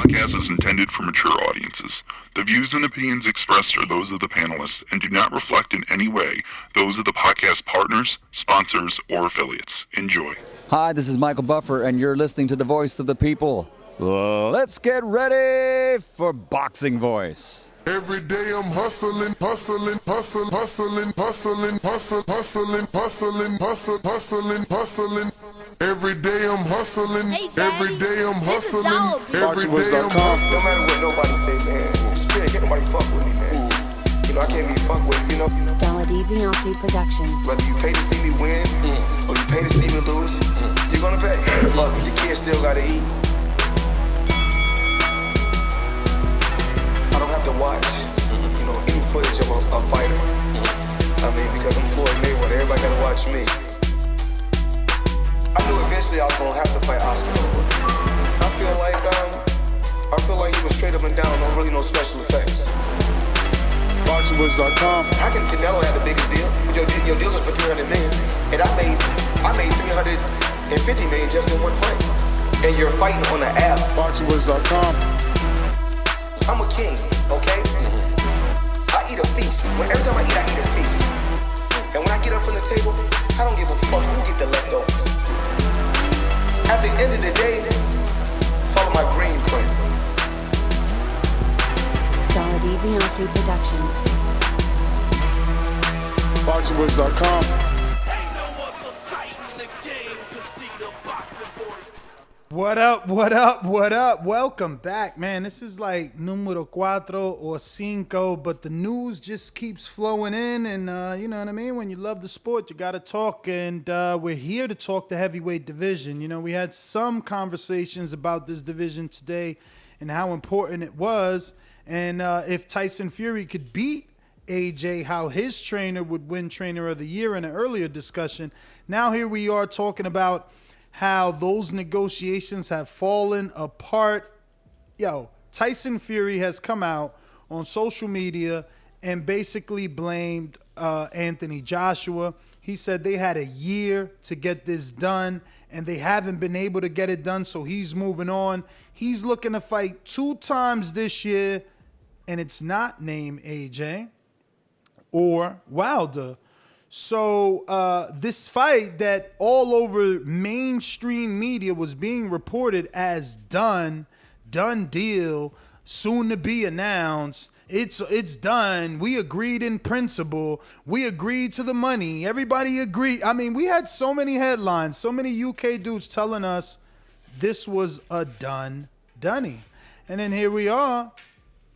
podcast is intended for mature audiences. The views and opinions expressed are those of the panelists and do not reflect in any way those of the podcast partners, sponsors, or affiliates. Enjoy. Hi, this is Michael Buffer, and you're listening to the Voice of the People. Let's get ready for Boxing Voice. Every day I'm hustling, hustling, hustling, hustling, hustling, hustling, hustling, hustling, hustling, hustling, hustling. Every day I'm hustling, every day I'm hustling, every day I'm hustling. No matter what nobody say, man, spirit, can't nobody fuck with me, man. You know, I can't be fucked with, you know. Beyonce Productions. Whether you pay to see me win, or you pay to see me lose, you're gonna pay. Fuck, your kids still gotta eat. I don't have to watch, you know, any footage of a fighter. I mean, because I'm Floyd Mayweather, everybody gotta watch me. I knew eventually I was gonna have to fight Oscar. I feel like he was straight up and down, no really no special effects. BoxingVoice.com. How can Canelo have the biggest deal? Your deal is for 300 million, and I made 350 million just in one fight. And you're fighting on the app. BoxingVoice.com. I'm a king, okay? I eat a feast. Every time I eat a feast. And when I get up from the table, I don't give a fuck who get the leftovers. At the end of the day, follow my green print. Beyonce Productions. BoxingVoice.com. What up, what up, what up? Welcome back, man. This is like numero cuatro or cinco, but the news just keeps flowing in, and you know what I mean? When you love the sport, you got to talk, and we're here to talk the heavyweight division. You know, we had some conversations about this division today and how important it was, and if Tyson Fury could beat AJ, how his trainer would win Trainer of the Year in an earlier discussion. Now here we are talking about how those negotiations have fallen apart. Yo, Tyson Fury has come out on social media and basically blamed Anthony Joshua. He said they had a year to get this done, and they haven't been able to get it done, so he's moving on. He's looking to fight 2 times this year, and it's not named AJ or Wilder. So this fight that all over mainstream media was being reported as done deal, soon to be announced. It's done. We agreed in principle. We agreed to the money. Everybody agreed. I mean, we had so many headlines, so many UK dudes telling us this was a dunny. And then here we are,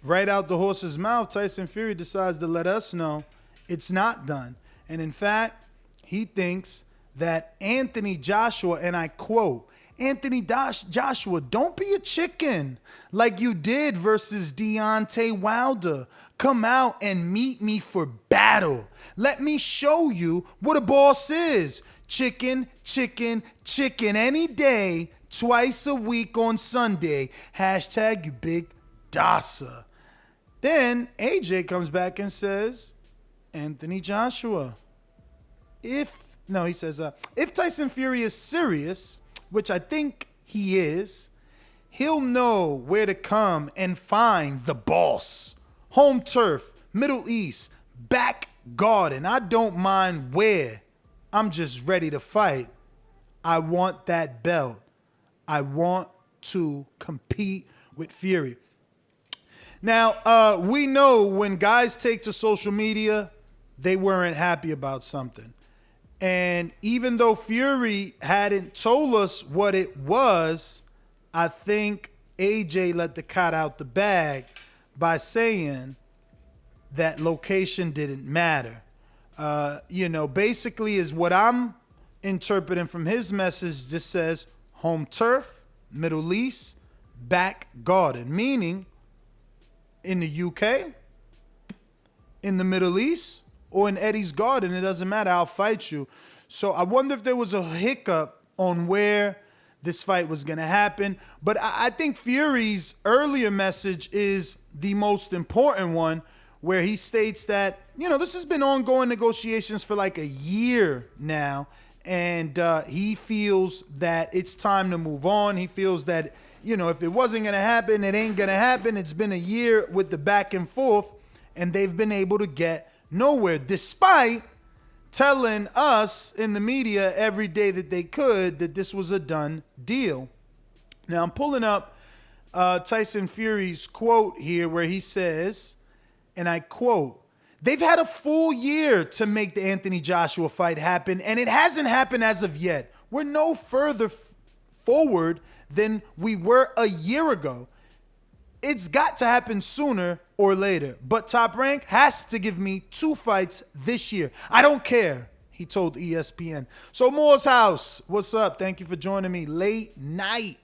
right out the horse's mouth, Tyson Fury decides to let us know it's not done. And in fact, he thinks that Anthony Joshua, and I quote, Anthony Joshua, don't be a chicken like you did versus Deontay Wilder. Come out and meet me for battle. Let me show you what a boss is. Chicken, chicken, chicken any day, twice a week on Sunday. Hashtag you big Dasa. Then AJ comes back and says, Anthony Joshua, if Tyson Fury is serious, which I think he is, he'll know where to come and find the boss. Home turf, Middle East, back garden. I don't mind where. I'm just ready to fight. I want that belt. I want to compete with Fury. Now, we know when guys take to social media, they weren't happy about something. And even though Fury hadn't told us what it was, I think AJ let the cat out the bag by saying that location didn't matter. Basically is what I'm interpreting from his message just says home turf, Middle East, back garden, meaning in the UK, in the Middle East, or in Eddie's garden, it doesn't matter, I'll fight you. So I wonder if there was a hiccup on where this fight was going to happen. But I think Fury's earlier message is the most important one, where he states that, this has been ongoing negotiations for like a year now, And he feels that it's time to move on. He feels that, if it wasn't going to happen, it ain't going to happen. It's been a year with the back and forth, and they've been able to get nowhere, despite telling us in the media every day that they could that this was a done deal. Now, I'm pulling up Tyson Fury's quote here where he says, and I quote, "They've had a full year to make the Anthony Joshua fight happen, and it hasn't happened as of yet. We're no further forward than we were a year ago. It's got to happen sooner or later, but Top Rank has to give me 2 fights this year. I don't care," he told ESPN. So Moore's House, what's up? Thank you for joining me late night.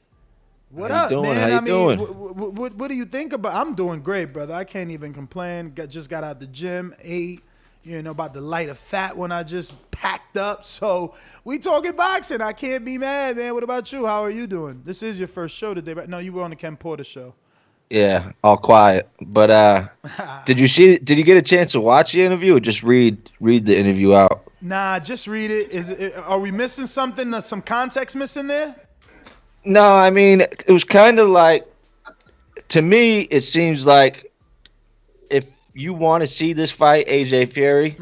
What up, man? How you doing? What do you think about? I'm doing great, brother. I can't even complain. Just got out the gym, ate, about to light a fat one. I just packed up. So we talking boxing. I can't be mad, man. What about you? How are you doing? This is your first show today, right? No, you were on the Ken Porter show. Yeah, all quiet. But did you get a chance to watch the interview or just read the interview out? Nah, just read it. Are we missing something? Some context missing there? No, I mean, it was kind of like, to me, it seems like if you want to see this fight, AJ Fury,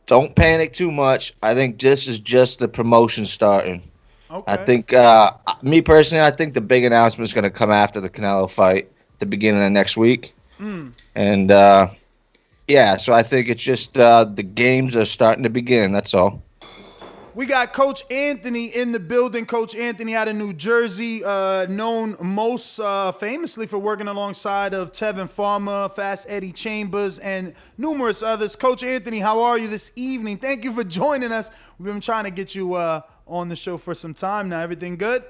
don't panic too much. I think this is just the promotion starting. Okay. I think, me personally, I think the big announcement is going to come after the Canelo fight, the beginning of next week. And, yeah, so I think it's just the games are starting to begin. That's all. We got Coach Anthony in the building. Coach Anthony out of New Jersey, known most famously for working alongside of Tevin Farmer, Fast Eddie Chambers, and numerous others. Coach Anthony, how are you this evening? Thank you for joining us. We've been trying to get you on the show for some time now. Everything good?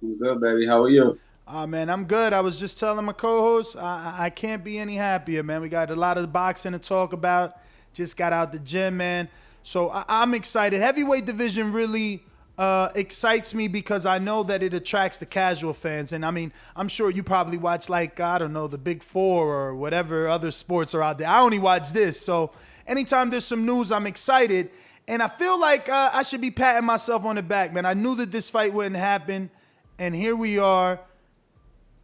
I'm good, baby. How are you? Man, I'm good. I was just telling my co-host, I can't be any happier, man. We got a lot of boxing to talk about. Just got out the gym, man. So I'm excited. Heavyweight division really excites me because I know that it attracts the casual fans. And, I mean, I'm sure you probably watch, like, I don't know, the Big Four or whatever other sports are out there. I only watch this. So anytime there's some news, I'm excited. And I feel like I should be patting myself on the back, man. I knew that this fight wouldn't happen, and here we are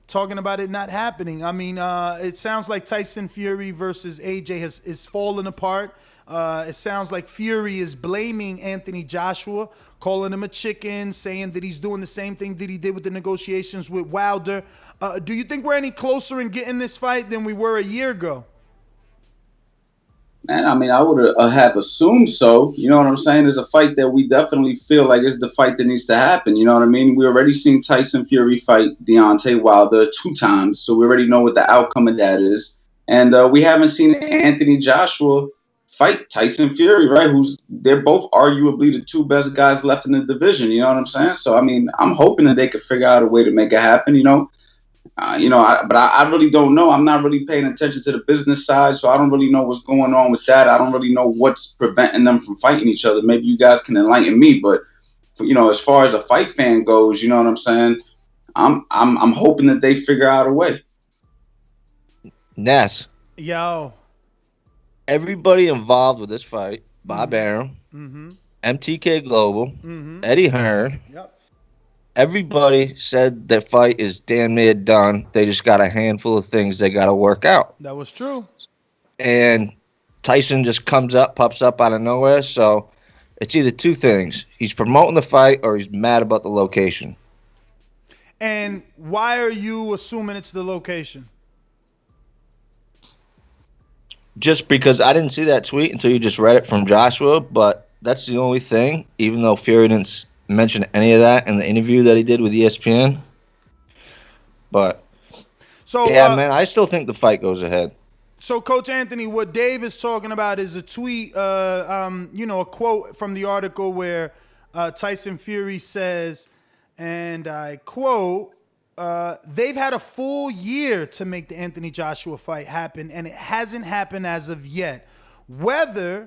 talking about it not happening. I mean, it sounds like Tyson Fury versus AJ is falling apart. It sounds like Fury is blaming Anthony Joshua, calling him a chicken, saying that he's doing the same thing that he did with the negotiations with Wilder. Do you think we're any closer in getting this fight than we were a year ago? Man, I mean, I would have assumed so. You know what I'm saying? It's a fight that we definitely feel like is the fight that needs to happen. You know what I mean? We already seen Tyson Fury fight Deontay Wilder 2 times, so we already know what the outcome of that is. And we haven't seen Anthony Joshua fight Tyson Fury, right? They're both arguably the 2 best guys left in the division. You know what I'm saying? So, I mean, I'm hoping that they could figure out a way to make it happen, but I really don't know. I'm not really paying attention to the business side, so I don't really know what's going on with that. I don't really know what's preventing them from fighting each other. Maybe you guys can enlighten me, but as far as a fight fan goes, you know what I'm saying? I'm hoping that they figure out a way. Ness. Yo. Everybody involved with this fight, Bob Arum, MTK Global, Eddie Hearn, everybody said that fight is damn near done. They just got a handful of things they got to work out. That was true. And Tyson just pops up out of nowhere. So it's either 2 things. He's promoting the fight or he's mad about the location. And why are you assuming it's the location? Just because I didn't see that tweet until you just read it from Joshua, but that's the only thing, even though Fury didn't mention any of that in the interview that he did with ESPN. But, yeah, man, I still think the fight goes ahead. So, Coach Anthony, what Dave is talking about is a tweet, a quote from the article where Tyson Fury says, and I quote, they've had a full year to make the Anthony Joshua fight happen, and it hasn't happened as of yet. We're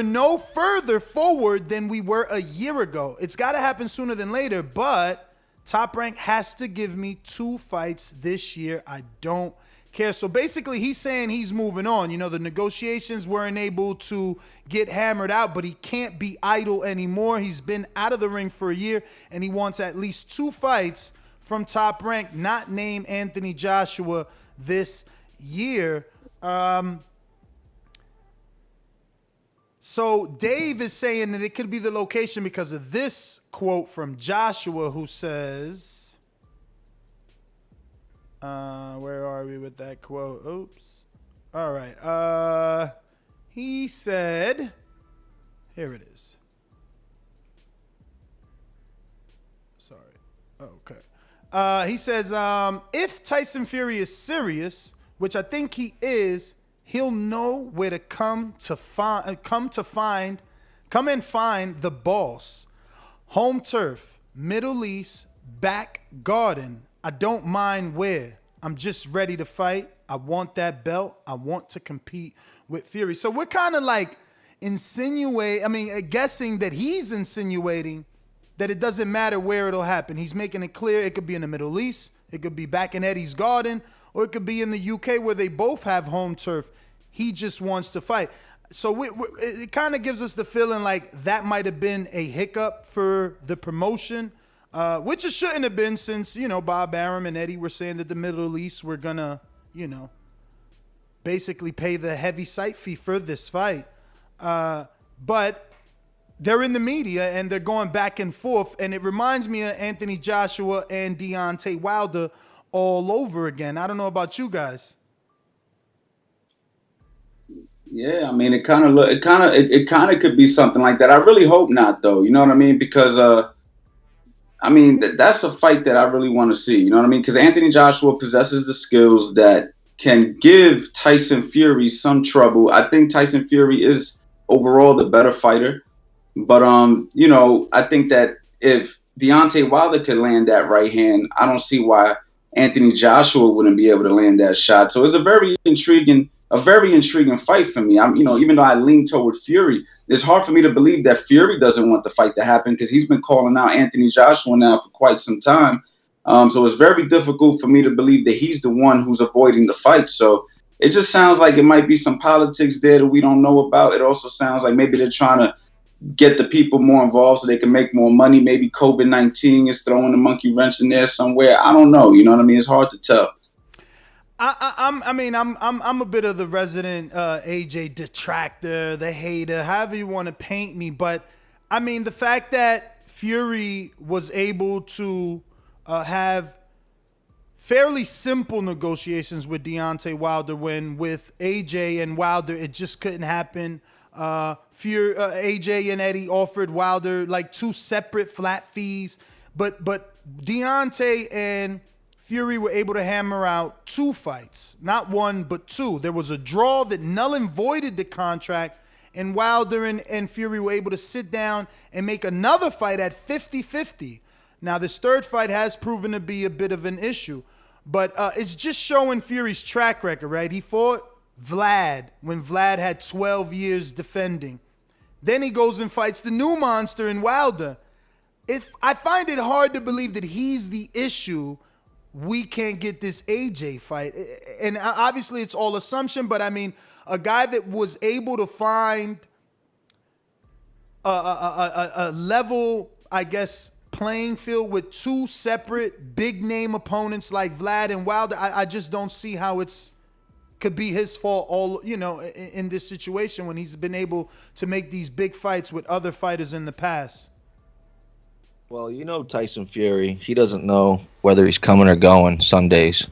no further forward than we were a year ago. It's got to happen sooner than later, but Top Rank has to give me 2 fights this year. I don't care. So basically, he's saying he's moving on. You know, the negotiations weren't able to get hammered out, but he can't be idle anymore. He's been out of the ring for a year, and he wants at least 2 fights from Top Rank, not named Anthony Joshua this year. So Dave is saying that it could be the location because of this quote from Joshua, who says, where are we with that quote? Oops. All right. He said, here it is. Sorry. Okay. He says, if Tyson Fury is serious, which I think he is, he'll know where to come and find the boss. Home turf, Middle East, back garden. I don't mind where. I'm just ready to fight. I want that belt. I want to compete with Fury. So we're kind of like guessing that he's insinuating that it doesn't matter where it'll happen. He's making it clear it could be in the Middle East, it could be back in Eddie's garden, or it could be in the UK where they both have home turf. He just wants to fight. So it kind of gives us the feeling like that might have been a hiccup for the promotion, which it shouldn't have been, since, you know, Bob Arum and Eddie were saying that the Middle East were going to, you know, basically pay the heavy site fee for this fight. But they're in the media and they're going back and forth. And it reminds me of Anthony Joshua and Deontay Wilder all over again. I don't know about you guys. Yeah, I mean, it kind of could be something like that. I really hope not, though. You know what I mean? Because that's a fight that I really want to see. You know what I mean? Because Anthony Joshua possesses the skills that can give Tyson Fury some trouble. I think Tyson Fury is overall the better fighter. But, you know, I think that if Deontay Wilder could land that right hand, I don't see why Anthony Joshua wouldn't be able to land that shot. So it's a very intriguing fight for me. Even though I lean toward Fury, it's hard for me to believe that Fury doesn't want the fight to happen, because he's been calling out Anthony Joshua now for quite some time. So it's very difficult for me to believe that he's the one who's avoiding the fight. So it just sounds like it might be some politics there that we don't know about. It also sounds like maybe they're trying to get the people more involved so they can make more money. Maybe COVID-19 is throwing a monkey wrench in there somewhere. I don't know. You know what I mean? It's hard to tell. I'm a bit of the resident AJ detractor, the hater, however you want to paint me. But I mean, the fact that Fury was able to have fairly simple negotiations with Deontay Wilder, when with AJ and Wilder it just couldn't happen. AJ and Eddie offered Wilder like 2 separate flat fees, but Deontay and Fury were able to hammer out 2 fights, not 1, but 2. There was a draw that null and voided the contract, and Wilder and Fury were able to sit down and make another fight at 50-50. Now, this third fight has proven to be a bit of an issue, but it's just showing Fury's track record, right? He fought Vlad when Vlad had 12 years defending. Then he goes and fights the new monster in Wilder. I find it hard to believe that he's the issue. We can't get this AJ fight. And obviously it's all assumption, but I mean, a guy that was able to find a level, I guess, playing field with 2 separate big name opponents like Vlad and Wilder, I just don't see how could be his fault in this situation when he's been able to make these big fights with other fighters in the past. Well, you know Tyson Fury, he doesn't know whether he's coming or going some days.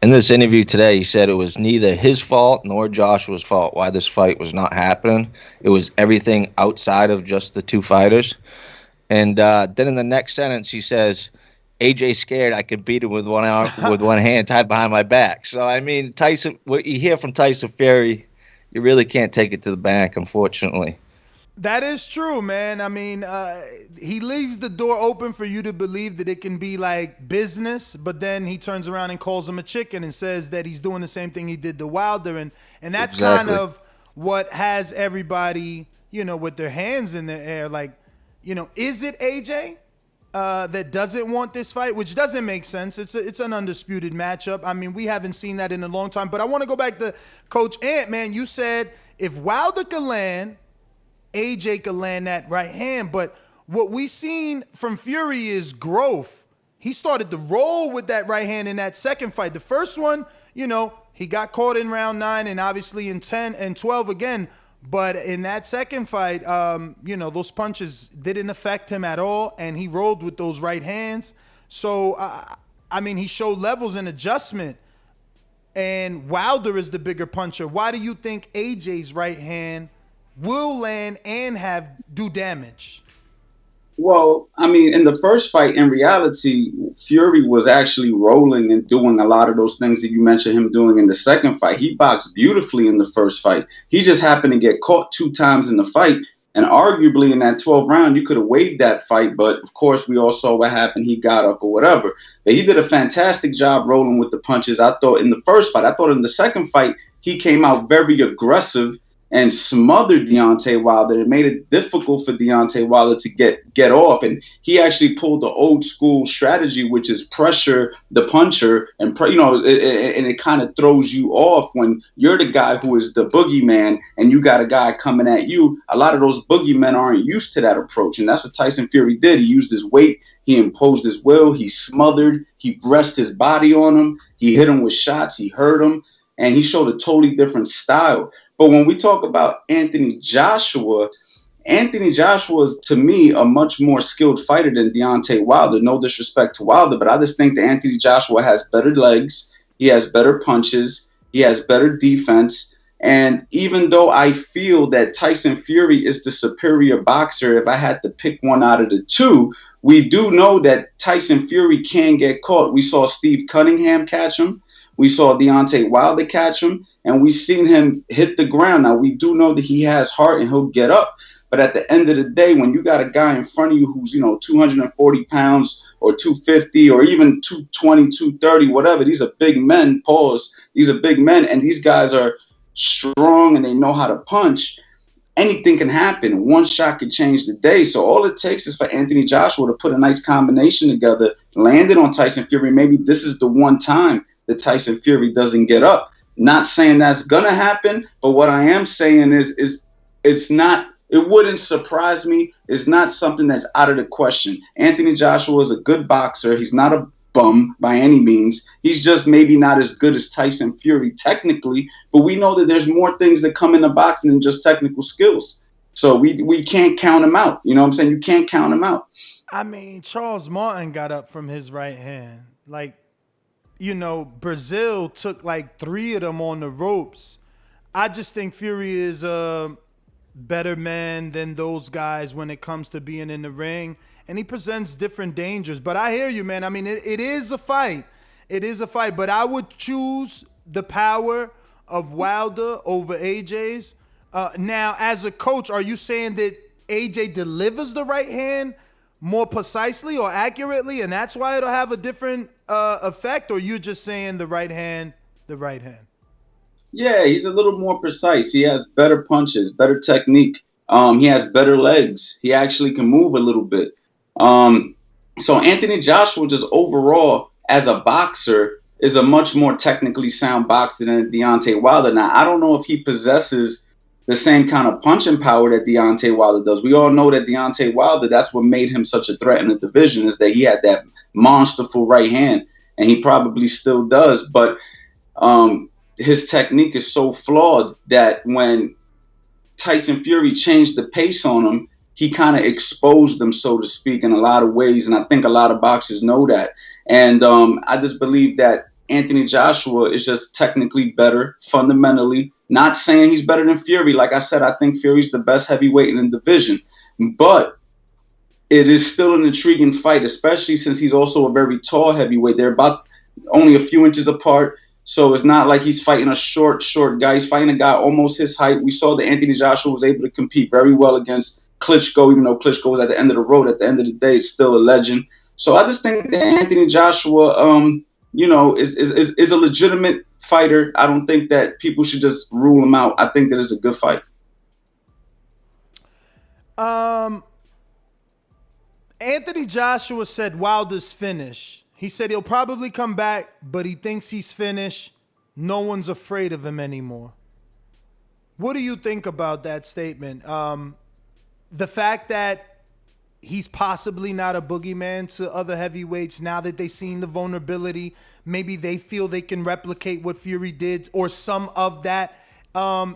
In this interview today, he said it was neither his fault nor Joshua's fault why this fight was not happening. It was everything outside of just the 2 fighters. And then in the next sentence, he says, AJ's scared I can beat him with one arm, with one hand tied behind my back. So, I mean, Tyson, what you hear from Tyson Fury, you really can't take it to the bank, unfortunately. That is true, man. I mean, he leaves the door open for you to believe that it can be like business, but then he turns around and calls him a chicken and says that he's doing the same thing he did to Wilder. And that's exactly kind of what has everybody, with their hands in the air. Like, is it AJ? that doesn't want this fight, which doesn't make sense. It's an undisputed matchup. I mean, we haven't seen that in a long time. But I want to go back to Coach Ant, man. You said if Wilder could land, AJ could land that right hand. But what we seen from Fury is growth. He started to roll with that right hand in that second fight. The first one, he got caught in round 9 and obviously in 10 and 12 again. But in that second fight, those punches didn't affect him at all, and he rolled with those right hands. So, he showed levels and adjustment, and Wilder is the bigger puncher. Why do you think AJ's right hand will land and do damage? Well, in the first fight, in reality, Fury was actually rolling and doing a lot of those things that you mentioned him doing in the second fight. He boxed beautifully in the first fight. He just happened to get caught 2 times in the fight. And arguably in that 12th round, you could have waived that fight. But, of course, we all saw what happened. He got up or whatever. But he did a fantastic job rolling with the punches. I thought in the first fight. I thought in the second fight, he came out very aggressive and smothered Deontay Wilder. It made it difficult for Deontay Wilder to get off. And he actually pulled the old school strategy, which is pressure the puncher. And it kind of throws you off when you're the guy who is the boogeyman and you got a guy coming at you. A lot of those boogeymen aren't used to that approach. And that's what Tyson Fury did. He used his weight. He imposed his will. He smothered. He pressed his body on him. He hit him with shots. He hurt him. And he showed a totally different style. But when we talk about Anthony Joshua is, to me, a much more skilled fighter than Deontay Wilder. No disrespect to Wilder, but I just think that Anthony Joshua has better legs. He has better punches. He has better defense. And even though I feel that Tyson Fury is the superior boxer, if I had to pick one out of the two, we do know that Tyson Fury can get caught. We saw Steve Cunningham catch him. We saw Deontay Wilder catch him, and we've seen him hit the ground. Now, we do know that he has heart and he'll get up. But at the end of the day, when you got a guy in front of you who's, 240 pounds or 250 or even 220, 230, whatever, these are big men, these are big men, and these guys are strong and they know how to punch. Anything can happen. One shot could change the day. So all it takes is for Anthony Joshua to put a nice combination together, land it on Tyson Fury. Maybe this is the one time that Tyson Fury doesn't get up. Not saying that's gonna happen, but what I am saying is it's not. It wouldn't surprise me. It's not something that's out of the question. Anthony Joshua is a good boxer. He's not a bum by any means. He's just maybe not as good as Tyson Fury technically, but we know that there's more things that come into boxing than just technical skills. So we can't count him out. You know what I'm saying? You can't count him out. Charles Martin got up from his right hand. Brazil took 3 of them on the ropes. I just think Fury is a better man than those guys when it comes to being in the ring. And he presents different dangers. But I hear you, man. It is a fight. It is a fight. But I would choose the power of Wilder over AJ's. Now, as a coach, are you saying that AJ delivers the right hand more precisely or accurately, and that's why it'll have a different effect? Or you just saying the right hand? Yeah, he's a little more precise. He has better punches, better technique. He has better legs. He actually can move a little bit. So Anthony Joshua, just overall as a boxer, is a much more technically sound boxer than Deontay Wilder. Now, I don't know if he possesses the same kind of punching power that Deontay Wilder does. We all know that Deontay Wilder, that's what made him such a threat in the division, is that he had that monsterful right hand, and he probably still does. But his technique is so flawed that when Tyson Fury changed the pace on him, he kind of exposed them, so to speak, in a lot of ways. And I think a lot of boxers know that. And I just believe that Anthony Joshua is just technically better, fundamentally. Not saying he's better than Fury. Like I said, I think Fury's the best heavyweight in the division. But it is still an intriguing fight, especially since he's also a very tall heavyweight. They're about only a few inches apart. So it's not like he's fighting a short guy. He's fighting a guy almost his height. We saw that Anthony Joshua was able to compete very well against Klitschko, even though Klitschko was at the end of the road. At the end of the day, it's still a legend. So I just think that Anthony Joshua, is a legitimate fighter. I don't think that people should just rule him out. I think that it's a good fight. Anthony Joshua said Wilder's finished. He said he'll probably come back, but he thinks he's finished. No one's afraid of him anymore. What do you think about that statement? The fact that he's possibly not a boogeyman to other heavyweights now that they've seen the vulnerability. Maybe they feel they can replicate what Fury did or some of that.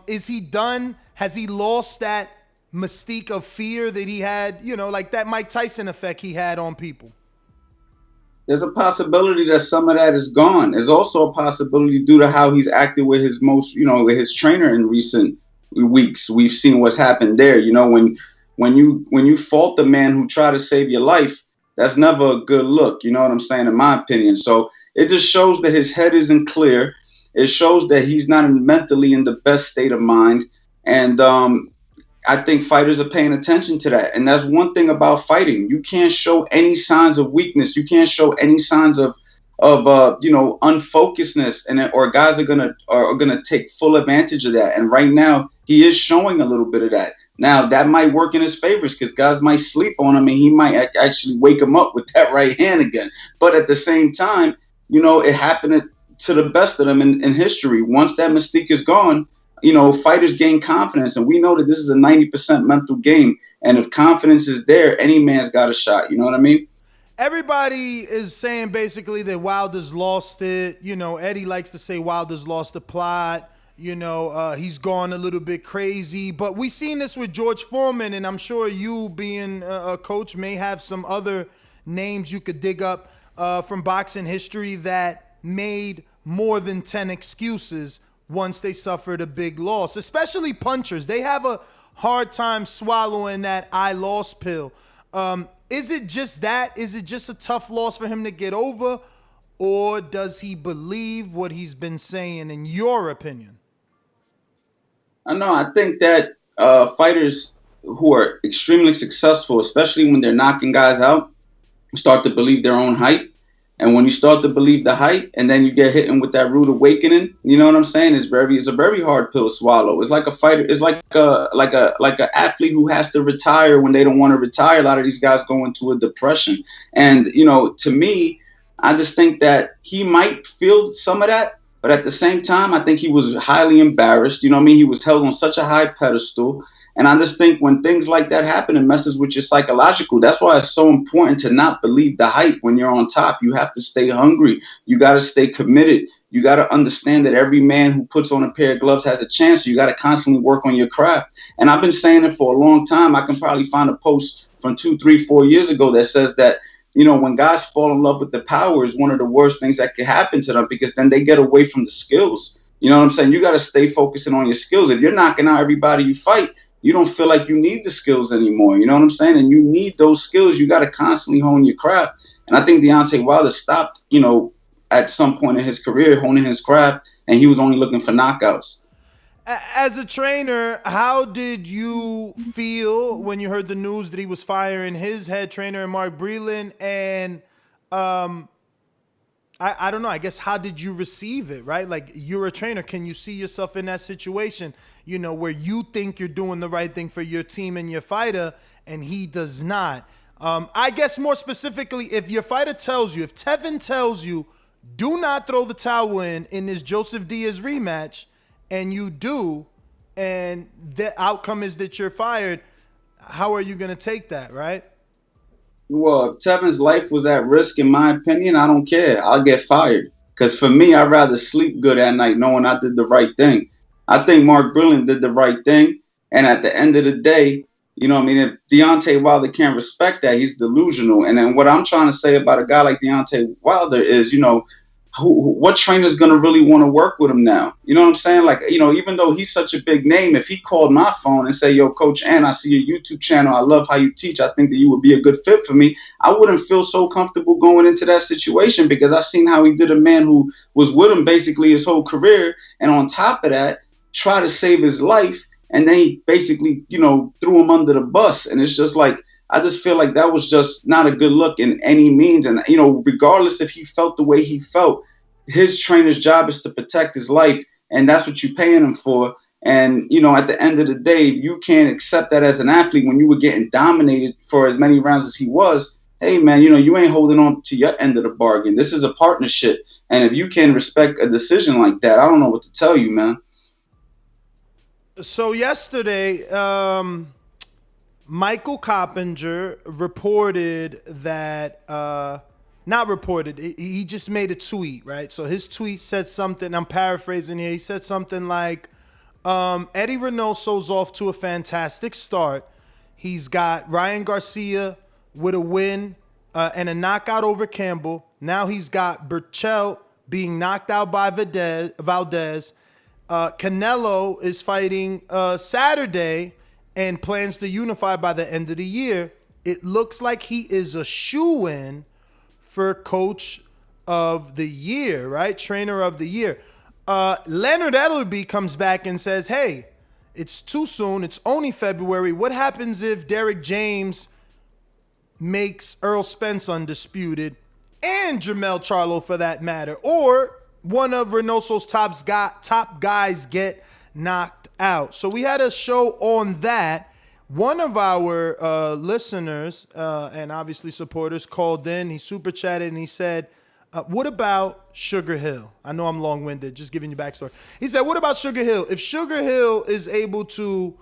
Is he done? Has he lost that mystique of fear that he had, you know, like that Mike Tyson effect he had on people? There's a possibility that some of that is gone. There's also a possibility due to how he's acted with his with his trainer in recent weeks. We've seen what's happened there. You know, when you fault the man who tried to save your life, that's never a good look. You know what I'm saying? In my opinion. So it just shows that his head isn't clear. It shows that he's not mentally in the best state of mind. And I think fighters are paying attention to that. And that's one thing about fighting. You can't show any signs of weakness. You can't show any signs of unfocusedness, or guys are gonna take full advantage of that. And right now, he is showing a little bit of that. Now, that might work in his favors because guys might sleep on him and he might actually wake him up with that right hand again. But at the same time, you know, it happened to the best of them in history. Once that mystique is gone, you know, fighters gain confidence. And we know that this is a 90% mental game. And if confidence is there, any man's got a shot. You know what I mean? Everybody is saying basically that Wilder's lost it. You know, Eddie likes to say Wilder's lost the plot. You know, he's gone a little bit crazy. But we've seen this with George Foreman, and I'm sure you being a coach may have some other names you could dig up from boxing history that made more than 10 excuses once they suffered a big loss, especially punchers. They have a hard time swallowing that I lost pill. Is it just that? Is it just a tough loss for him to get over? Or does he believe what he's been saying, in your opinion? I know. I think that fighters who are extremely successful, especially when they're knocking guys out, start to believe their own hype. And when you start to believe the hype, and then you get hit with that rude awakening, you know what I'm saying? It's a very hard pill to swallow. It's like a fighter. It's like an athlete who has to retire when they don't want to retire. A lot of these guys go into a depression. And you know, to me, I just think that he might feel some of that. But at the same time, I think he was highly embarrassed. You know what I mean? He was held on such a high pedestal. And I just think when things like that happen, it messes with your psychological. That's why it's so important to not believe the hype when you're on top. You have to stay hungry. You got to stay committed. You got to understand that every man who puts on a pair of gloves has a chance. So you got to constantly work on your craft. And I've been saying it for a long time. I can probably find a post from 2, 3, 4 years ago that says that, you know, when guys fall in love with the power is one of the worst things that could happen to them, because then they get away from the skills. You know what I'm saying? You got to stay focusing on your skills. If you're knocking out everybody you fight, you don't feel like you need the skills anymore. You know what I'm saying? And you need those skills. You got to constantly hone your craft. And I think Deontay Wilder stopped, you know, at some point in his career, honing his craft, and he was only looking for knockouts. As a trainer, how did you feel when you heard the news that he was firing his head trainer, Mark Breland? And I don't know, I guess, how did you receive it, right? Like, you're a trainer. Can you see yourself in that situation, you know, where you think you're doing the right thing for your team and your fighter, and he does not? I guess more specifically, if your fighter tells you, if Tevin tells you, do not throw the towel in this Joseph Diaz rematch, and you do, and the outcome is that you're fired, how are you going to take that, right? Well, if Tevin's life was at risk, in my opinion, I don't care. I'll get fired. Because for me, I'd rather sleep good at night knowing I did the right thing. I think Mark Breland did the right thing. And at the end of the day, you know what I mean? If Deontay Wilder can't respect that, he's delusional. And then what I'm trying to say about a guy like Deontay Wilder is, you know, what trainer's going to really want to work with him now? You know what I'm saying? Like, you know, even though he's such a big name, if he called my phone and say, yo, Coach Ann, I see your YouTube channel. I love how you teach. I think that you would be a good fit for me. I wouldn't feel so comfortable going into that situation, because I've seen how he did a man who was with him basically his whole career. And on top of that, try to save his life. And then he basically, you know, threw him under the bus. And it's just like, I just feel like that was just not a good look in any means. And, you know, regardless if he felt the way he felt, his trainer's job is to protect his life. And that's what you're paying him for. And, you know, at the end of the day, you can't accept that as an athlete when you were getting dominated for as many rounds as he was. Hey, man, you know, you ain't holding on to your end of the bargain. This is a partnership. And if you can respect a decision like that, I don't know what to tell you, man. So yesterday, Michael Coppinger reported that, not reported, he just made a tweet, right? So his tweet said something, I'm paraphrasing here. He said something like, Eddie Reynoso's off to a fantastic start. He's got Ryan Garcia with a win and a knockout over Campbell. Now he's got Burchell being knocked out by Valdez. Canelo is fighting Saturday and plans to unify by the end of the year. It looks like he is a shoo-in for Coach of the Year, right? Trainer of the Year. Leonard Ellerbe comes back and says, hey, it's too soon. It's only February. What happens if Derek James makes Earl Spence undisputed and Jermell Charlo for that matter? Or one of Reynoso's top guys get knocked out. So we had a show on that. One of our listeners and obviously supporters called in. He super chatted and he said, what about Sugar Hill? I know I'm long-winded, just giving you backstory. He said, what about Sugar Hill? If Sugar Hill is able to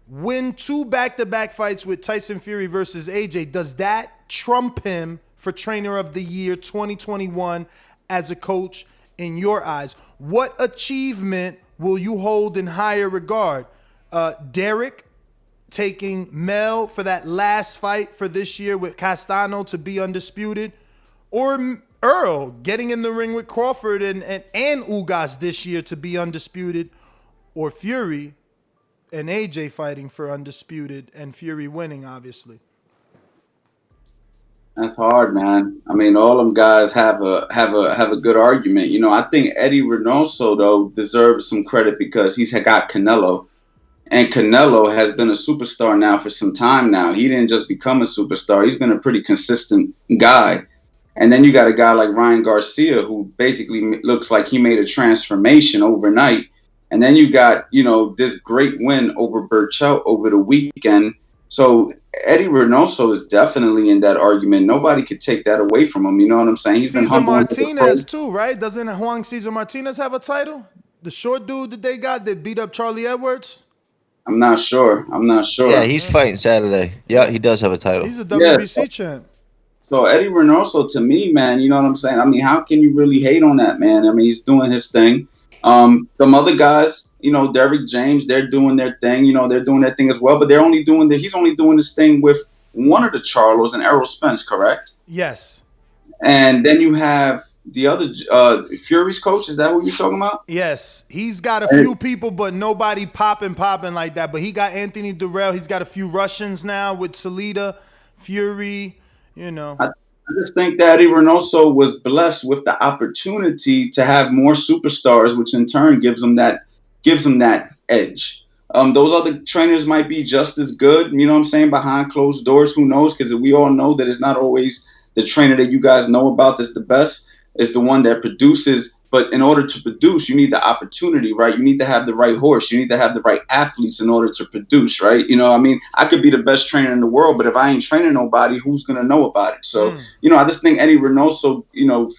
win 2 back-to-back fights with Tyson Fury versus AJ, does that trump him for Trainer of the Year 2021 as a coach in your eyes? What achievement will you hold in higher regard? Derek taking Mel for that last fight for this year with Castano to be undisputed, or Earl getting in the ring with Crawford and Ugas this year to be undisputed, or Fury and AJ fighting for undisputed and Fury winning, obviously? That's hard, man. I mean, all them guys have a good argument. You know, I think Eddie Reynoso though deserves some credit because he's got Canelo, and Canelo has been a superstar now for some time now. He didn't just become a superstar; he's been a pretty consistent guy. And then you got a guy like Ryan Garcia, who basically looks like he made a transformation overnight. And then you got, you know, this great win over Burchell over the weekend. So Eddie Reynoso is definitely in that argument. Nobody could take that away from him. You know what I'm saying? He's been Cesar humble. Martinez too, right? Doesn't Juan Cesar Martinez have a title? The short dude that they got that beat up Charlie Edwards? I'm not sure. Yeah, he's fighting Saturday. Yeah, he does have a title. He's a WBC champ. So Eddie Reynoso, to me, man, you know what I'm saying? I mean, how can you really hate on that, man? I mean, he's doing his thing. Some other guys, you know, Derek James, they're doing their thing. You know, they're doing their thing as well. But he's only doing this thing with one of the Charlos and Errol Spence, correct? Yes. And then you have the other Fury's coach. Is that who you're talking about? Yes. He's got a few people, but nobody popping like that. But he got Anthony Durrell. He's got a few Russians now with Salida, Fury. You know, I just think that Eddie Reynoso was blessed with the opportunity to have more superstars, which in turn gives him that edge. Those other trainers might be just as good, you know what I'm saying, behind closed doors. Who knows? Because we all know that it's not always the trainer that you guys know about that's the best. It's the one that produces. But in order to produce, you need the opportunity, right? You need to have the right horse. You need to have the right athletes in order to produce, right? You know, I mean, I could be the best trainer in the world, but if I ain't training nobody, who's going to know about it? So, you know, I just think Eddie Reynoso, you know,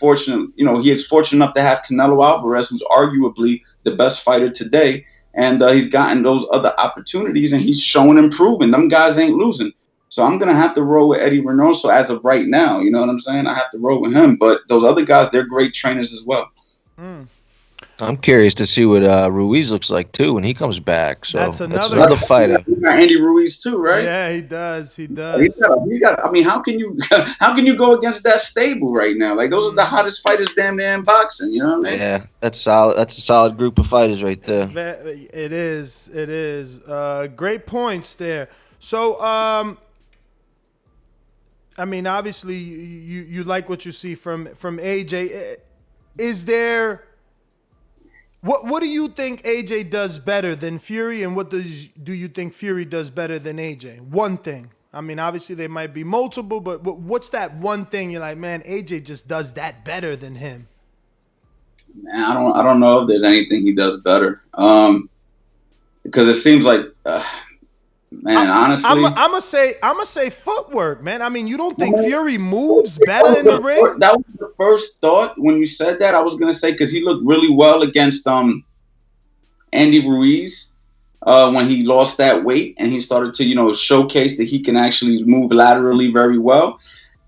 he is fortunate enough to have Canelo Alvarez, who's arguably the best fighter today. And he's gotten those other opportunities and he's showing and proving them guys ain't losing. So I'm going to have to roll with Eddie Reynoso as of right now. You know what I'm saying? I have to roll with him. But those other guys, they're great trainers as well. I'm curious to see what Ruiz looks like too when he comes back. So that's another fighter. You got Andy Ruiz too, right? Yeah, he does. He's got. I mean, how can you go against that stable right now? Like those are the hottest fighters damn near in boxing. You know what I mean? Yeah, that's solid. That's a solid group of fighters right there. It is. Great points there. So, I mean, obviously, you like what you see from AJ. Is there what do you think AJ does better than Fury, and what do you think Fury does better than AJ? One thing. I mean, obviously there might be multiple, but what's that one thing you're like, man, AJ just does that better than him? Man, I don't know if there's anything he does better. because it seems like, man, honestly, I'ma say footwork, man. I mean, you don't think Fury moves better in the ring? That was the first thought when you said that. I was gonna say because he looked really well against Andy Ruiz when he lost that weight and he started to showcase that he can actually move laterally very well.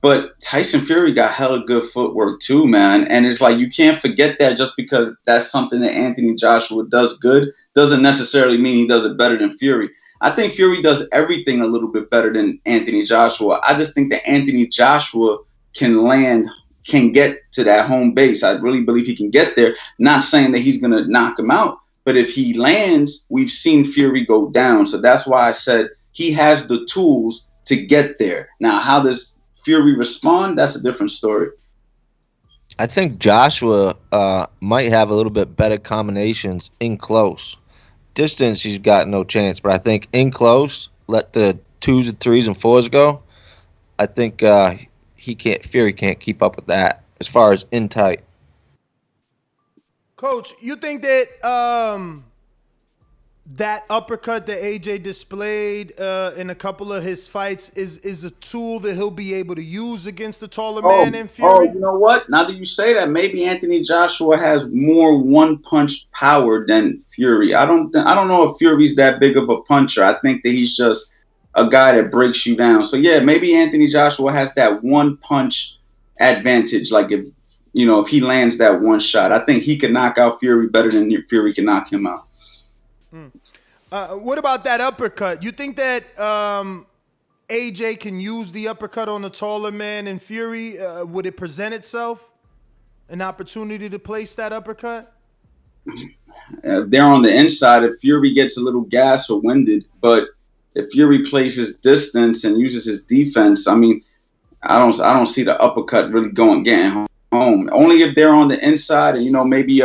But Tyson Fury got hella good footwork too, man. And it's like you can't forget that just because that's something that Anthony Joshua does good doesn't necessarily mean he does it better than Fury. I think Fury does everything a little bit better than Anthony Joshua. I just think that Anthony Joshua can get to that home base. I really believe he can get there. Not saying that he's going to knock him out. But if he lands, we've seen Fury go down. So that's why I said he has the tools to get there. Now, how does Fury respond? That's a different story. I think Joshua might have a little bit better combinations in close. Distance, he's got no chance. But I think in close, let the 2s and 3s and 4s go. I think Fury can't keep up with that as far as in tight. Coach, you think that that uppercut that AJ displayed in a couple of his fights is a tool that he'll be able to use against the taller man in Fury? Oh, you know what? Now that you say that, maybe Anthony Joshua has more one-punch power than Fury. I don't know if Fury's that big of a puncher. I think that he's just a guy that breaks you down. So yeah, maybe Anthony Joshua has that one-punch advantage. Like if he lands that one shot, I think he could knock out Fury better than Fury can knock him out. What about that uppercut? You think that AJ can use the uppercut on the taller man in Fury? Would it present itself? An opportunity to place that uppercut? They're on the inside. If Fury gets a little gas or winded, but if Fury plays his distance and uses his defense, I mean, I don't see the uppercut really getting home. Only if they're on the inside and maybe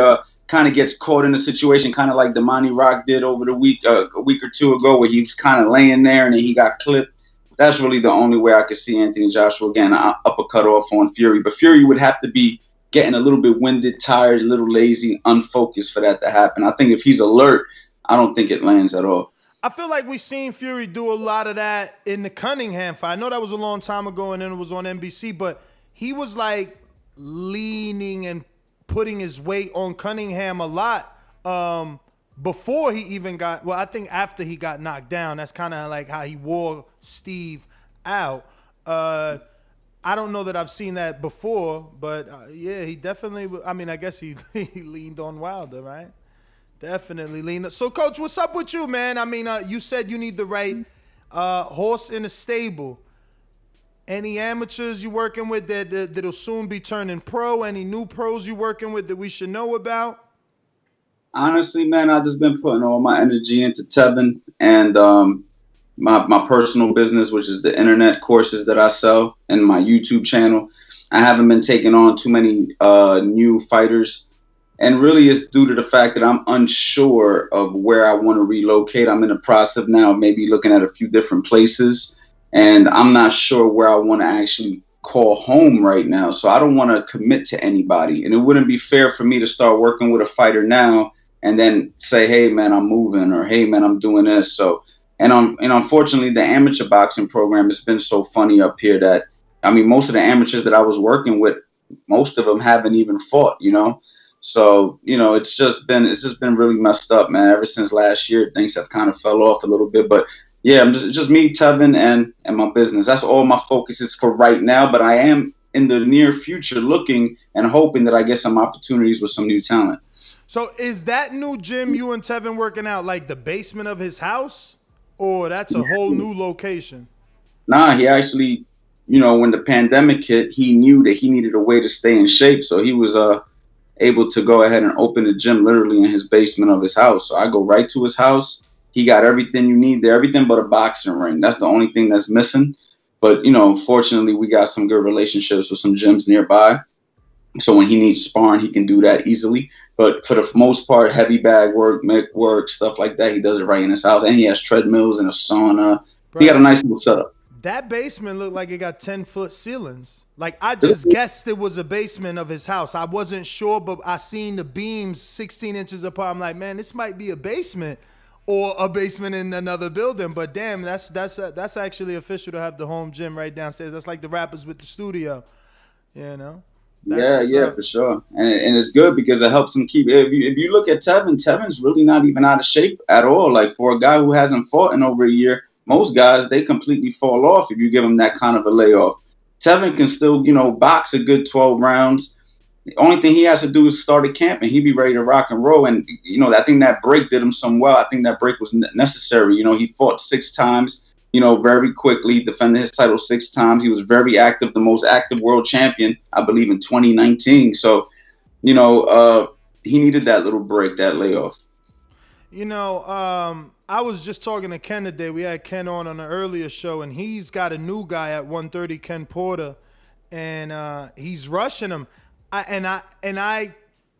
kind of gets caught in a situation, kind of like Damani Rock did over a week or two ago, where he was kind of laying there and then he got clipped. That's really the only way I could see Anthony Joshua getting an uppercut off on Fury. But Fury would have to be getting a little bit winded, tired, a little lazy, unfocused for that to happen. I think if he's alert, I don't think it lands at all. I feel like we've seen Fury do a lot of that in the Cunningham fight. I know that was a long time ago and then it was on NBC, but he was like leaning and putting his weight on Cunningham a lot before he even got, I think after he got knocked down. That's kind of like how he wore Steve out. I don't know that I've seen that before, but yeah, he definitely, I guess he leaned on Wilder, right? Definitely leaned. So, Coach, what's up with you, man? You said you need the right horse in the stable. Any amateurs you working with that'll soon be turning pro? Any new pros you working with that we should know about? Honestly, man, I've just been putting all my energy into Tevin and my personal business, which is the internet courses that I sell, and my YouTube channel. I haven't been taking on too many new fighters. And really it's due to the fact that I'm unsure of where I want to relocate. I'm in the process now of maybe looking at a few different places. And I'm not sure where I want to actually call home right now. So I don't want to commit to anybody. And it wouldn't be fair for me to start working with a fighter now and then say, hey, man, I'm moving, or hey, man, I'm doing this. So, and unfortunately, the amateur boxing program has been so funny up here that, most of the amateurs that I was working with, most of them haven't even fought, So, it's just been really messed up, man. Ever since last year, things have kind of fell off a little bit. But yeah, I'm just me, Tevin, and my business. That's all my focus is for right now. But I am in the near future looking and hoping that I get some opportunities with some new talent. So is that new gym you and Tevin working out like the basement of his house, or that's a whole new location? Nah, he actually, when the pandemic hit, he knew that he needed a way to stay in shape. So he was able to go ahead and open a gym literally in his basement of his house. So I go right to his house. He got everything you need there, everything but a boxing ring. That's the only thing that's missing. But, fortunately, we got some good relationships with some gyms nearby. So when he needs sparring, he can do that easily. But for the most part, heavy bag work, mic work, stuff like that, he does it right in his house. And he has treadmills and a sauna. Bro, he got a nice little setup. That basement looked like it got 10-foot ceilings. Like, I just guessed it was a basement of his house. I wasn't sure, but I seen the beams 16 inches apart. I'm like, man, this might be a basement. or a basement in another building. But damn, that's actually official to have the home gym right downstairs. That's like the rappers with the studio, you know. That's Yeah, what's yeah, up. for sure, and it's good because it helps him keep. If you look at Tevin's really not even out of shape at all. Like for a guy who hasn't fought in over a year, most guys they completely fall off if you give him that kind of a layoff. Tevin can still, box a good 12 rounds. The only thing he has to do is start a camp, and he'd be ready to rock and roll. And I think that break did him some well. I think that break was necessary. He fought 6 times. Very quickly, defended his title 6 times. He was very active, the most active world champion, I believe, in 2019. So, he needed that little break, that layoff. I was just talking to Ken today. We had Ken on an earlier show, and he's got a new guy at 130, Ken Porter, and he's rushing him. I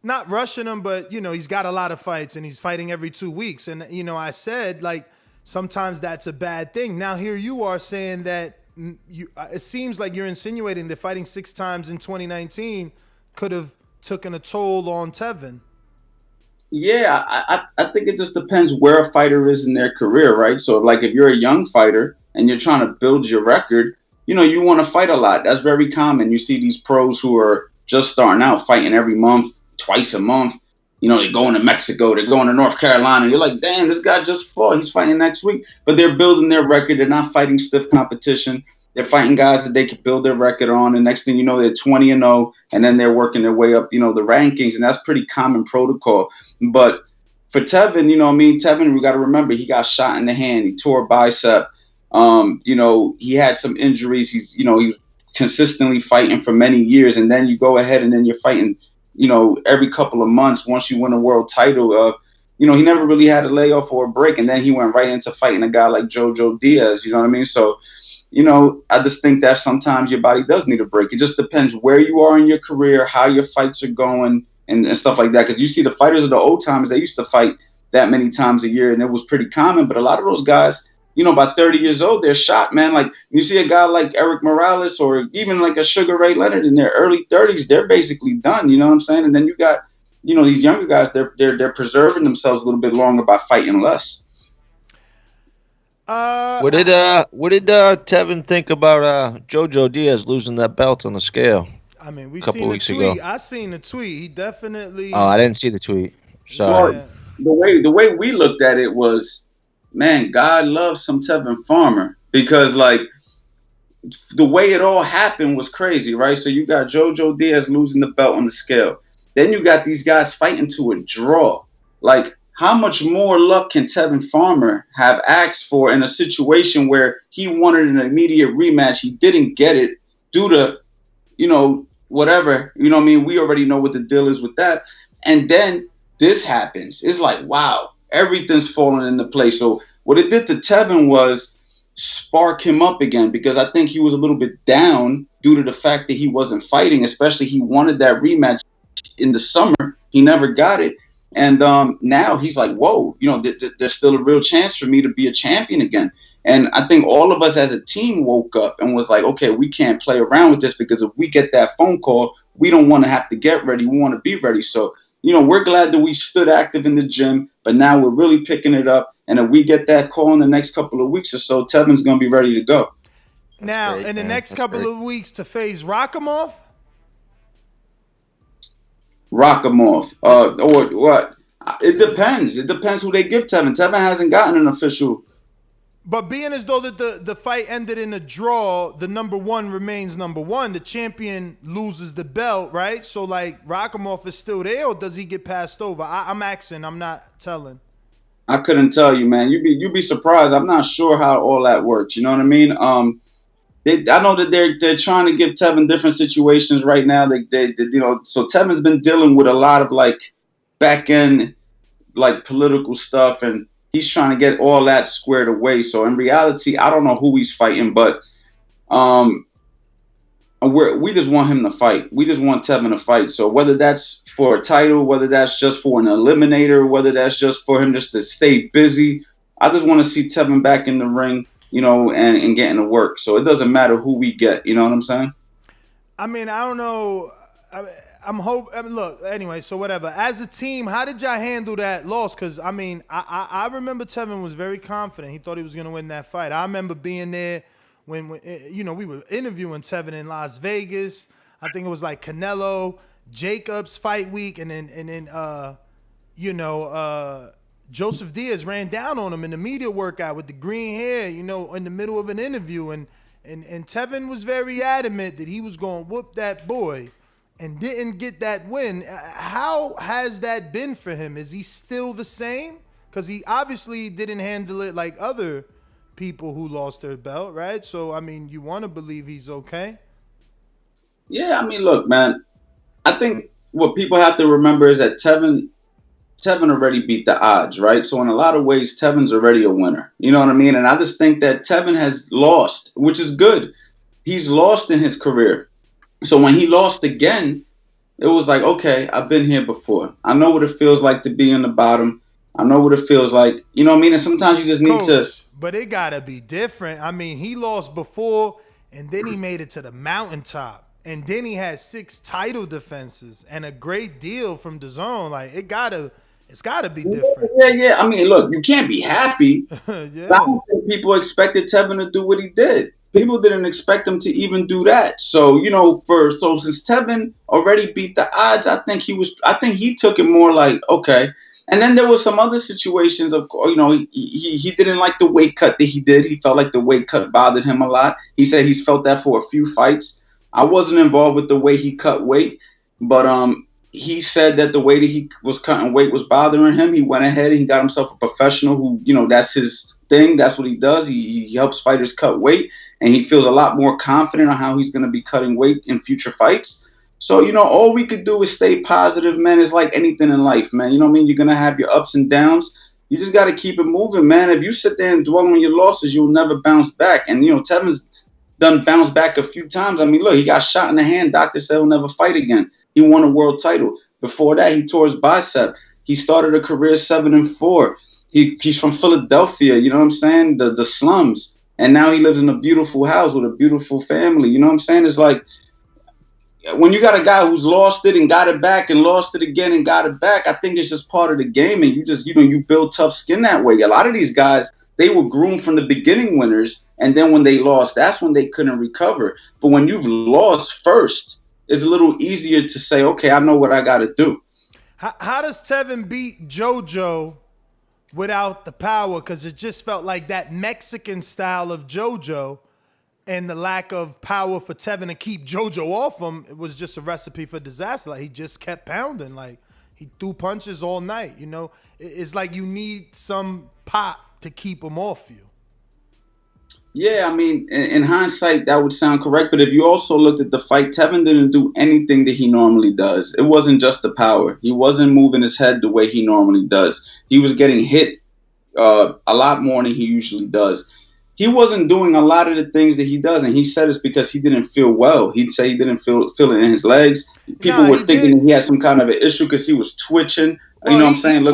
not rushing him, but he's got a lot of fights, and he's fighting every 2 weeks. And I said like, sometimes that's a bad thing. Now here you are saying that it seems like you're insinuating that fighting 6 times in 2019 could have taken a toll on Tevin. Yeah, I think it just depends where a fighter is in their career, right? So like if you're a young fighter and you're trying to build your record, you want to fight a lot. That's very common. You see these pros who are just starting out fighting every month, twice a month. They're going to Mexico, they're going to North Carolina. You're like, damn, this guy just fought. He's fighting next week. But they're building their record. They're not fighting stiff competition. They're fighting guys that they can build their record on. And next thing you know, they're 20-0, and then they're working their way up, the rankings. And that's pretty common protocol. But for Tevin, Tevin, we got to remember, he got shot in the hand. He tore a bicep. He had some injuries. He was consistently fighting for many years. And then you go ahead and then you're fighting every couple of months once you win a world title. He never really had a layoff or a break, and then he went right into fighting a guy like Jojo Diaz. You know what I mean? So, I just think that sometimes your body does need a break. It just depends where you are in your career, how your fights are going, and stuff like that. Because you see the fighters of the old timers, they used to fight that many times a year, and it was pretty common. But a lot of those guys, by 30 years old, they're shot, man. Like you see a guy like Eric Morales or even like a Sugar Ray Leonard in their early 30s, they're basically done. You know what I'm saying? And then you got, these younger guys, they're preserving themselves a little bit longer by fighting less. What did Tevin think about Jojo Diaz losing that belt on the scale? I mean, we Couple seen the weeks tweet. ago. I seen the tweet. He definitely. Oh, I didn't see the tweet. Sorry. Well, the way we looked at it was, man, God loves some Tevin Farmer, because like the way it all happened was crazy, right? So you got Jojo Diaz losing the belt on the scale. Then you got these guys fighting to a draw. Like, how much more luck can Tevin Farmer have asked for in a situation where he wanted an immediate rematch? He didn't get it due to, whatever. We already know what the deal is with that. And then this happens. It's like, wow, everything's falling into place. So what it did to Tevin was spark him up again, because I think he was a little bit down due to the fact that he wasn't fighting, especially he wanted that rematch in the summer. He never got it. And now he's like, whoa, there's still a real chance for me to be a champion again. And I think all of us as a team woke up and was like, okay, we can't play around with this, because if we get that phone call, we don't want to have to get ready. We want to be ready. So, we're glad that we stood active in the gym, but now we're really picking it up. And if we get that call in the next couple of weeks or so, Tevin's going to be ready to go. Now, in the next couple of weeks to face Rakhimov? Rakhimov. Or what? It depends. It depends who they give Tevin. Tevin hasn't gotten an official. But being as though that the fight ended in a draw, the number one remains number one. The champion loses the belt, right? So, like, Rakhimov is still there, or does he get passed over? I'm asking. I'm not telling. I couldn't tell you, man. You'd be surprised. I'm not sure how all that works. You know what I mean? I know that they're trying to give Tevin different situations right now. So Tevin's been dealing with a lot of like back end, like political stuff, and he's trying to get all that squared away. So in reality, I don't know who he's fighting, but we just want him to fight. We just want Tevin to fight. So whether that's for a title, whether that's just for an eliminator, whether that's just for him just to stay busy, I just want to see Tevin back in the ring, and getting to work. So it doesn't matter who we get. You know what I'm saying? I mean, I don't know. Look, anyway, so whatever. As a team, how did y'all handle that loss? Because, I mean, I remember Tevin was very confident. He thought he was going to win that fight. I remember being there when, you know, we were interviewing Tevin in Las Vegas. I think it was like Canelo, Jacobs fight week, and then Joseph Diaz ran down on him in the media workout with the green hair, you know, in the middle of an interview. And Tevin was very adamant that he was going to whoop that boy and didn't get that win. How has that been for him? Is he still the same? Because he obviously didn't handle it like other people who lost their belt, right? So, I mean, you want to believe he's okay? Yeah, I mean, look, man, I think what people have to remember is that Tevin already beat the odds, right? So in a lot of ways, Tevin's already a winner. You know what I mean? And I just think that Tevin has lost, which is good. He's lost in his career. So when he lost again, it was like, okay, I've been here before. I know what it feels like to be in the bottom. I know what it feels like. You know what I mean? And sometimes you just need to. But it got to be different. I mean, he lost before, and then he made it to the mountaintop. And then he had 6 title defenses and a great deal from Dazn. Like, it's gotta be different. Yeah. I mean, look, you can't be happy. Yeah. I don't think people expected Tevin to do what he did. People didn't expect him to even do that. So, you know, since Tevin already beat the odds, I think he took it more like, okay. And then there was some other situations of, you know, he didn't like the weight cut that he did. He felt like the weight cut bothered him a lot. He said he's felt that for a few fights. I wasn't involved with the way he cut weight, but he said that the way that he was cutting weight was bothering him. He went ahead and he got himself a professional who, you know, that's his thing. That's what he does. He helps fighters cut weight, and he feels a lot more confident on how he's going to be cutting weight in future fights. So, you know, all we could do is stay positive, man. It's like anything in life, man. You know what I mean? You're going to have your ups and downs. You just got to keep it moving, man. If you sit there and dwell on your losses, you'll never bounce back. And, you know, Tevin's done bounced back a few times. I mean, look, he got shot in the hand. Doctor said he'll never fight again. He won a world title. Before that, he tore his bicep. He started a career 7-4. He's from Philadelphia, you know what I'm saying? The slums. And now he lives in a beautiful house with a beautiful family. You know what I'm saying? It's like when you got a guy who's lost it and got it back and lost it again and got it back, I think it's just part of the game. And you just, you know, you build tough skin that way. A lot of these guys, they were groomed from the beginning winners. And then when they lost, that's when they couldn't recover. But when you've lost first, it's a little easier to say, okay, I know what I got to do. How does Tevin beat JoJo without the power? Because it just felt like that Mexican style of JoJo and the lack of power for Tevin to keep JoJo off him, it was just a recipe for disaster. Like, he just kept pounding. Like, he threw punches all night, you know? It's like you need some pop to keep him off you. Yeah, I mean, in hindsight, that would sound correct. But if you also looked at the fight, Tevin didn't do anything that he normally does. It wasn't just the power. He wasn't moving his head the way he normally does. He was getting hit a lot more than he usually does. He wasn't doing a lot of the things that he does, and he said it's because he didn't feel well. He'd say he didn't feel it in his legs. People were thinking he had some kind of an issue because he was twitching. Well, you know what I'm saying?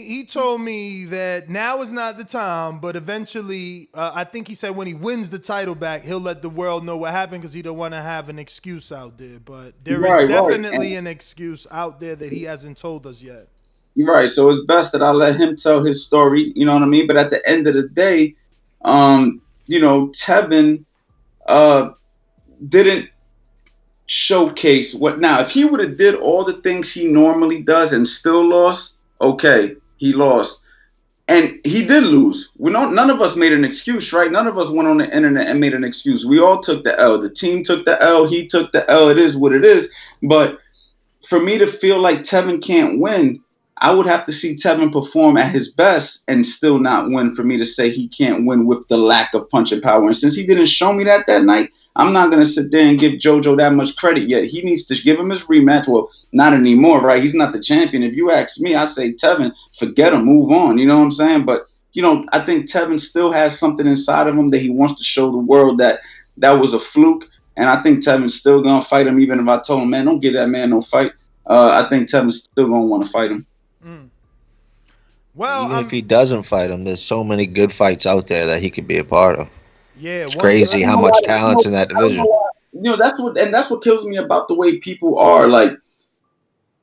He told me that now is not the time, but eventually, I think he said when he wins the title back, he'll let the world know what happened because he don't want to have an excuse out there. But there is definitely an excuse out there that he hasn't told us yet. Right. So it's best that I let him tell his story. You know what I mean? But at the end of the day, you know, Tevin didn't showcase what. Now, if he would have did all the things he normally does and still lost, okay, he lost. And he did lose. None of us made an excuse, right? None of us went on the internet and made an excuse. We all took the L. The team took the L. He took the L. It is what it is. But for me to feel like Tevin can't win, I would have to see Tevin perform at his best and still not win for me to say he can't win with the lack of punching power. And since he didn't show me that night, I'm not going to sit there and give JoJo that much credit yet. He needs to give him his rematch. Well, not anymore, right? He's not the champion. If you ask me, I say, Tevin, forget him, move on. You know what I'm saying? But, you know, I think Tevin still has something inside of him that he wants to show the world that was a fluke. And I think Tevin's still going to fight him, even if I told him, man, don't give that man no fight. I think Tevin's still going to want to fight him. Well, even if he doesn't fight him, there's so many good fights out there that he could be a part of. Yeah, it's crazy how much talent's in that division. You know, that's what kills me about the way people are. Like,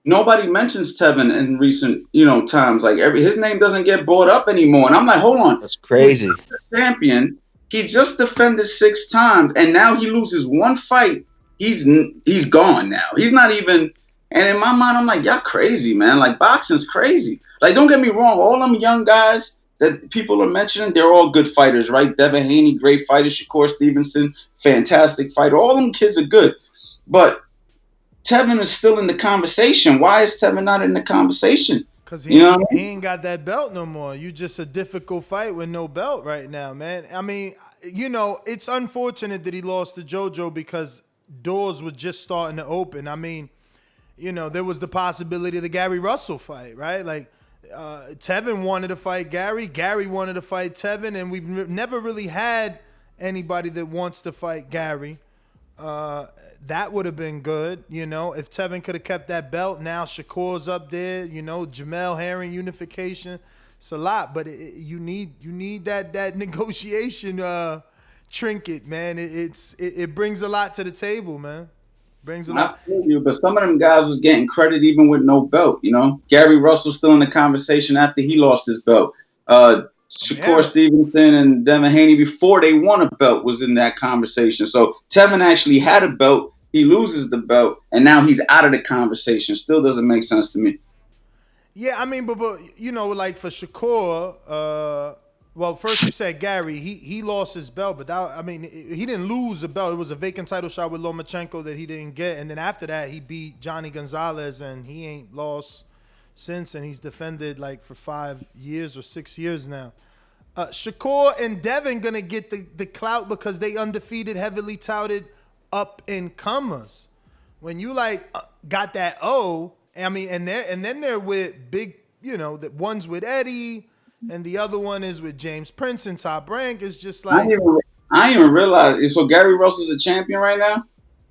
nobody mentions Tevin in recent, times. Like his name doesn't get brought up anymore. And I'm like, hold on. That's crazy. He's the champion. He just defended 6 times, and now he loses one fight. He's gone now. He's not even. And in my mind, I'm like, y'all crazy, man. Like, boxing's crazy. Like, don't get me wrong. All them young guys that people are mentioning, they're all good fighters, right? Devin Haney, great fighter. Shakur Stevenson, fantastic fighter. All them kids are good. But Tevin is still in the conversation. Why is Tevin not in the conversation? Because he ain't got that belt no more. You just a difficult fight with no belt right now, man. I mean, it's unfortunate that he lost to JoJo because doors were just starting to open. I mean, there was the possibility of the Gary Russell fight, right? Like, Tevin wanted to fight Gary. Gary wanted to fight Tevin, and we've never really had anybody that wants to fight Gary. That would have been good, if Tevin could have kept that belt. Now Shakur's up there, Jamel Herring unification. It's a lot, but you need that negotiation trinket, man. It brings a lot to the table, man. Brings a lot. I feel you, but some of them guys was getting credit even with no belt. Gary Russell's still in the conversation after he lost his belt. Shakur Stevenson and Devin Haney, before they won a belt, was in that conversation. So Tevin actually had a belt. He loses the belt, and now he's out of the conversation. Still doesn't make sense to me. Yeah, I mean, but like for Shakur, well, first you said Gary, he lost his belt, but he didn't lose a belt. It was a vacant title shot with Lomachenko that he didn't get, and then after that he beat Johnny Gonzalez, and he ain't lost since, and he's defended like for 5 years or 6 years now. Shakur and Devin gonna get the clout because they undefeated, heavily touted up and comers. When you got that and then they're with big, the one's with Eddie. And the other one is with James Prince and Top Rank. It's just like I didn't even realize. So Gary Russell's a champion right now.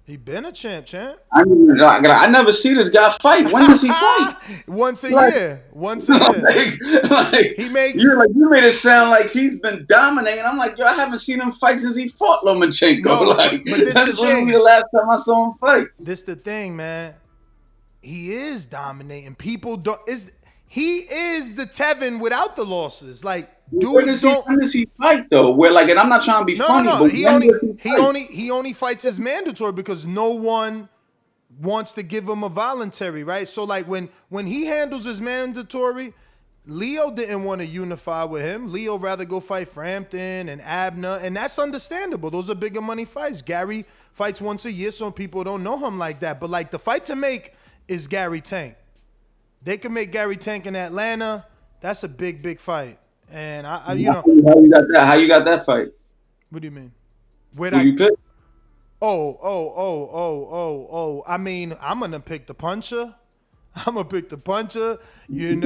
He been a champ. I never see this guy fight. When does he fight? Once a year. He makes you made it sound like he's been dominating. I'm like, I haven't seen him fight since he fought Lomachenko. No, but that's literally the last time I saw him fight. This the thing, man. He is dominating. People don't. He is the Tevin without the losses. Like, dudes don't. When does he fight though? And I'm not trying to be funny. No. But he only fights his mandatory because no one wants to give him a voluntary, right? So like when he handles his mandatory, Leo didn't want to unify with him. Leo rather go fight Frampton and Abner, and that's understandable. Those are bigger money fights. Gary fights once a year, so people don't know him like that. But like the fight to make is Gary Tank. They can make Gary Tank in Atlanta. That's a big fight. And how you got that? How you got that fight? What do you mean? Who you pick? I mean, I'm gonna pick the puncher. I'm gonna pick the puncher. I'm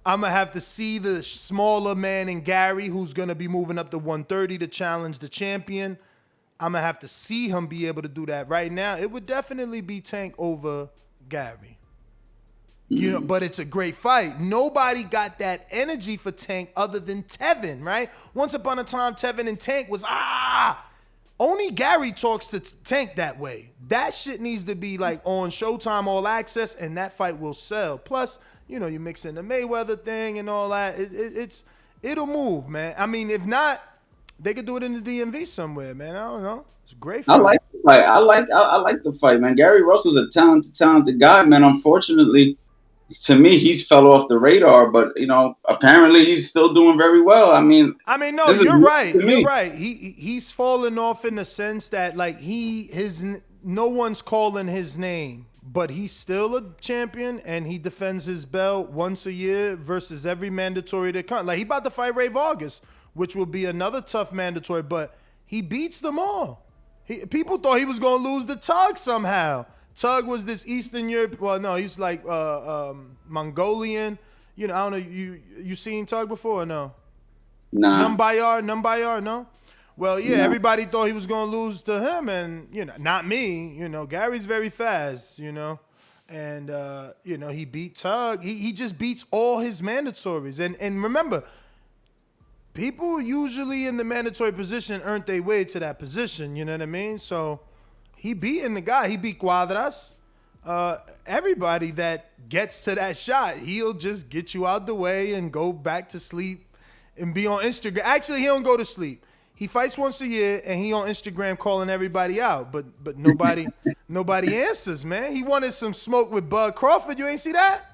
gonna have to see the smaller man in Gary, who's gonna be moving up to 130 to challenge the champion. I'm gonna have to see him be able to do that. Right now, it would definitely be Tank over Gary. But it's a great fight. Nobody got that energy for Tank other than Tevin, right? Once upon a time, Tevin and Tank was, only Gary talks to Tank that way. That shit needs to be like on Showtime All Access, and that fight will sell. Plus, you mix in the Mayweather thing and all that. It'll move, man. I mean, if not, they could do it in the DMV somewhere, man. I don't know. It's a great fight. I like the fight. I like the fight, man. Gary Russell's a talented guy, man. Unfortunately, to me, he's fell off the radar, but apparently he's still doing very well. I mean, no, you're right. You're right. He's fallen off in the sense that like no one's calling his name, but he's still a champion and he defends his belt once a year versus every mandatory that comes. Like he about to fight Ray Vargas, which will be another tough mandatory, but he beats them all. People thought he was gonna lose the Tug somehow. Tug was this Eastern Europe. Well, no, he's like Mongolian. I don't know. You seen Tug before or no? Nah. Numbayar, no? Well, yeah, everybody thought he was going to lose to him, and, not me. Gary's very fast, and, he beat Tug. He just beats all his mandatories. And remember, people usually in the mandatory position earned their way to that position, you know what I mean? So he beating the guy. He beat Cuadras. everybody that gets to that shot, he'll just get you out the way and go back to sleep and be on Instagram. Actually, he don't go to sleep. He fights once a year and he on Instagram calling everybody out, but nobody answers, man. He wanted some smoke with Bud Crawford. You ain't see that?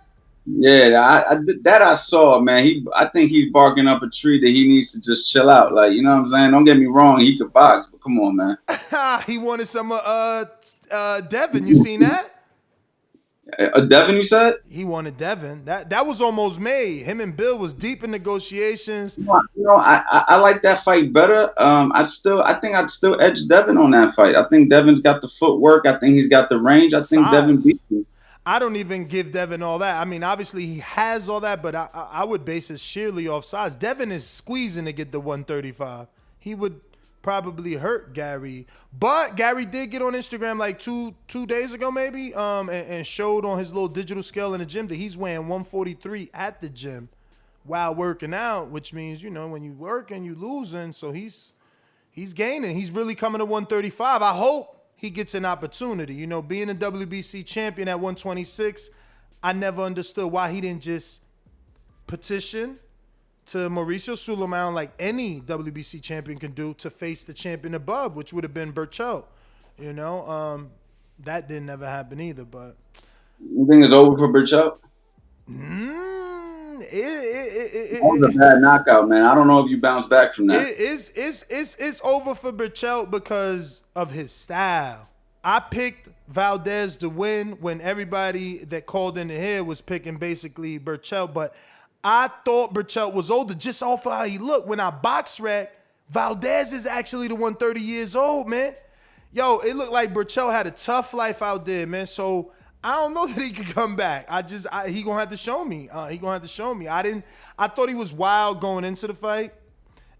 Yeah, I saw, man. I think he's barking up a tree that he needs to just chill out. Like, you know what I'm saying? Don't get me wrong, he could box, but come on, man. He wanted some Devin. You seen that? Devin, you said? He wanted Devin. That was almost made. Him and Bill was deep in negotiations. You know, I like that fight better. I think I'd still edge Devin on that fight. I think Devin's got the footwork. I think he's got the range. I think Devin beats him. I don't even give Devin all that. I mean, obviously he has all that, but I would base it sheerly off size. Devin is squeezing to get the 135. He would probably hurt Gary. But Gary did get on Instagram like two days ago maybe and showed on his little digital scale in the gym that he's weighing 143 at the gym while working out, which means, you know, when you working, you losing. So he's gaining. He's really coming to 135. I hope he gets an opportunity. You know, being a WBC champion at 126, I never understood why he didn't just petition to Mauricio Sulaiman like any WBC champion can do to face the champion above, which would have been Burchell. You know, that didn't ever happen either. But you think it's over for Burchell? It was a bad knockout, man. I don't know if you bounce back from that. It's over for Burchell because of his style. I picked Valdez to win when everybody that called in here was picking basically Burchell, but I thought Burchell was older just off of how he looked. When I box rec, Valdez is actually the 130 years old, man. Yo, it looked like Burchell had a tough life out there, man. So I don't know that he could come back. He gonna have to show me. He gonna have to show me. I thought he was wild going into the fight,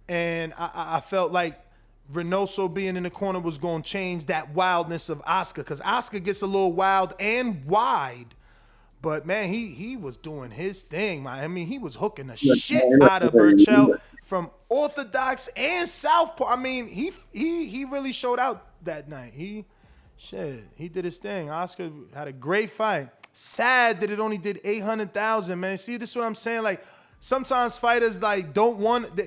and I felt like Reynoso being in the corner was gonna change that wildness of Oscar, because Oscar gets a little wild and wide. But, man, he was doing his thing, man. I mean, he was hooking the shit out of Burchell from orthodox and southpaw. I mean, he really showed out that night. He did his thing. Oscar had a great fight. Sad that it only did 800,000, man. See, this is what I'm saying. Like, sometimes fighters, like, don't want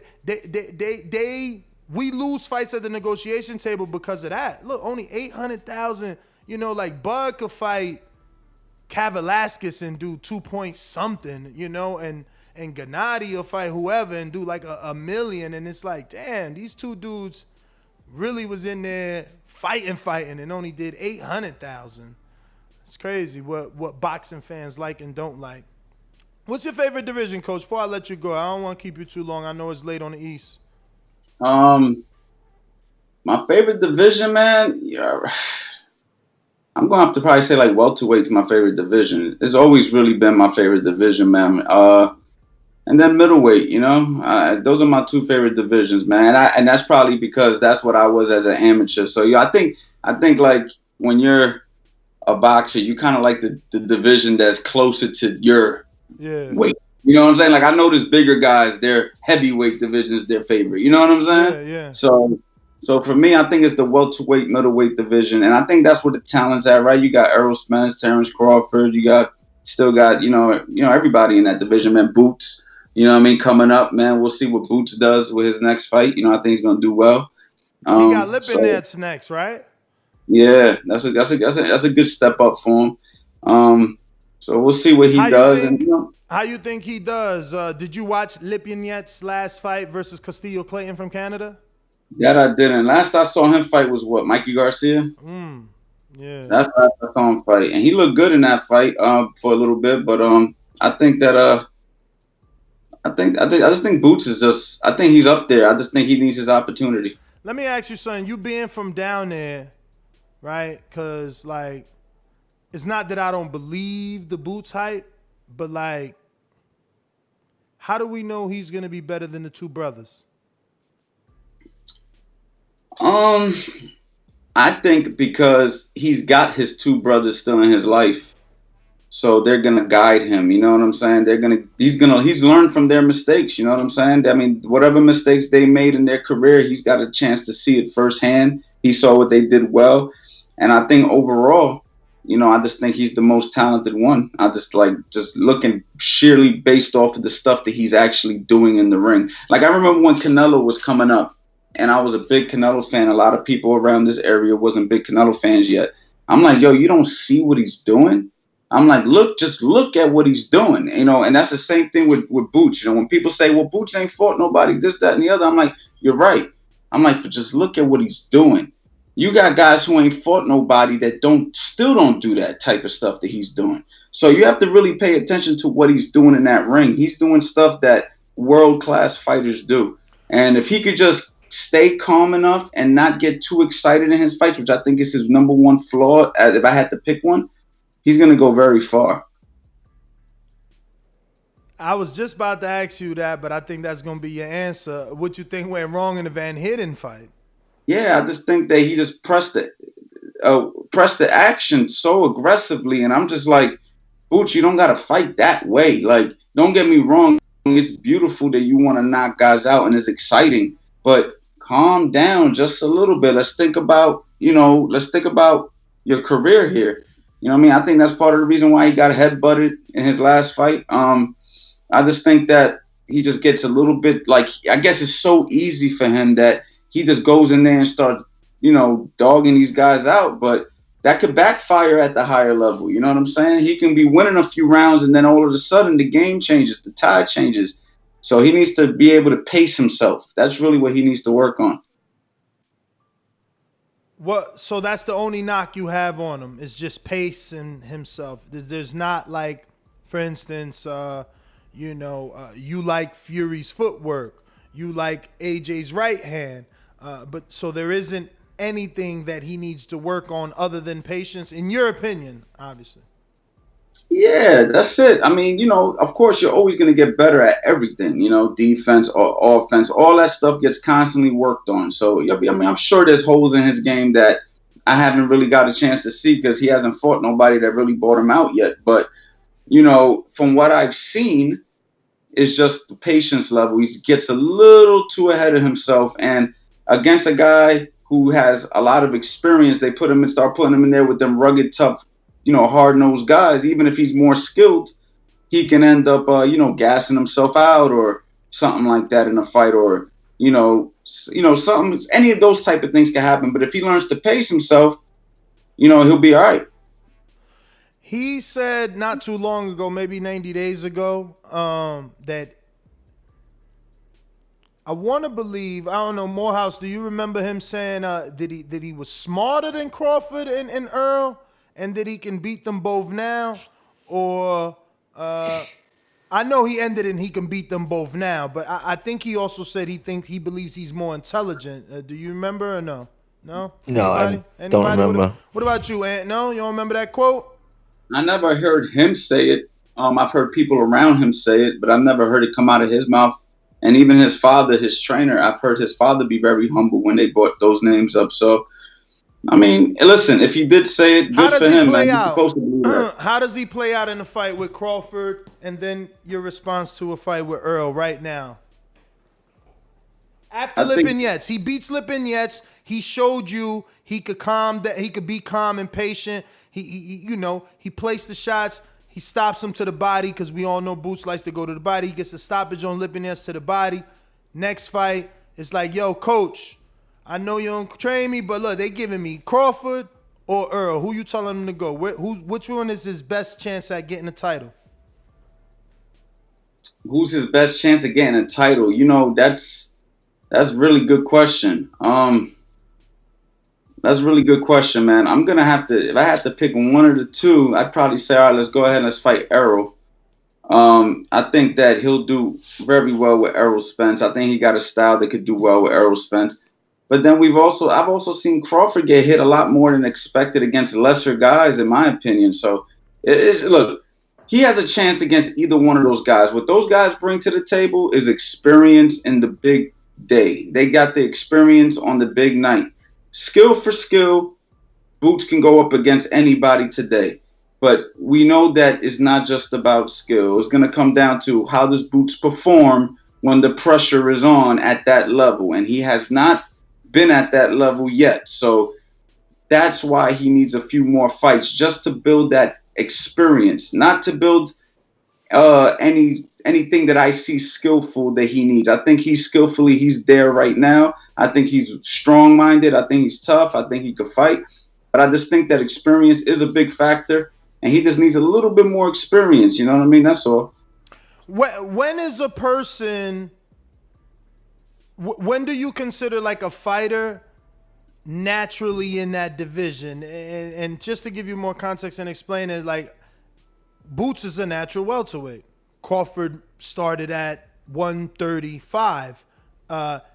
we lose fights at the negotiation table because of that. Look, only 800,000. You know, like, Bud could fight Kavalaskis and do 2 point something, you know, and Gennady will fight whoever and do like a million, and it's like, damn, these two dudes really was in there fighting and only did 800,000. It's crazy what boxing fans like and don't like. What's your favorite division, Coach? Before I let you go, I don't want to keep you too long. I know it's late on the East. My favorite division, man. Yeah. I'm going to have to probably say like welterweight's my favorite division. It's always really been my favorite division, man. And then middleweight, you know, those are my two favorite divisions, man. And that's probably because that's what I was as an amateur. So yeah, I think like when you're a boxer, you kind of like the division that's closer to your weight. You know what I'm saying? Like I notice bigger guys, their heavyweight division is their favorite. You know what I'm saying? Yeah. So for me, I think it's the welterweight, middleweight division, and I think that's where the talent's at, right? You got Errol Spence, Terrence Crawford, still got you know everybody in that division, man. Boots, you know what I mean, coming up, man. We'll see what Boots does with his next fight. You know, I think he's gonna do well. He got Lipinets next, right? Yeah, that's a good step up for him. So we'll see what he does. How you think he does? Did you watch Lipinets' last fight versus Castillo Clayton from Canada? That I didn't. Last I saw him fight was what, Mikey Garcia? Yeah. That's last I saw him fight, and he looked good in that fight for a little bit. But I think that I just think Boots is just. I think he's up there. I just think he needs his opportunity. Let me ask you something. You being from down there, right? Because like, it's not that I don't believe the Boots hype, but like, how do we know he's gonna be better than the two brothers? I think because he's got his two brothers still in his life, so they're gonna guide him. You know what I'm saying? He's learned from their mistakes. You know what I'm saying? I mean, whatever mistakes they made in their career, he's got a chance to see it firsthand. He saw what they did well, and I think overall, I just think he's the most talented one. I just looking sheerly based off of the stuff that he's actually doing in the ring. Like, I remember when Canelo was coming up, and I was a big Canelo fan. A lot of people around this area wasn't big Canelo fans yet. I'm like, yo, you don't see what he's doing? I'm like, just look at what he's doing, and that's the same thing with Boots. When people say, well, Boots ain't fought nobody, this, that, and the other, I'm like, you're right. I'm like, but just look at what he's doing. You got guys who ain't fought nobody that still don't do that type of stuff that he's doing. So you have to really pay attention to what he's doing in that ring. He's doing stuff that world-class fighters do. And if he could just stay calm enough and not get too excited in his fights, which I think is his number one flaw, if I had to pick one, he's going to go very far. I was just about to ask you that, but I think that's going to be your answer. What you think went wrong in the Van Hidden fight? Yeah, I just think that he just pressed the action so aggressively, and I'm just like, Boots, you don't got to fight that way. Like, don't get me wrong. It's beautiful that you want to knock guys out, and it's exciting, but calm down just a little bit. Let's think about your career here. You know what I mean? I think that's part of the reason why he got headbutted in his last fight. I just think that he just gets a little bit, like, I guess it's so easy for him that he just goes in there and starts, dogging these guys out. But that could backfire at the higher level. You know what I'm saying? He can be winning a few rounds, and then all of a sudden the game changes, the tide changes. So he needs to be able to pace himself. That's really what he needs to work on. So that's the only knock you have on him, is just pacing himself. There's not, like, for instance, you like Fury's footwork, you like AJ's right hand, but so there isn't anything that he needs to work on other than patience, in your opinion, obviously. Yeah, that's it. I mean, of course, you're always going to get better at everything, defense or offense. All that stuff gets constantly worked on. So, I mean, I'm sure there's holes in his game that I haven't really got a chance to see because he hasn't fought nobody that really bought him out yet. But, from what I've seen, it's just the patience level. He gets a little too ahead of himself. And against a guy who has a lot of experience, they start putting him in there with them rugged, tough, hard-nosed guys. Even if he's more skilled, he can end up, gassing himself out or something like that in a fight, or, something. Any of those type of things can happen. But if he learns to pace himself, he'll be all right. He said not too long ago, maybe 90 days ago, that I want to believe, I don't know, Morehouse, do you remember him saying that he was smarter than Crawford and Earl, and that he can beat them both now? Or I know he ended in he can beat them both now, but I think he also said he believes he's more intelligent. Do you remember or no? No? No, Anybody? I don't remember. What about you, Ant? No? You don't remember that quote? I never heard him say it. I've heard people around him say it, but I've never heard it come out of his mouth. And even his father, his trainer, I've heard his father be very humble when they brought those names up. So, I mean, listen, if he did say it, good for him, man. He's supposed to believe that. How does he play out in a fight with Crawford, and then your response to a fight with Earl right now? After Lipinets, he beats Lipinets. He showed you he could be calm and patient. He placed the shots. He stops him to the body because we all know Boots likes to go to the body. He gets a stoppage on Lipinets to the body. Next fight, it's like, yo, coach, I know you don't train me, but look, they giving me Crawford or Earl. Who you telling him to go? Which one is his best chance at getting a title? Who's his best chance at getting a title? That's a really good question. That's a really good question, man. I'm going to have to, if I had to pick one of the two, I'd probably say, all right, let's go ahead and let's fight Errol. I think that he'll do very well with Errol Spence. I think he got a style that could do well with Errol Spence. But then I've also seen Crawford get hit a lot more than expected against lesser guys, in my opinion. So, look, he has a chance against either one of those guys. What those guys bring to the table is experience in the big day. They got the experience on the big night. Skill for skill, Boots can go up against anybody today. But we know that it's not just about skill. It's going to come down to how does Boots perform when the pressure is on at that level. And he has not been at that level yet. So That's why he needs a few more fights just to build that experience, not to build anything that I see skillful that he needs. I think he's there right now. I think he's strong-minded. I think he's tough. I think he could fight. But I just think that experience is a big factor, and he just needs a little bit more experience. You know what I mean? That's all. When is a person? When do you consider like a fighter naturally in that division? And just to give you more context and explain it, like Boots is a natural welterweight. Crawford started at 135. But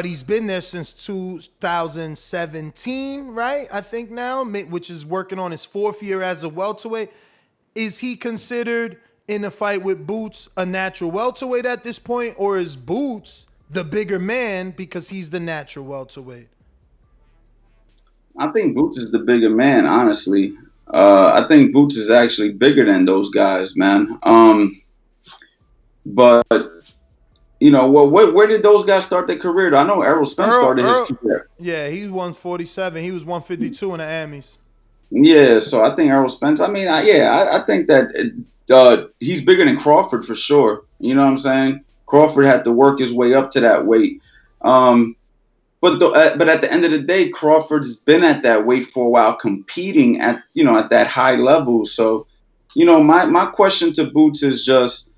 he's been there since 2017, right? I think now, which is working on his 4th year as a welterweight. Is he considered in a fight with Boots a natural welterweight at this point, or is Boots the bigger man because he's the natural welterweight? I think Boots is the bigger man, honestly. I think Boots is actually bigger than those guys, man. But where did those guys start their career? I know Errol Spence started his career. Yeah, he was 147. He was 152 in the Amis. Yeah, so I think Errol Spence. I think that he's bigger than Crawford for sure. You know what I'm saying? Crawford had to work his way up to that weight. But at the end of the day, Crawford's been at that weight for a while, competing at that high level. So, my question to Boots is just,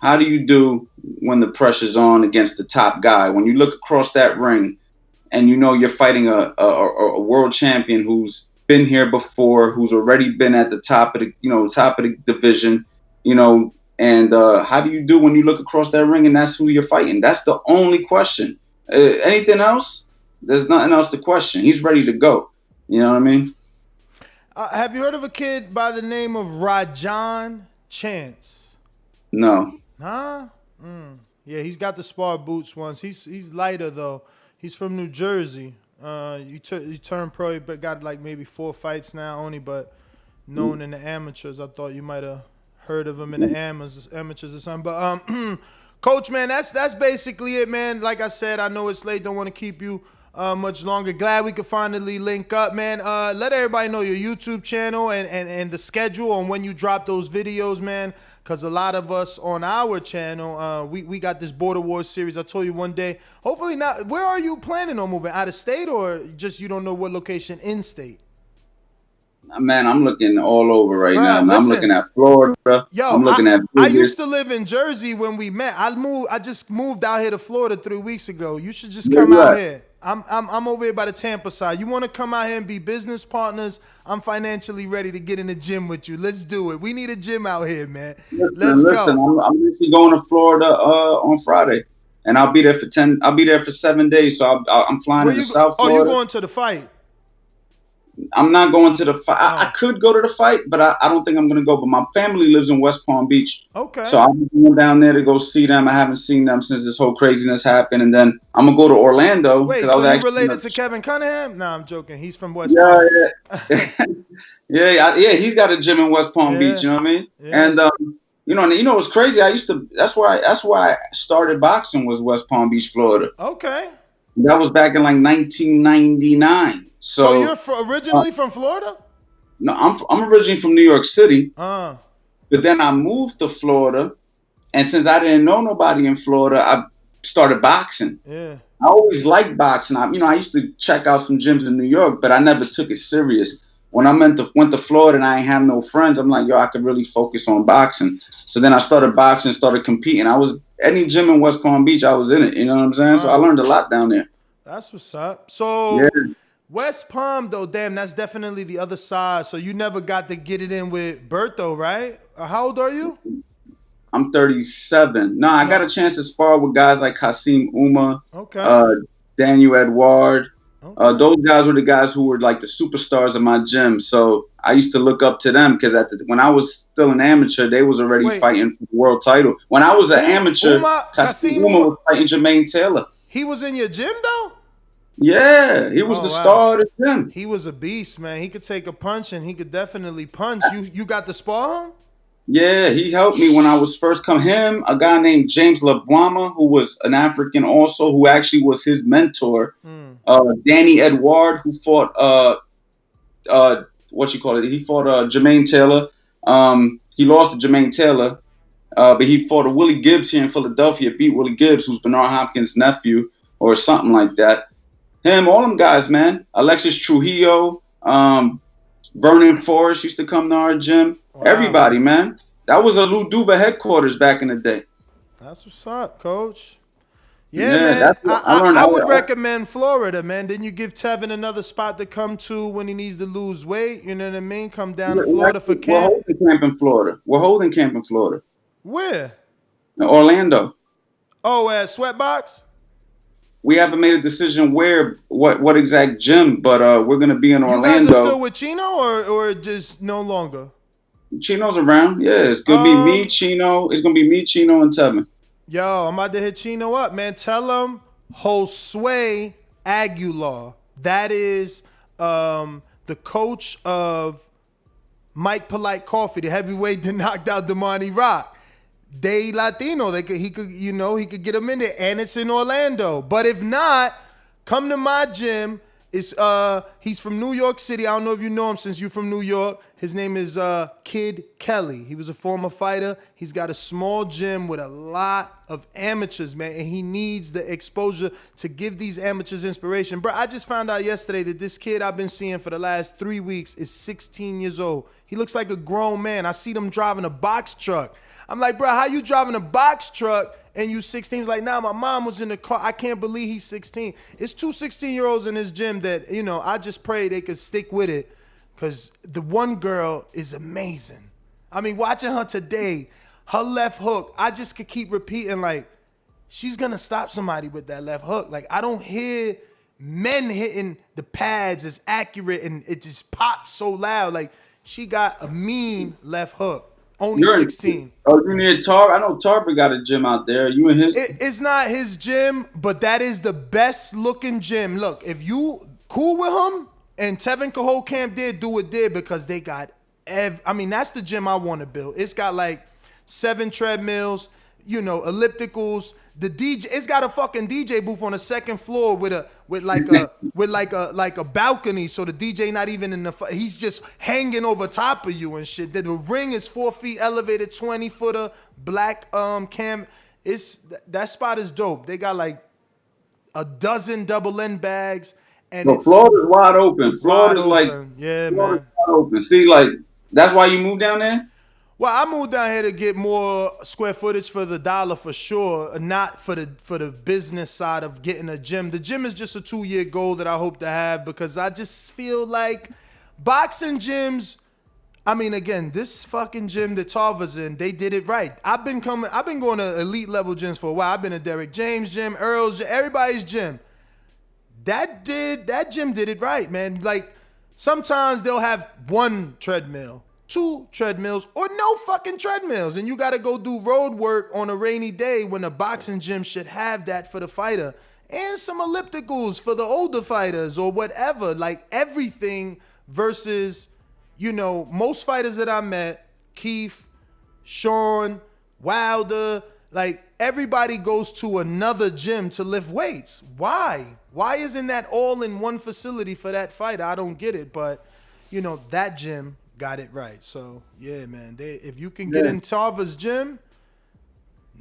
how do you do when the pressure's on against the top guy? When you look across that ring, and you're fighting a world champion who's been here before, who's already been at the top of the division, and how do you do when you look across that ring and that's who you're fighting? That's the only question. Anything else? There's nothing else to question. He's ready to go. You know what I mean? Have you heard of a kid by the name of Rajan Chance? No. Huh? Yeah, he's got the spar Boots once. He's lighter though. He's from New Jersey. You turned pro, but got like maybe 4 fights now only, but known in the amateurs. I thought you might have heard of him in the amateurs or something. But Coach, man, that's basically it, man. Like I said, I know it's late. Don't want to keep you much longer. Glad we could finally link up, man. Let everybody know your YouTube channel and the schedule on when you drop those videos, man. Because a lot of us on our channel, we got this Border Wars series. I told you one day. Hopefully not. Where are you planning on moving? Out of state, or just you don't know what location in state? Man, I'm looking all over right now. Man. I'm looking at Florida. Yo, I'm looking at I used to live in Jersey when we met. I just moved out here to Florida 3 weeks ago. You should just come out here. I'm over here by the Tampa side. You want to come out here and be business partners? I'm financially ready to get in the gym with you. Let's do it. We need a gym out here, man. Let's go. I'm actually going to Florida on Friday, and I'll be there for 7 days. So I'm flying into South Florida. Oh, you going to the fight? I'm not going to the fight. I could go to the fight, but I don't think I'm going to go. But my family lives in West Palm Beach. Okay. So I'm going down there to go see them. I haven't seen them since this whole craziness happened. And then I'm going to go to Orlando. Wait, so you related to Kevin Cunningham? Nah, I'm joking. He's from West Palm. Yeah. Yeah, he's got a gym in West Palm Beach, you know what I mean? Yeah. And what's crazy? That's where I started boxing, was West Palm Beach, Florida. Okay. That was back in like 1999. So you're originally from Florida? No, I'm originally from New York City. But then I moved to Florida, and since I didn't know nobody in Florida, I started boxing. Yeah. I always liked boxing. I used to check out some gyms in New York, but I never took it serious. When I went to Florida and I ain't have no friends, I'm like, I could really focus on boxing. So then I started boxing, started competing. I was any gym in West Palm Beach, I was in it. You know what I'm saying? So I learned a lot down there. That's what's up. So West Palm, though, damn, that's definitely the other side. So you never got to get it in with Berto, right? How old are you? I'm 37. No, I got a chance to spar with guys like Hasim Uma, Daniel Edward. Okay. Those guys were the guys who were like the superstars of my gym. So I used to look up to them because when I was still an amateur, they was already fighting for the world title. When I was an amateur, Hasim Uma was fighting Jermaine Taylor. He was in your gym, though? Yeah, he was the star of the gym. He was a beast, man. He could take a punch, and he could definitely punch. You got the spar him? Yeah, he helped me when I was first come. Him, a guy named James Labwama, who was an African also, who actually was his mentor Danny Edward, who fought he fought Jermaine Taylor. He lost to Jermaine Taylor, but he fought a Willie Gibbs here in Philadelphia, beat Willie Gibbs, who's Bernard Hopkins' nephew or something like that. Him, all them guys, man. Alexis Trujillo, Vernon Forrest used to come to our gym. Wow. Everybody, man. That was a Lou Duva headquarters back in the day. That's what's up, Coach. Yeah, man. I would recommend Florida, man. Then you give Tevin another spot to come to when he needs to lose weight. You know what I mean? Come down to Florida for camp. We're holding camp in Florida. Where? In Orlando. Oh, at Sweatbox? We haven't made a decision what exact gym, but we're going to be in Orlando. You guys are still with Chino or just no longer? Chino's around. Yeah, it's going to be me, Chino. It's going to be me, Chino, and Tevin. Yo, I'm about to hit Chino up, man. Tell him Josue Aguilar. That is the coach of Mike Polite Coffee, the heavyweight that knocked out Damani Rock. They Latino. He could get him in there, and it's in Orlando. But if not, come to my gym. He's from New York City. I don't know if you know him since you're from New York. His name is Kid Kelly. He was a former fighter. He's got a small gym with a lot of amateurs, man, and he needs the exposure to give these amateurs inspiration. Bro, I just found out yesterday that this kid I've been seeing for the last 3 weeks is 16 years old. He looks like a grown man. I see them driving a box truck. I'm like, bro, how you driving a box truck and you 16? He's like, nah, my mom was in the car. I can't believe he's 16. It's two 16-year-olds in his gym that, I just pray they could stick with it because the one girl is amazing. I mean, watching her today, her left hook, I just could keep repeating, like, she's going to stop somebody with that left hook. Like, I don't hear men hitting the pads as accurate and it just pops so loud. Like, she got a mean left hook. Only 16. Oh, you near Tarver? I know Tarver got a gym out there. You in his? It's not his gym, but that is the best looking gym. Look, if you cool with him and Tevin could hold camp there, do it there because they got that's the gym I want to build. It's got like 7 treadmills, ellipticals. The DJ, it's got a fucking DJ booth on the second floor with a balcony, so the DJ not even in he's just hanging over top of you and shit. The ring is 4 feet elevated, 20-footer, black cam. That spot is dope. They got like a dozen double end bags, and Florida's wide open. Florida's like man, wide open. See, like that's why you moved down there. Well, I moved down here to get more square footage for the dollar for sure, not for the business side of getting a gym. The gym is just a 2-year goal that I hope to have because I just feel like boxing gyms, again, this fucking gym that Tarver's in, they did it right. I've been going to elite level gyms for a while. I've been to Derek James' gym, Earl's gym, everybody's gym. That gym did it right, man. Like sometimes they'll have 1 treadmill, 2 treadmills, or no fucking treadmills. And you got to go do road work on a rainy day when a boxing gym should have that for the fighter. And some ellipticals for the older fighters or whatever. Like everything versus, most fighters that I met, Keith, Sean, Wilder, like everybody goes to another gym to lift weights. Why? Why isn't that all in one facility for that fighter? I don't get it. But, that gym got it right. So yeah, man. If you can get in Tarver's gym,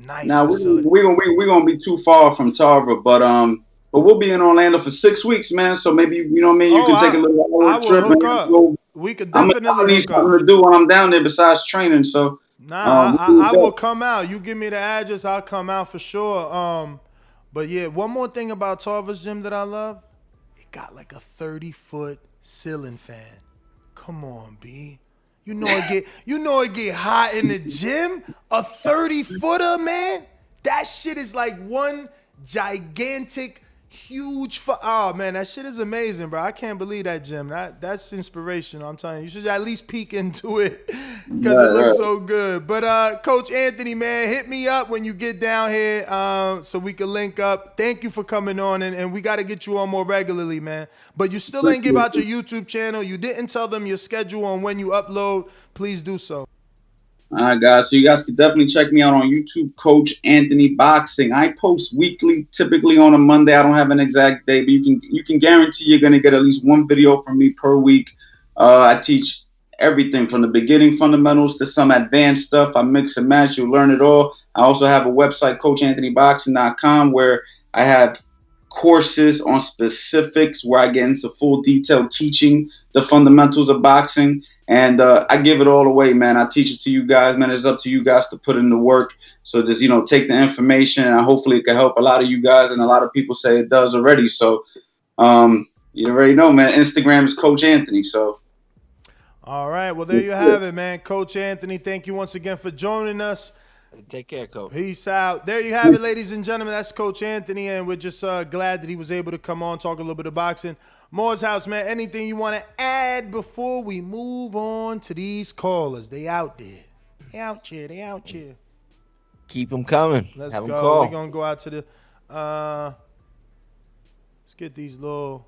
nice. Now facility. we're gonna be too far from Tarver, but we'll be in Orlando for 6 weeks, man. So maybe you can take a little trip. Hook up. We could definitely I need something to do when I'm down there besides training. So I will come out. You give me the address, I'll come out for sure. But yeah, one more thing about Tarver's gym that I love, it got like a 30-foot ceiling fan. Come on, B. You know it get hot in the gym. A 30-footer, man. That shit is like one gigantic, huge. Oh man, that shit is amazing, bro. I can't believe that gym. That's inspirational. I'm telling you, you should at least peek into it because it looks so good. But Coach Anthony, man, hit me up when you get down here so we can link up. Thank you for coming on, and we got to get you on more regularly, man. But you still ain't give out your YouTube channel. You didn't tell them your schedule on when you upload. Please do so. All right, guys. So you guys can definitely check me out on YouTube, Coach Anthony Boxing. I post weekly, typically on a Monday. I don't have an exact day, but you can guarantee you're gonna get at least one video from me per week. I teach everything from the beginning fundamentals to some advanced stuff. I mix and match. You'll learn it all. I also have a website, CoachAnthonyBoxing.com, where I have courses on specifics where I get into full detail teaching the fundamentals of boxing. And I give it all away, man. I teach it to you guys, man. It's up to you guys to put in the work. So just, take the information, and hopefully it can help a lot of you guys. And a lot of people say it does already. So you already know, man. Instagram is Coach Anthony. So. All right. Well, there you have it, man. Coach Anthony, thank you once again for joining us. Take care, Coach. Peace out. There you have it, ladies and gentlemen. That's Coach Anthony, and we're just glad that he was able to come on, talk a little bit of boxing. Moore's House, man, anything you want to add before we move on to these callers? They out there. They out here. Keep them coming. Let's Have go. them call. We're going to go out to the let's get these little...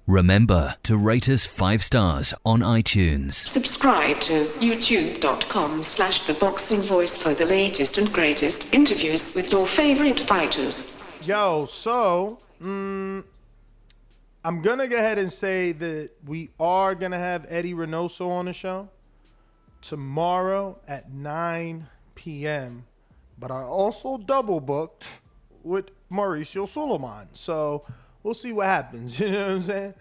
Remember to rate us 5 stars on iTunes. Subscribe to youtube.com/theboxingvoice for the latest and greatest interviews with your favorite fighters. Yo, so I'm going to go ahead and say that we are going to have Eddie Reynoso on the show tomorrow at 9 p.m. But I also double booked with Mauricio Suleiman. So we'll see what happens. You know what I'm saying?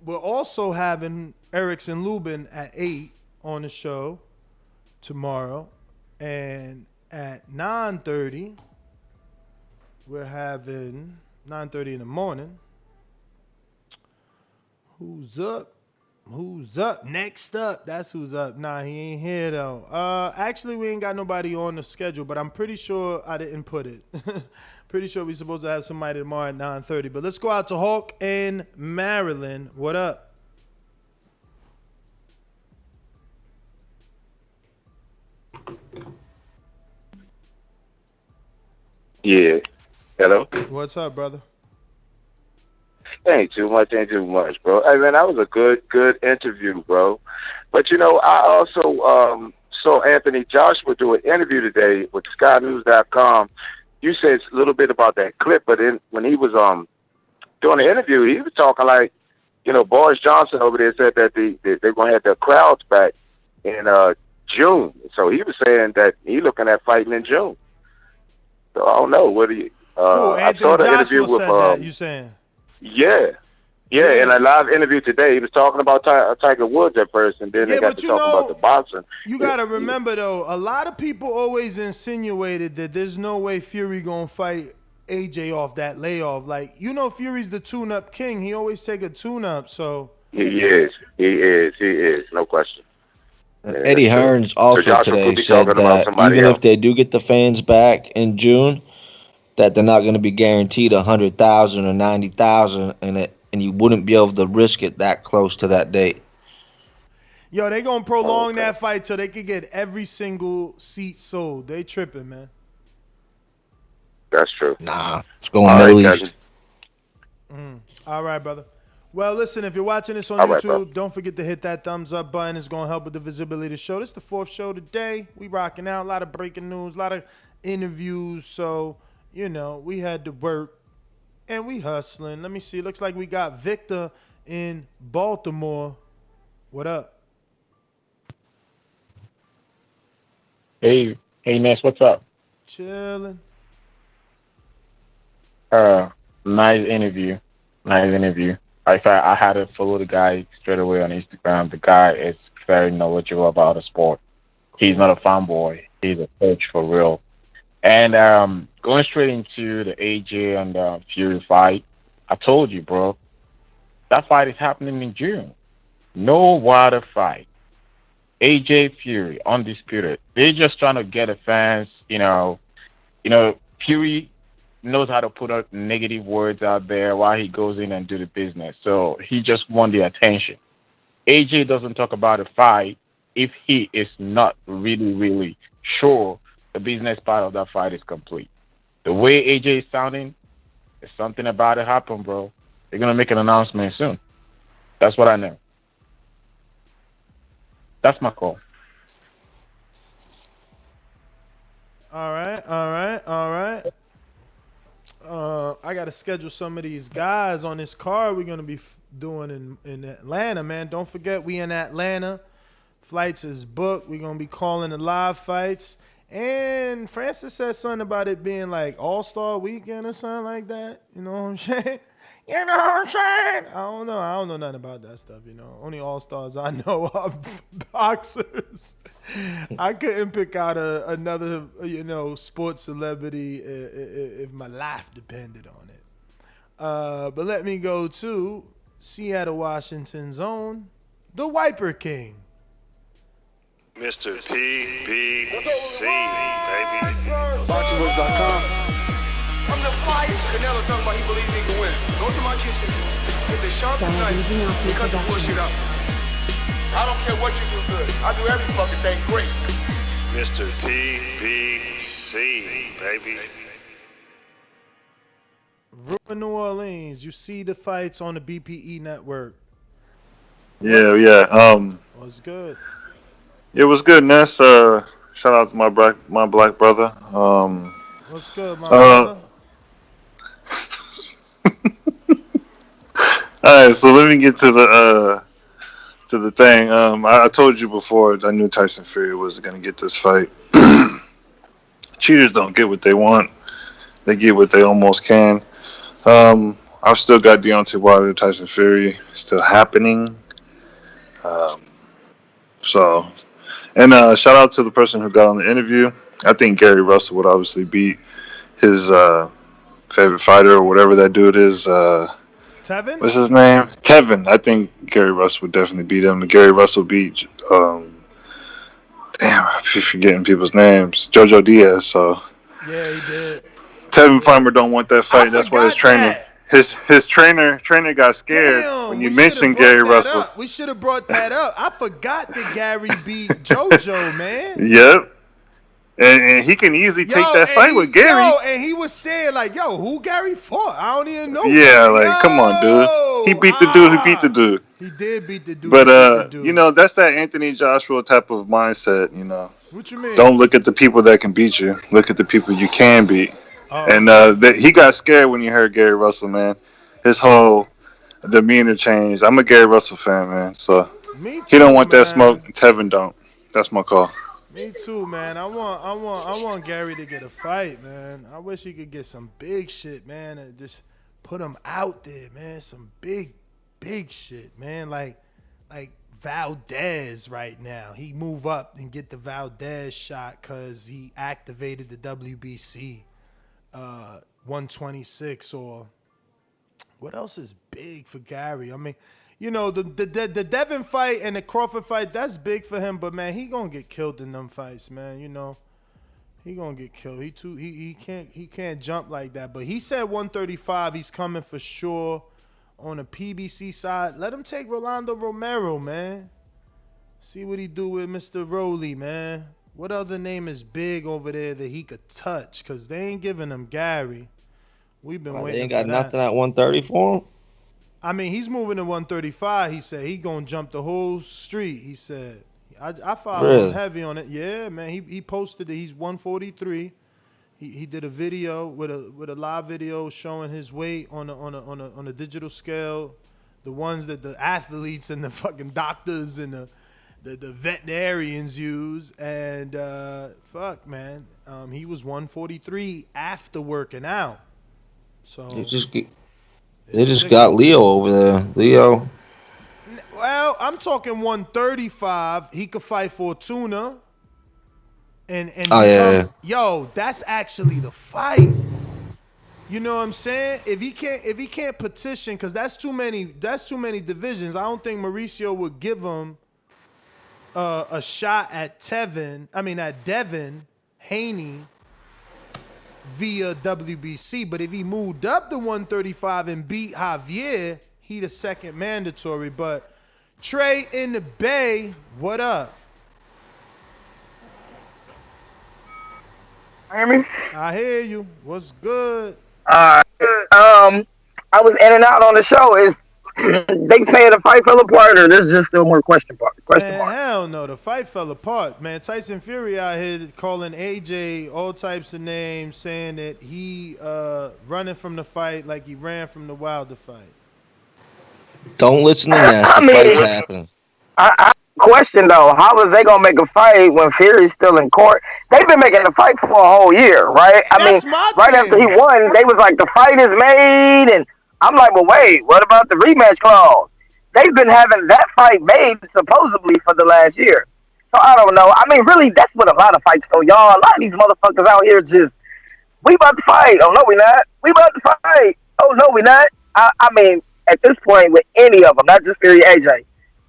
We're also having Erickson Lubin at 8 on the show tomorrow. And at 9:30, we're having 9:30 in the morning. Who's up? Who's up? Next up. That's who's up. Nah, he ain't here though. Actually, we ain't got nobody on the schedule, but I'm pretty sure I didn't put it. Pretty sure we're supposed to have somebody tomorrow at 9:30. But let's go out to Hawk in Maryland. What up? Yeah. Hello? What's up, brother? Ain't too much, bro. Hey, man, that was a good interview, bro. But, I also saw Anthony Joshua do an interview today with SkyNews.com. You said a little bit about that clip, but then when he was doing the interview, he was talking like, Boris Johnson over there said that they're going to have their crowds back in June. So he was saying that he's looking at fighting in June. So I don't know. What do you? I saw the Joshua interview with. Said that, you saying? Yeah. In a live interview today, he was talking about Tiger Woods at first, and then they got to talk about the boxing. You got to remember, though, a lot of people always insinuated that there's no way Fury going to fight AJ off that layoff. Like, Fury's the tune-up king. He always take a tune-up, so. He is. No question. Eddie Hearns also today said that even if they do get the fans back in June, that they're not going to be guaranteed 100,000 or 90,000, and you wouldn't be able to risk it that close to that date. Yo, they going to prolong that fight till they can get every single seat sold. They tripping, man. That's true. Nah, it's going Middle East. All right, brother. Well, listen, if you're watching this on YouTube, don't forget to hit that thumbs up button. It's going to help with the visibility of the show. This is the 4th show today. We rocking out. A lot of breaking news, a lot of interviews. So, we had to work, and we hustling. Let me see. Looks like we got Victor in Baltimore. What up? Hey, Ness, what's up? Chilling. Nice interview. I had to follow the guy straight away on Instagram. The guy is very knowledgeable about the sport. He's not a fanboy. He's a coach for real. And going straight into the AJ and Fury fight, I told you, bro, that fight is happening in June. No water fight. AJ Fury, undisputed. They're just trying to get the fans, Fury knows how to put out negative words out there while he goes in and do the business. So he just won the attention. AJ doesn't talk about a fight if he is not really, really sure the business part of that fight is complete. The way AJ is sounding, there's something about it happen, bro. They're going to make an announcement soon. That's what I know. That's my call. All right. I got to schedule some of these guys on this card we're going to be doing in Atlanta, man. Don't forget, we in Atlanta. Flights is booked. We're going to be calling the live fights. And Francis said something about it being like All-Star Weekend or something like that. You know what I'm saying? You know what I'm saying? I don't know nothing about that stuff, you know. Only All-Stars I know are boxers. I couldn't pick out another, sports celebrity if my life depended on it. But let me go to Seattle, Washington's own, the Wiper King. Mr. PBC, baby. BoxingVoice.com. I'm the flyest. Canelo talking about he believes he can win. Go to my kitchen. Get the sharpest knife and cut the bullshit up. I don't care what you do good. I do every fucking thing great. Mr. PBC, baby. Ruin New Orleans. You see the fights on the BPE network. Yeah. What's good? It was good, Ness. Shout out to my black brother. What's good, my brother? All right, so let me get to the thing. I told you before I knew Tyson Fury was going to get this fight. Cheaters don't get what they want; they get what they almost can. I've still got Deontay Wilder, Tyson Fury still happening. And shout out to the person who got on the interview. I think Gary Russell would obviously beat his favorite fighter or whatever that dude is. Tevin? What's his name? Tevin. I think Gary Russell would definitely beat him. Gary Russell beat, damn, I keep forgetting people's names. Jojo Diaz. So yeah, he did. Tevin Farmer don't want that fight. That's why his trainer. His trainer got scared when you mentioned Gary Russell. We should have brought that up. I forgot that Gary beat JoJo, man. Yep. And he can easily take that fight with Gary. And he was saying like, who Gary fought? I don't even know. Yeah, come on, dude. He beat the dude who beat the dude. He did beat the dude. But that's that Anthony Joshua type of mindset, What you mean? Don't look at the people that can beat you. Look at the people you can beat. Oh. And he got scared when he heard Gary Russell, man. His whole demeanor changed. I'm a Gary Russell fan, man. So Me too, he don't want man. that smoke. Tevin don't. That's my call. Me too, man. I want Gary to get a fight, man. I wish he could get some big shit, man, and just put him out there, man. Some big shit, man. Like Valdez right now. He move up and get the Valdez shot because he activated the WBC 126 or what else is big for Gary? I mean, the Devin fight and the Crawford fight, that's big for him, but man, he gonna get killed in them fights, man. He gonna get killed. He can't jump like that. But he said 135, he's coming for sure on the PBC side. Let him take Rolando Romero, man. See what he do with Mr. Rowley, man. What other name is big over there that he could touch? Because they ain't giving him Gary. We've been waiting. They ain't got for nothing that. at 130 for him? I mean, he's moving to 135. He said he gonna jump the whole street. He said, I follow him heavy on it. Yeah, man. He posted it. He's 143. He did a video with a live video showing his weight on a digital scale, the ones that the athletes and the fucking doctors and the veterinarians use. And fuck, man, he was 143 after working out. So they just got Leo over there. Leo. Well, I'm talking 135. He could fight Fortuna. And yo, that's actually the fight. You know what I'm saying? If he can't petition, because that's too many divisions. I don't think Mauricio would give him a shot at Devin Haney via WBC. But if he moved up to 135 and beat Javier, he the second mandatory. But Trey in the Bay, what up? Hear me? I hear you. What's good? I was in and out on the show. they saying the fight fell apart, or there's just still more question mark? Man, hell no. The fight fell apart, man. Tyson Fury out here calling AJ all types of names, saying that he running from the fight like he ran from the Wilder fight. Don't listen to that. The fight's happening. I question though, how is they gonna make a fight when Fury's still in court? They've been making a fight for a whole year, right? Right after he won, they was like the fight is made, and I'm like, well, wait, what about the rematch clause? They've been having that fight made supposedly for the last year. So I don't know. I mean, really, that's what a lot of fights go, y'all. A lot of these motherfuckers out here just, we about to fight. Oh no, we not. We about to fight. Oh no, we not. I mean, at this point, with any of them, not just Fury, AJ.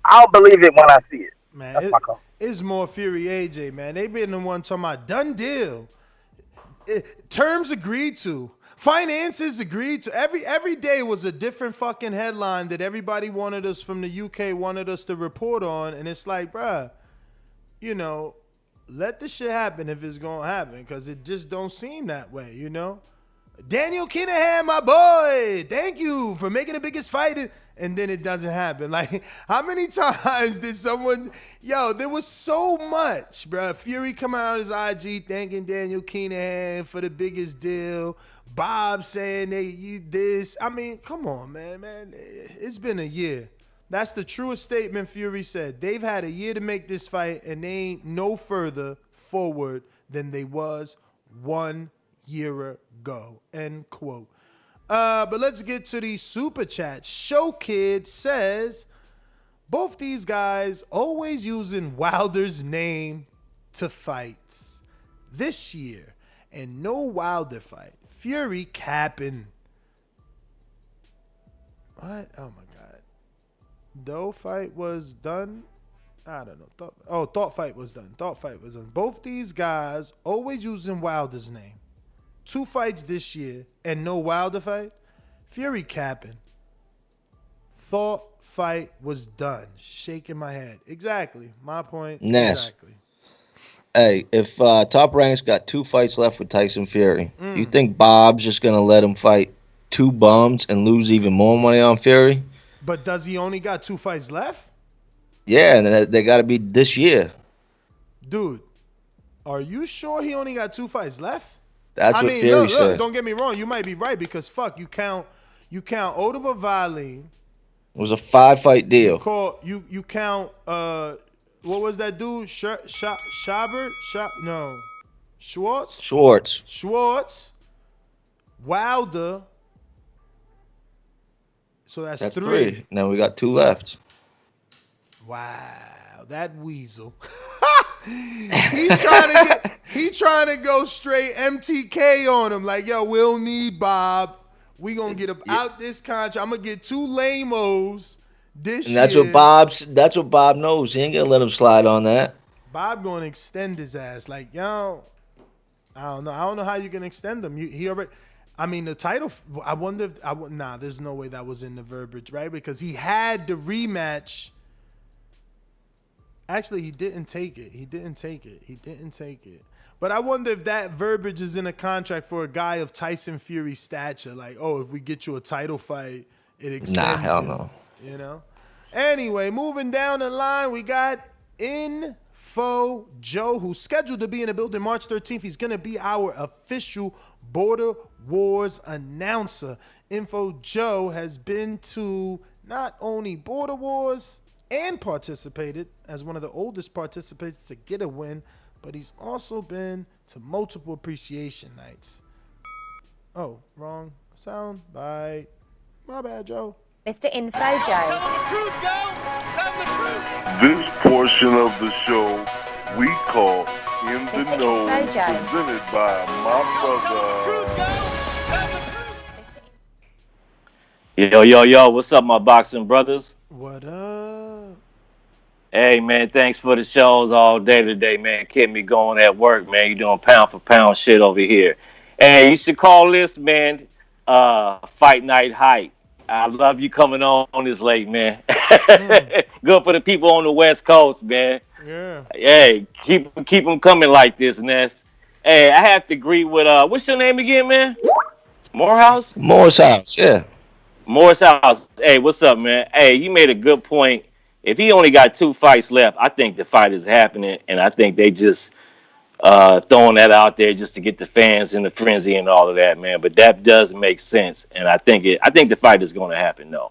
I'll believe it when I see it. Man, it's more Fury AJ, man. They been the one talking about done deal. Terms agreed to. Finances agreed to. Every day was a different fucking headline that everybody wanted us from the UK wanted us to report on. And it's like, bruh, you know, let the shit happen if it's going to happen, because it just don't seem that way, you know? Daniel Kinahan, my boy, thank you for making the biggest fight. And then it doesn't happen. Like, how many times did someone, there was so much, bro. Fury come out his IG thanking Daniel Kinahan for the biggest deal. Bob saying this. I mean, come on, man. It's been a year. That's the truest statement Fury said. They've had a year to make this fight, and they ain't no further forward than they was 1 year ago. End quote. But let's get to these super chats. Show Kid says, both these guys always using Wilder's name to fights this year, and no Wilder fight. Fury capping. What? Oh my God. Though fight was done. I don't know. Thought fight was done. Both these guys always using Wilder's name. 2 fights this year and no Wilder fight. Fury capping. Thought fight was done. Shaking my head. Exactly. My point. Ness. Exactly. Hey, if Top Rank's got 2 fights left with Tyson Fury, you think Bob's just going to let him fight 2 bums and lose even more money on Fury? But does he only got 2 fights left? Yeah, and they got to be this year. Dude, are you sure he only got 2 fights left? That's what Fury said. Look, don't get me wrong. You might be right, because you count Odaber Valley. It was a 5-fight deal. You count what was that dude? Schwartz. Wilder. So that's 3. Now we got 2 left. Wow, that weasel. He trying to go straight MTK on him. Like, we'll need Bob. We gonna get him out this contract. I'm gonna get 2 lamos this year. That's what Bob knows. He ain't gonna let him slide on that. Bob gonna extend his ass. Like, I don't know. I don't know how you can extend him. He already. I mean, the title. I wonder if there's no way that was in the verbiage, right? Because he had the rematch. Actually, he didn't take it. But I wonder if that verbiage is in a contract for a guy of Tyson Fury's stature. Like, if we get you a title fight, it extends. Hell no. You know? Anyway, moving down the line, we got Info Joe, who's scheduled to be in the building March 13th. He's going to be our official Border Wars announcer. Info Joe has been to not only Border Wars and participated as one of the oldest participants to get a win, but he's also been to multiple appreciation nights. Oh, wrong sound bite. My bad, Joe. Mr. Info Joe. Tell the truth, Joe. Tell the truth. This portion of the show we call In the Mr. Know, Info Joe. presented by my brother. Yo, what's up, my boxing brothers? What up? Hey, man, thanks for the shows all day today, man. Kept me going at work, man. You doing pound for pound shit over here. Hey, you should call this, man, Fight Night Hype. I love you coming on this late, man. Good for the people on the West Coast, man. Yeah. Hey, keep them coming like this, Ness. Hey, I have to agree with, what's your name again, man? Morehouse? Moore's house, yeah. Morris House. Hey, what's up, man? Hey, you made a good point. If he only got 2 fights left, I think the fight is happening, and I think they just throwing that out there just to get the fans in the frenzy and all of that, man. But that does make sense, and I think the fight is going to happen, though.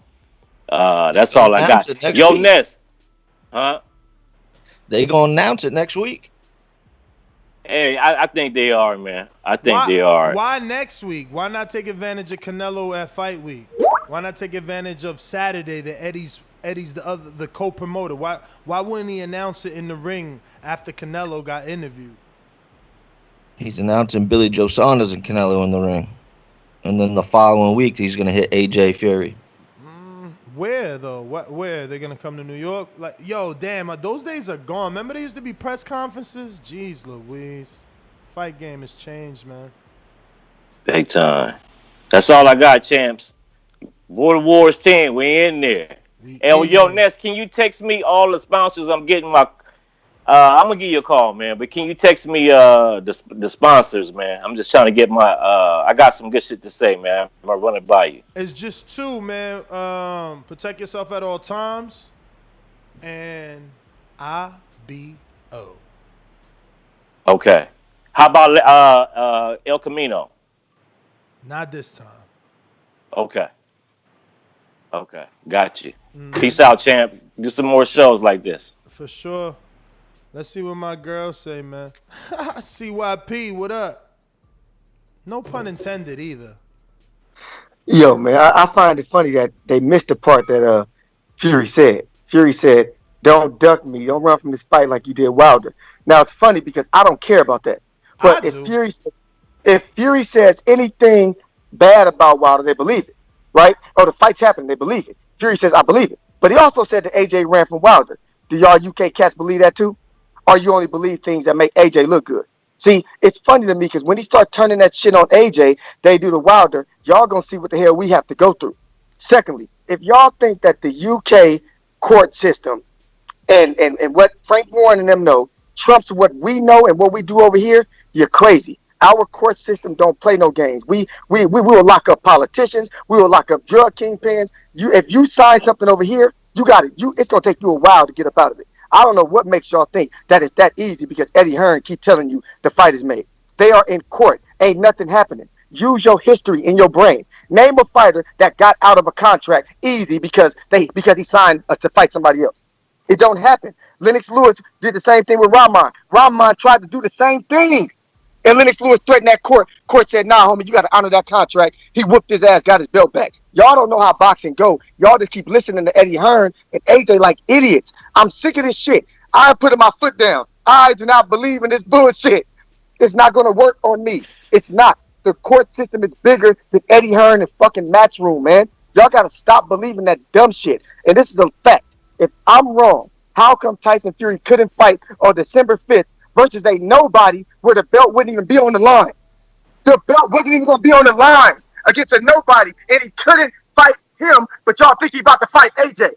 That's all I got. Yo, week. Ness, huh? They gonna announce it next week. Hey, I think they are, man. I think they are. Why next week? Why not take advantage of Canelo at fight week? Why not take advantage of Saturday that Eddie's the co-promoter? Why wouldn't he announce it in the ring after Canelo got interviewed? He's announcing Billy Joe Saunders and Canelo in the ring, and then the following week he's gonna hit AJ Fury. Where though? Where they're gonna come to New York? Like, yo, damn, those days are gone. Remember there used to be press conferences? Jeez Louise, fight game has changed, man. Big time. That's all I got, champs. Border Wars 10, we in there. Yo, Ness, can you text me all the sponsors? I'm getting my. I'm gonna give you a call, man. But can you text me the sponsors, man? I'm just trying to get my. I got some good shit to say, man. I'm gonna run it by you. It's just 2, man. Protect yourself at all times, and IBO. Okay. How about El Camino? Not this time. Okay. Got you. Peace out, champ. Do some more shows like this. For sure. Let's see what my girls say, man. CYP, what up? No pun intended either. Yo, man, I find it funny that they missed the part that Fury said. Fury said, "Don't duck me. Don't run from this fight like you did Wilder." Now it's funny because I don't care about that. But if Fury says anything bad about Wilder, they believe it, right? Or the fight's happening, they believe it. Fury says, "I believe it," but he also said that AJ ran from Wilder. Do y'all UK cats believe that too? Or you only believe things that make AJ look good? See, it's funny to me because when he start turning that shit on AJ, they do to Wilder, y'all gonna see what the hell we have to go through. Secondly, if y'all think that the UK court system and what Frank Warren and them know trumps what we know and what we do over here, you're crazy. Our court system don't play no games. We will lock up politicians. We will lock up drug kingpins. If you sign something over here, you got it. It's gonna take you a while to get up out of it. I don't know what makes y'all think that it's that easy because Eddie Hearn keep telling you the fight is made. They are in court. Ain't nothing happening. Use your history in your brain. Name a fighter that got out of a contract easy because he signed to fight somebody else. It don't happen. Lennox Lewis did the same thing with Rahman. Rahman tried to do the same thing. And Lennox Lewis threatened that court. Court said, "Nah, homie, you got to honor that contract." He whooped his ass, got his belt back. Y'all don't know how boxing go. Y'all just keep listening to Eddie Hearn and AJ like idiots. I'm sick of this shit. I'm putting my foot down. I do not believe in this bullshit. It's not going to work on me. It's not. The court system is bigger than Eddie Hearn and fucking Matchroom, man. Y'all got to stop believing that dumb shit. And this is a fact. If I'm wrong, how come Tyson Fury couldn't fight on December 5th versus a nobody where the belt wouldn't even be on the line? The belt wasn't even going to be on the line against a nobody, and he couldn't fight him, but y'all think he about to fight AJ.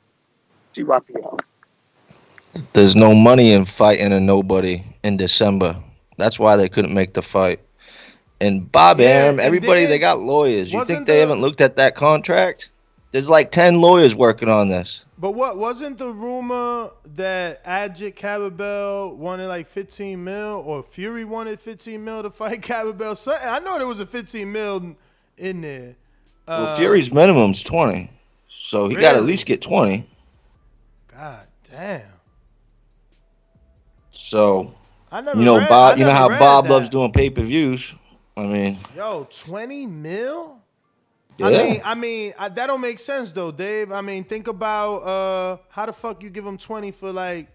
TYP. There's no money in fighting a nobody in December. That's why they couldn't make the fight. And Bob Arum, everybody, they got lawyers. You think they haven't looked at that contract? There's like 10 lawyers working on this. But what wasn't the rumor that Adjit Cababel wanted like 15 mil or Fury wanted 15 mil to fight Cababel? I know there was a 15 mil in there. Well, Fury's minimum's 20, so he got to at least get 20. God damn. So, Bob, you know how Bob loves doing pay-per-views. I mean, yo, 20 mil? Yeah. I mean, that don't make sense though, Dave. I mean, think about how the fuck you give him 20 for like.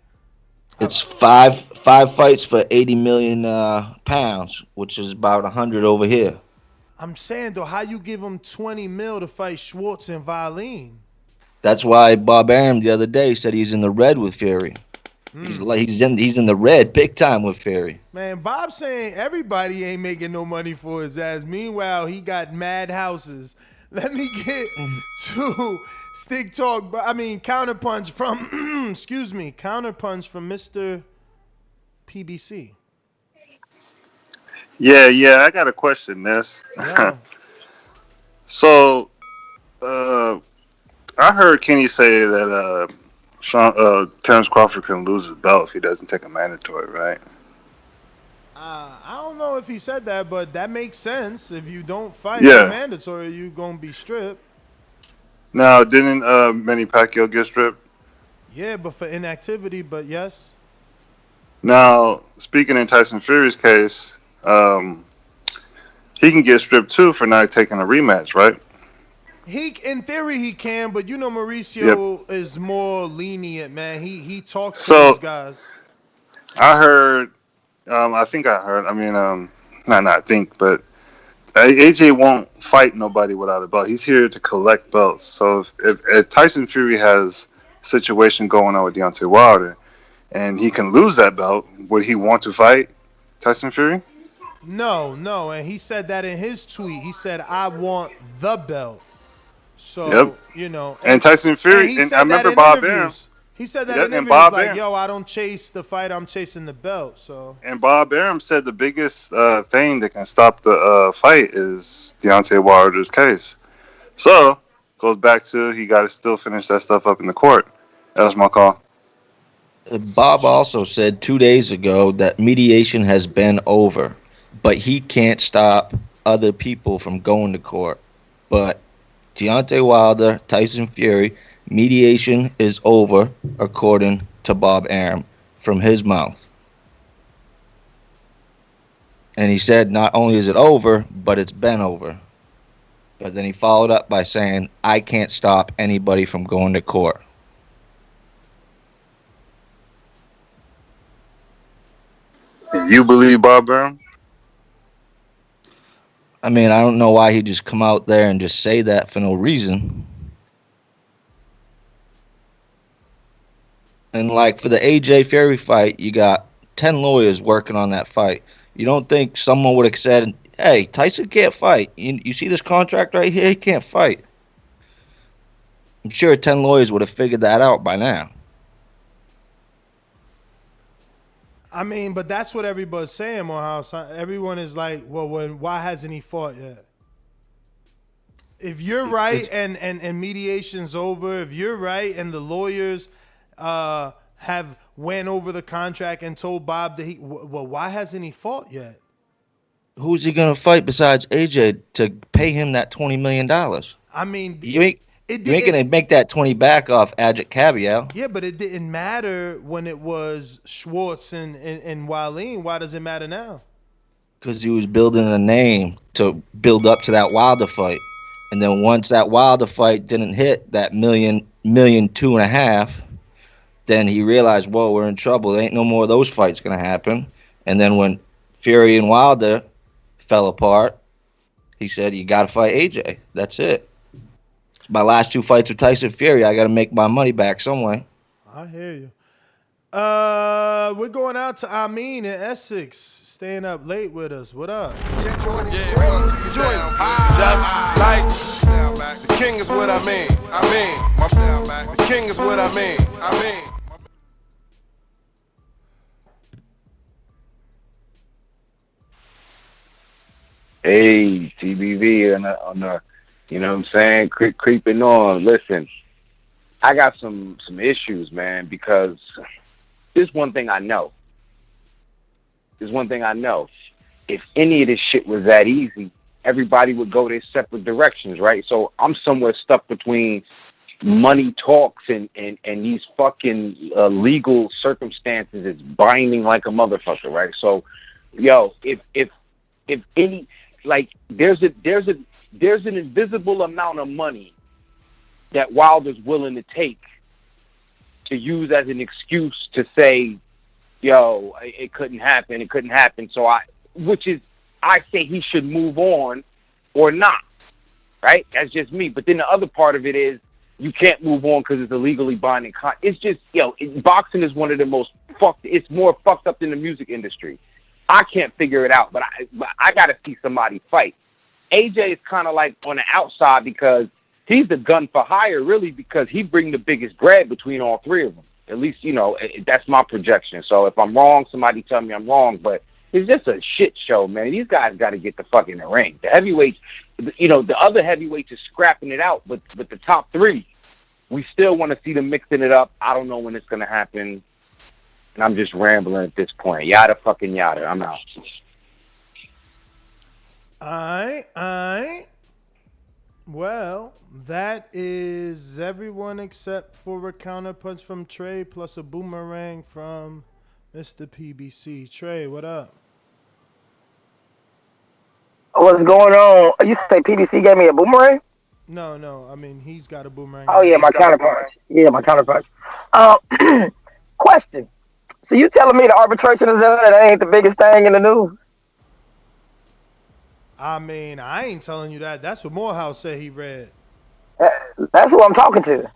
It's five fights for 80 million pounds, which is about 100 over here. I'm saying though, how you give him 20 mil to fight Schwartz and Valine? That's why Bob Arum the other day said he's in the red with Fury. He's in the red big time with Fury. Man, Bob's saying everybody ain't making no money for his ass. Meanwhile, he got mad houses. Let me get to stick talk. Counterpunch from counterpunch from Mr. PBC. Yeah, I got a question, Ness. Yeah. So, I heard Kenny say that Terrence Crawford can lose his belt if he doesn't take a mandatory, right? I don't know if he said that, but that makes sense. If you don't fight Yeah. for mandatory, you gonna be stripped. Now, didn't Manny Pacquiao get stripped? Yeah, but for inactivity, but yes. Now, speaking in Tyson Fury's case, he can get stripped too for not taking a rematch, right? In theory, he can, but you know Mauricio is more lenient, man. He talks to So- these guys. I heard, I think I heard, not I think, but AJ won't fight nobody without a belt. He's here to collect belts. So if Tyson Fury has a situation going on with Deontay Wilder and he can lose that belt, would he want to fight Tyson Fury? No, and he said that in his tweet. He said, "I want the belt." So you know, and Tyson Fury, he and said I remember that in Bob interviews. He said that in and interviews, Bob like, Arum. "Yo, I don't chase the fight. I'm chasing the belt." So And Bob Arum said the biggest thing that can stop the fight is Deontay Wilder's case. So, goes back to he got to still finish that stuff up in the court. That was my call. Bob also said 2 days ago that mediation has been over, but he can't stop other people from going to court. But Deontay Wilder, Tyson Fury, mediation is over, according to Bob Arum, from his mouth. And he said not only is it over, but it's been over. But then he followed up by saying, I can't stop anybody from going to court. You believe Bob Arum? I mean, I don't know why he just come out there and just say that for no reason. And like for the AJ Fury fight, you got 10 lawyers working on that fight. You don't think someone would have said, hey, Tyson can't fight. You see this contract right here? He can't fight. I'm sure 10 lawyers would have figured that out by now. I mean, but that's what everybody's saying, Morehouse. Everyone is like, well, why hasn't he fought yet? If you're right and mediation's over, if you're right and the lawyers have went over the contract and told Bob that why hasn't he fought yet? Who's he going to fight besides AJ to pay him that $20 million? I mean, you ain't going to make that 20 back off Ajit Cabial. Yeah, but it didn't matter when it was Schwartz and Wallin. Why does it matter now? Because he was building a name to build up to that Wilder fight. And then once that Wilder fight didn't hit that million, 2.5, then he realized, whoa, we're in trouble. There ain't no more of those fights going to happen. And then when Fury and Wilder fell apart, he said, you got to fight AJ. That's it. My last 2 fights with Tyson Fury, I got to make my money back some way. I hear you. We're going out to Amin in Essex, staying up late with us. What up? Just like the king is what I mean. The king is what I mean. Hey, TBV on the you know what I'm saying, creeping on. Listen, I got some issues, man, because there's one thing I know. If any of this shit was that easy, everybody would go their separate directions, right? So I'm somewhere stuck between money talks and these fucking legal circumstances. It's binding like a motherfucker, right? So, yo, if any, like, there's an invisible amount of money that Wilder's willing to take to use as an excuse to say, yo, it couldn't happen. So I say he should move on or not, right? That's just me. But then the other part of it is you can't move on because it's a legally binding it's just, boxing is one of the most it's more fucked up than the music industry. I can't figure it out, but I got to see somebody fight. AJ is kind of like on the outside because he's the gun for hire, really, because he bring the biggest bread between all 3 of them. At least, that's my projection. So if I'm wrong, somebody tell me I'm wrong. But it's just a shit show, man. These guys got to get the fuck in the ring. The heavyweights, the other heavyweights is scrapping it out, but the top three, we still want to see them mixing it up. I don't know when it's going to happen, and I'm just rambling at this point. Yada fucking yada. I'm out. All right. Well, that is everyone except for a counterpunch from Trey plus a boomerang from Mr. PBC. Trey, what up? What's going on? You say PBC gave me a boomerang? No. I mean, he's got a boomerang. Oh, yeah, my counterpunch. Yeah, my counterpunch. Question. So you telling me the arbitration is done and that ain't the biggest thing in the news? I mean, I ain't telling you that. That's what Morehouse said he read. That's who I'm talking to.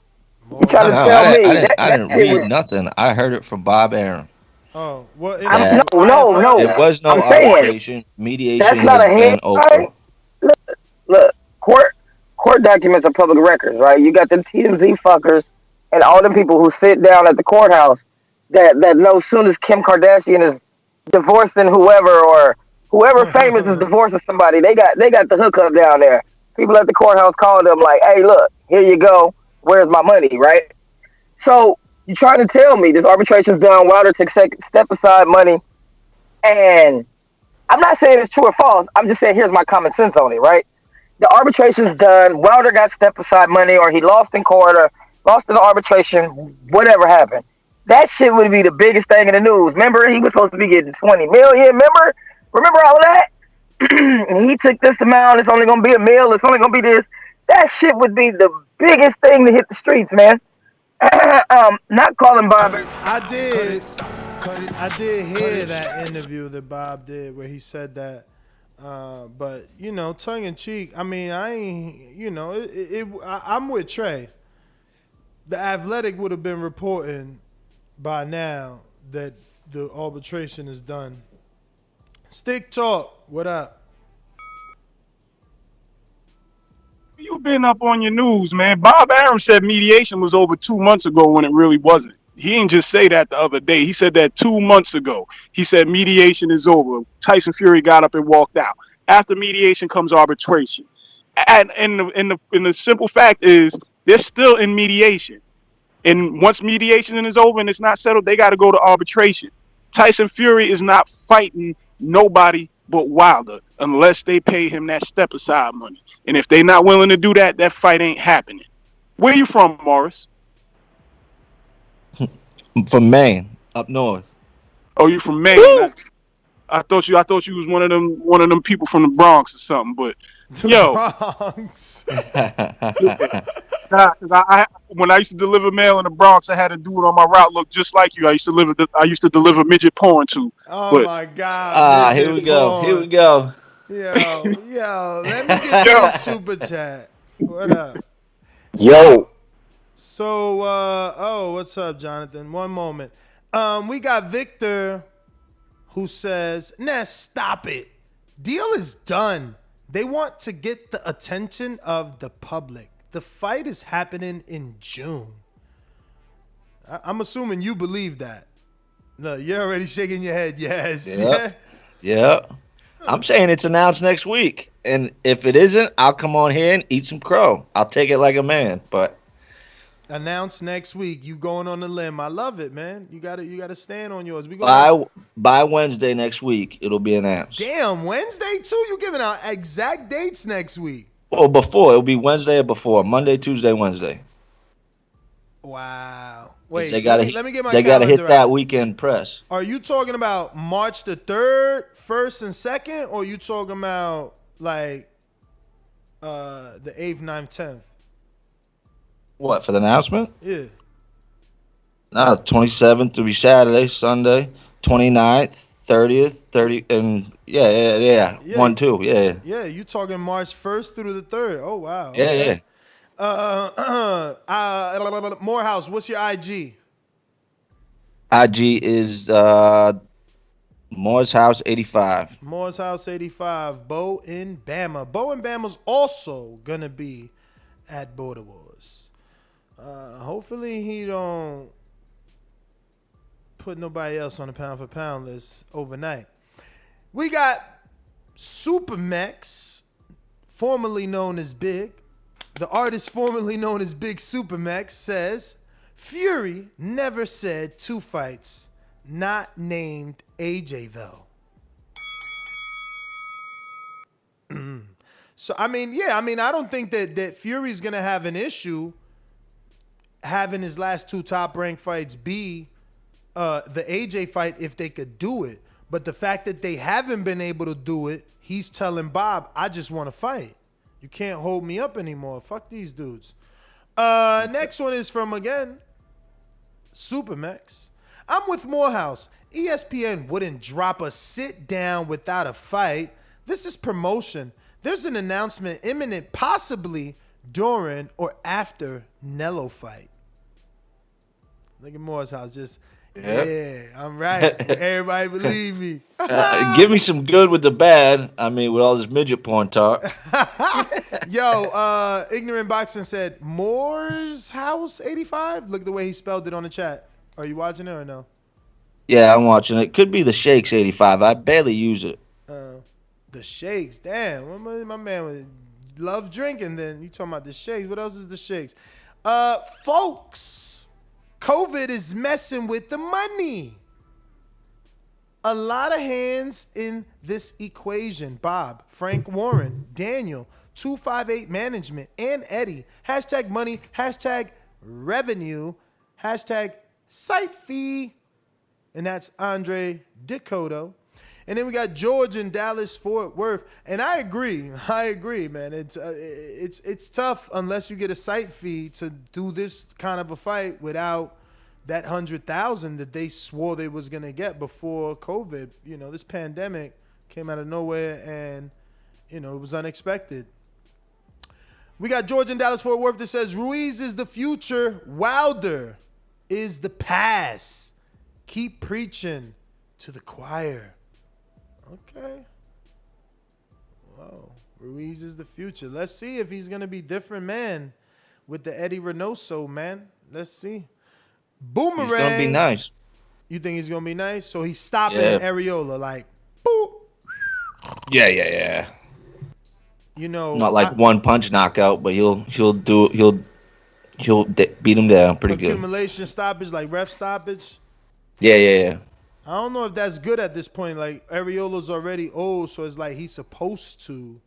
You trying to tell me? I didn't read nothing. I heard it from Bob Aaron. Oh, well, no. It was no arbitration. Mediation that's not has a been open. Look, court documents are public records, right? You got them TMZ fuckers and all them people who sit down at the courthouse that know as soon as Kim Kardashian is divorcing whoever famous is divorcing somebody, they got the hookup down there. People at the courthouse call them like, hey, look, here you go. Where's my money, right? So you're trying to tell me this arbitration's done, Wilder took step aside money, and I'm not saying it's true or false. I'm just saying here's my common sense on it, right? The arbitration's done, Wilder got step aside money, or he lost in court, or lost in the arbitration, whatever happened. That shit would be the biggest thing in the news. Remember, he was supposed to be getting $20 million, Remember all of that? He took this amount. It's only going to be $1 million. It's only going to be this. That shit would be the biggest thing to hit the streets, man. Not calling Bob. I did hear that interview that Bob did where he said that. But, tongue in cheek, I mean, I ain't, I'm with Trey. The Athletic would have been reporting by now that the arbitration is done. Stick Talk, what up? You've been up on your news, man. Bob Arum said mediation was over 2 months ago when it really wasn't. He didn't just say that the other day. He said that 2 months ago. He said mediation is over. Tyson Fury got up and walked out. After mediation comes arbitration. And the simple fact is they're still in mediation. And once mediation is over and it's not settled, they got to go to arbitration. Tyson Fury is not fighting nobody but Wilder unless they pay him that step aside money. And if they're not willing to do that, that fight ain't happening. Where you from, Morris? I'm from Maine, up north. Oh, you from Maine? I thought you was one of them people from the Bronx or something. But Bronx. When I used to deliver mail in the Bronx, I had a dude on my route look just like you. I used to deliver midget porn to. Oh my God! Here we go. Yo, let me get to the super chat. What up? Yo. So, what's up, Jonathan? One moment. We got Victor, who says, Ness, stop it. Deal is done. They want to get the attention of the public. The fight is happening in June. I'm assuming you believe that. No, you're already shaking your head. Yes. Yeah. I'm saying it's announced next week. And if it isn't, I'll come on here and eat some crow. I'll take it like a man. But announced next week. You going on the limb. I love it, man. You gotta stand on yours. By Wednesday next week, it'll be announced. Damn, Wednesday too? You giving out exact dates next week. Well, before. It'll be Wednesday or before. Monday, Tuesday, Wednesday. Wow. Wait, let me get my calendar. They gotta hit that weekend press. Are you talking about March the 3rd, 1st and 2nd, or are you talking about like the 8th, 9th, 10th? What, for the announcement? Yeah. No, 27th to be Saturday, Sunday, 29th, 30th, 30, and yeah. 1, 2, yeah. Yeah, you talking March 1st through the 3rd. Oh, wow. Yeah, okay. Morehouse, what's your IG? IG is Moore's House 85. Moore's House 85. Bo in Bama. Bo in Bama's also gonna be at Border Wars. Hopefully he don't put nobody else on the pound for pound list overnight. We got Supermex formerly known as Big, the artist formerly known as Big Supermax, says Fury never said 2 fights, not named AJ though. So, I don't think that Fury's going to have an issue having his last 2 top-ranked fights be the AJ fight if they could do it. But the fact that they haven't been able to do it, he's telling Bob, I just want to fight. You can't hold me up anymore. Fuck these dudes. Next one is from, again, Supermax. I'm with Morehouse. ESPN wouldn't drop a sit-down without a fight. This is promotion. There's an announcement imminent, possibly during or after Nello fight. Look at Morehouse just... Yeah, I'm right. Everybody believe me. Give me some good with the bad. I mean, with all this midget porn talk. Yo, Ignorant Boxing said, Moore's House 85? Look at the way he spelled it on the chat. Are you watching it or no? Yeah, I'm watching it. Could be the Shakes 85. I barely use it. The Shakes. Damn, my man would love drinking then. You talking about the Shakes. What else is the Shakes? Folks, COVID is messing with the money. A lot of hands in this equation. Bob, Frank Warren, Daniel, 258 Management, and Eddie. Hashtag money, hashtag revenue, hashtag site fee. And that's Andre Dicoto. And then we got George in Dallas, Fort Worth. And I agree, man. It's tough unless you get a site fee to do this kind of a fight without that 100,000 that they swore they was gonna get before COVID. You know, this pandemic came out of nowhere, and it was unexpected. We got George in Dallas, Fort Worth that says Ruiz is the future, Wilder is the past. Keep preaching to the choir. Okay. Whoa. Ruiz is the future. Let's see if he's going to be different, man, with the Eddie Reynoso, man. Let's see. Boomerang. He's going to be nice. You think he's going to be nice? So he's stopping Areola, like, boop. Yeah. Not like one punch knockout, but he'll beat him down pretty good. Accumulation stoppage, like ref stoppage. Yeah. I don't know if that's good at this point. Like, Areola's already old, so it's like he's supposed to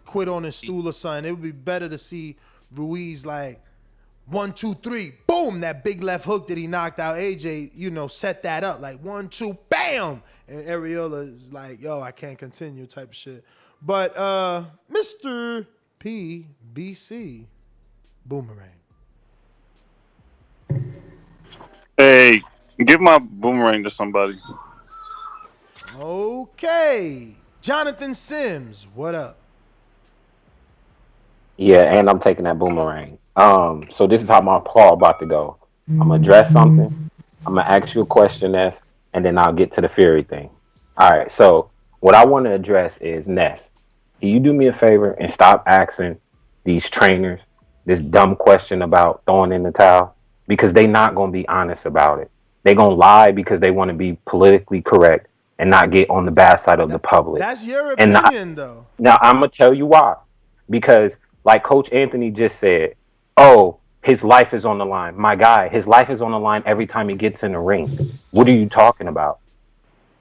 quit on his stool or something. It would be better to see Ruiz like 1, 2, 3, boom, that big left hook that he knocked out AJ, set that up. Like 1, 2, bam! And Areola is like, yo, I can't continue type of shit. But Mr. PBC, Boomerang. Hey, give my boomerang to somebody. Okay. Jonathan Sims, what up? Yeah, and I'm taking that boomerang. So this is how my call about to go. I'm gonna address something. I'm gonna ask you a question, and then I'll get to the Fury thing. All right. So what I want to address is Ness. Can you do me a favor and stop asking these trainers this dumb question about throwing in the towel? Because they not gonna be honest about it. They gonna lie because they want to be politically correct and not get on the bad side of the public. That's your opinion, though. Now I'm gonna tell you why. Because like Coach Anthony just said, oh, his life is on the line. My guy, his life is on the line every time he gets in the ring. What are you talking about?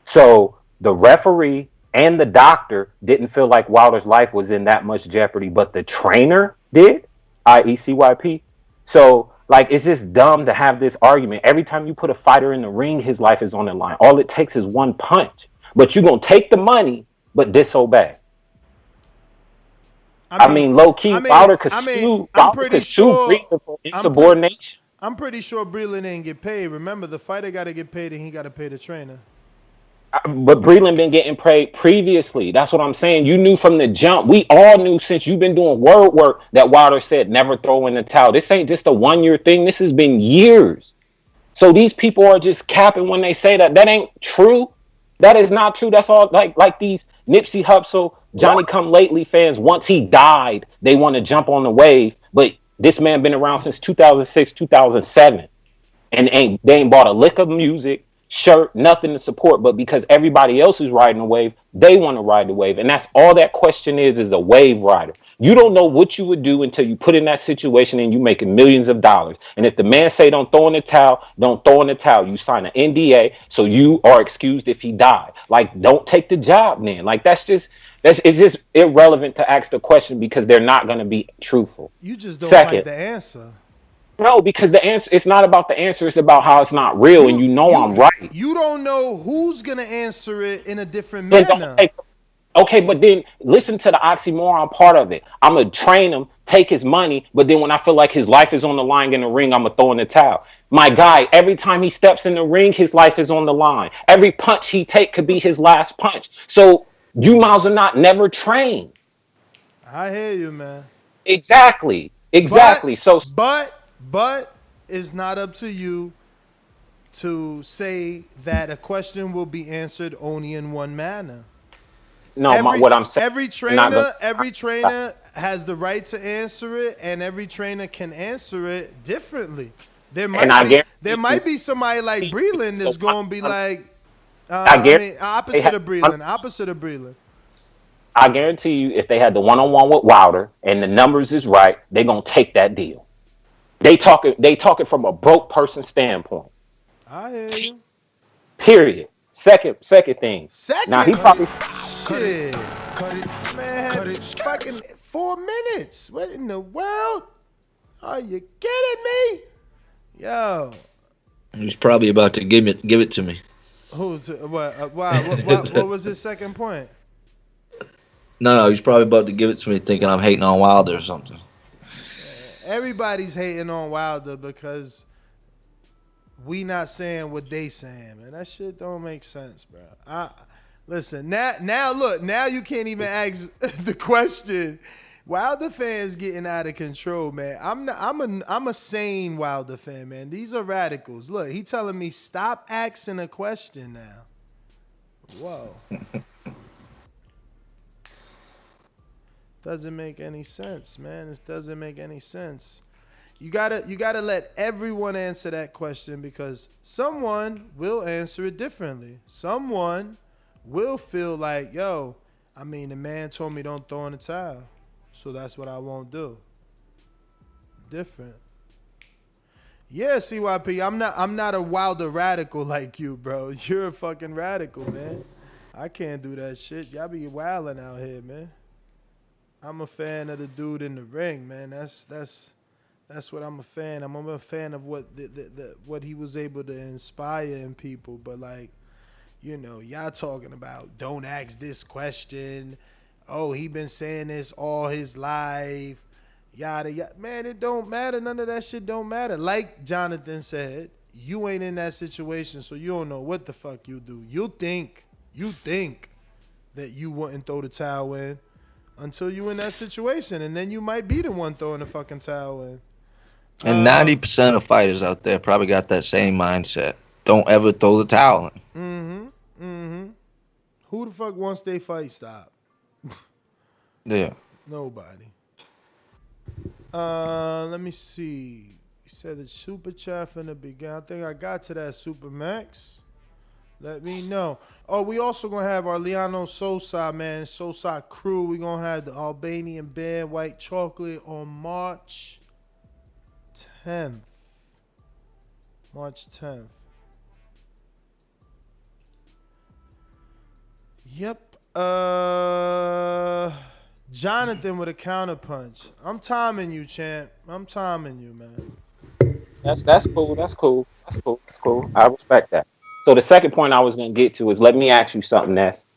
So the referee and the doctor didn't feel like Wilder's life was in that much jeopardy, but the trainer did, i.e. CYP. So like, it's just dumb to have this argument. Every time you put a fighter in the ring, his life is on the line. All it takes is one punch. But you're going to take the money, but disobey. I mean low-key, Wilder could sue Breland for insubordination. I'm pretty sure Breland ain't get paid. Remember, the fighter got to get paid, and he got to pay the trainer. But Breland been getting paid previously. That's what I'm saying. You knew from the jump. We all knew since you've been doing word work that Wilder said never throw in the towel. This ain't just a one-year thing. This has been years. So these people are just capping when they say that. That ain't true. That is not true. That's all like these Nipsey Hussle, Johnny Come Lately fans. Once he died, they want to jump on the wave. But this man been around since 2006, 2007. And they ain't bought a lick of music, shirt, nothing to support, but because everybody else is riding a wave, they want to ride the wave. And that's all that question is a wave rider. You don't know what you would do until you put in that situation and you making millions of dollars. And if the man say don't throw in the towel, don't throw in the towel. You sign an NDA, so you are excused if he died. Like, don't take the job, then. Like, it's just irrelevant to ask the question because they're not going to be truthful. You just don't like the answer. No, because the answer, it's not about the answer, it's about how it's not real, and I'm right. You don't know who's gonna answer it in a different manner. Okay, but then listen to the oxymoron part of it. I'm gonna train him, take his money, but then when I feel like his life is on the line in the ring, I'm gonna throw in the towel. My guy, every time he steps in the ring, his life is on the line. Every punch he take could be his last punch. So you might as well not never train. I hear you, man. Exactly. But it's not up to you to say that a question will be answered only in one manner. No, what I'm saying. Every trainer has the right to answer it, and every trainer can answer it differently. There might be somebody like Breland that's going to be like, opposite of Breland. I guarantee you, if they had the one-on-one with Wilder and the numbers is right, they're gonna take that deal. They talking from a broke person standpoint. I hear you. Period. Second thing. Now he probably shit. Man, fucking 4 minutes. What in the world? Are you kidding me? Yo. He's probably about to give it to me. What was his second point? No, he's probably about to give it to me thinking I'm hating on Wilder or something. Everybody's hating on Wilder because we not saying what they saying, man. That shit don't make sense, bro. Listen, now look, now you can't even ask the question. Wilder fans getting out of control, man. I'm a sane Wilder fan, man. These are radicals. Look, he telling me stop asking a question now. Whoa. Doesn't make any sense, man. It doesn't make any sense. You gotta let everyone answer that question because someone will answer it differently. Someone will feel like, yo, I mean, the man told me don't throw in the towel, so that's what I won't do. Different. Yeah, CYP, I'm not a Wilder radical like you, bro. You're a fucking radical, man. I can't do that shit. Y'all be wilding out here, man. I'm a fan of the dude in the ring, man. That's what I'm a fan. I'm a fan of what what he was able to inspire in people. But like, you know, y'all talking about don't ask this question. Oh, he been saying this all his life. Yada yada. Man, it don't matter. None of that shit don't matter. Like Jonathan said, you ain't in that situation, so you don't know what the fuck you do. You think that you wouldn't throw the towel in until you in that situation, and then you might be the one throwing the fucking towel in. And 90% of fighters out there probably got that same mindset. Don't ever throw the towel in. Who the fuck wants their fight stop? Yeah. Nobody. Let me see. You said the super chat from the beginning. I think I got to that Super Max. Let me know. Oh, we also going to have our Liano Sosa, man. Sosa crew. We're going to have the Albanian band, White Chocolate, on March 10th. March 10th. Yep. Jonathan with a counterpunch. I'm timing you, champ. I'm timing you, man. That's cool. I respect that. So the second point I was going to get to is let me ask you something, Ness.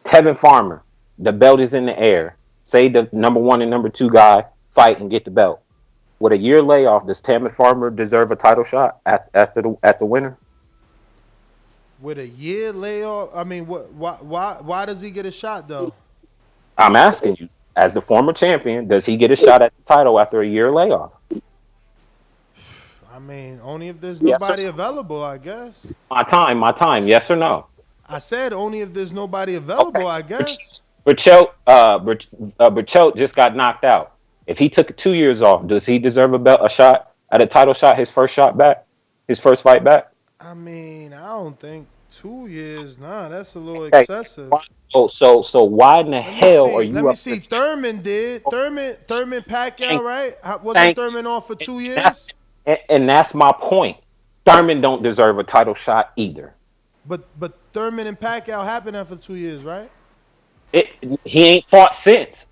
Tevin Farmer, the belt is in the air. Say the number 1 and number 2 guy fight and get the belt. With a year layoff, does Tevin Farmer deserve a title shot at the winner? With a year layoff, I mean, why does he get a shot though? I'm asking you, as the former champion, does he get a shot at the title after a year layoff? I mean, only if there's nobody available, I guess. My time. Yes or no? I said only if there's nobody available, I guess. Berchelt just got knocked out. If he took 2 years off, does he deserve a shot at a title shot? His first fight back? I mean, I don't think 2 years. Nah, that's a little Okay. excessive. So why in the Let me hell are see. Let you me up see. Thurman did. Thurman Pacquiao, right? Wasn't thank Thurman off for 2 that's, years? and that's my point. Thurman don't deserve a title shot either. But Thurman and Pacquiao happened after 2 years, right? He ain't fought since.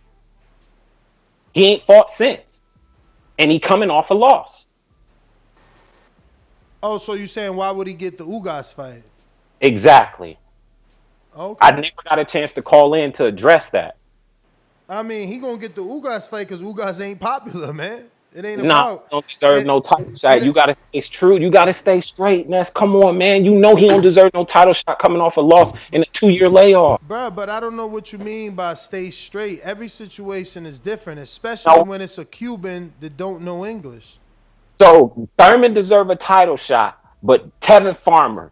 And he coming off a loss. Oh, so you saying why would he get the Ugas fight? Exactly. Okay. I never got a chance to call in to address that. I mean, he gonna get the Ugas fight because Ugas ain't popular, man. It ain't Nah, about. don't deserve no title shot. You gotta stay true. You gotta stay straight, Ness. Come on, man. You know he don't deserve no title shot coming off a loss in a 2-year layoff. Bruh, but I don't know what you mean by stay straight. Every situation is different, especially when it's a Cuban that don't know English. So Thurman deserve a title shot, but Tevin Farmer,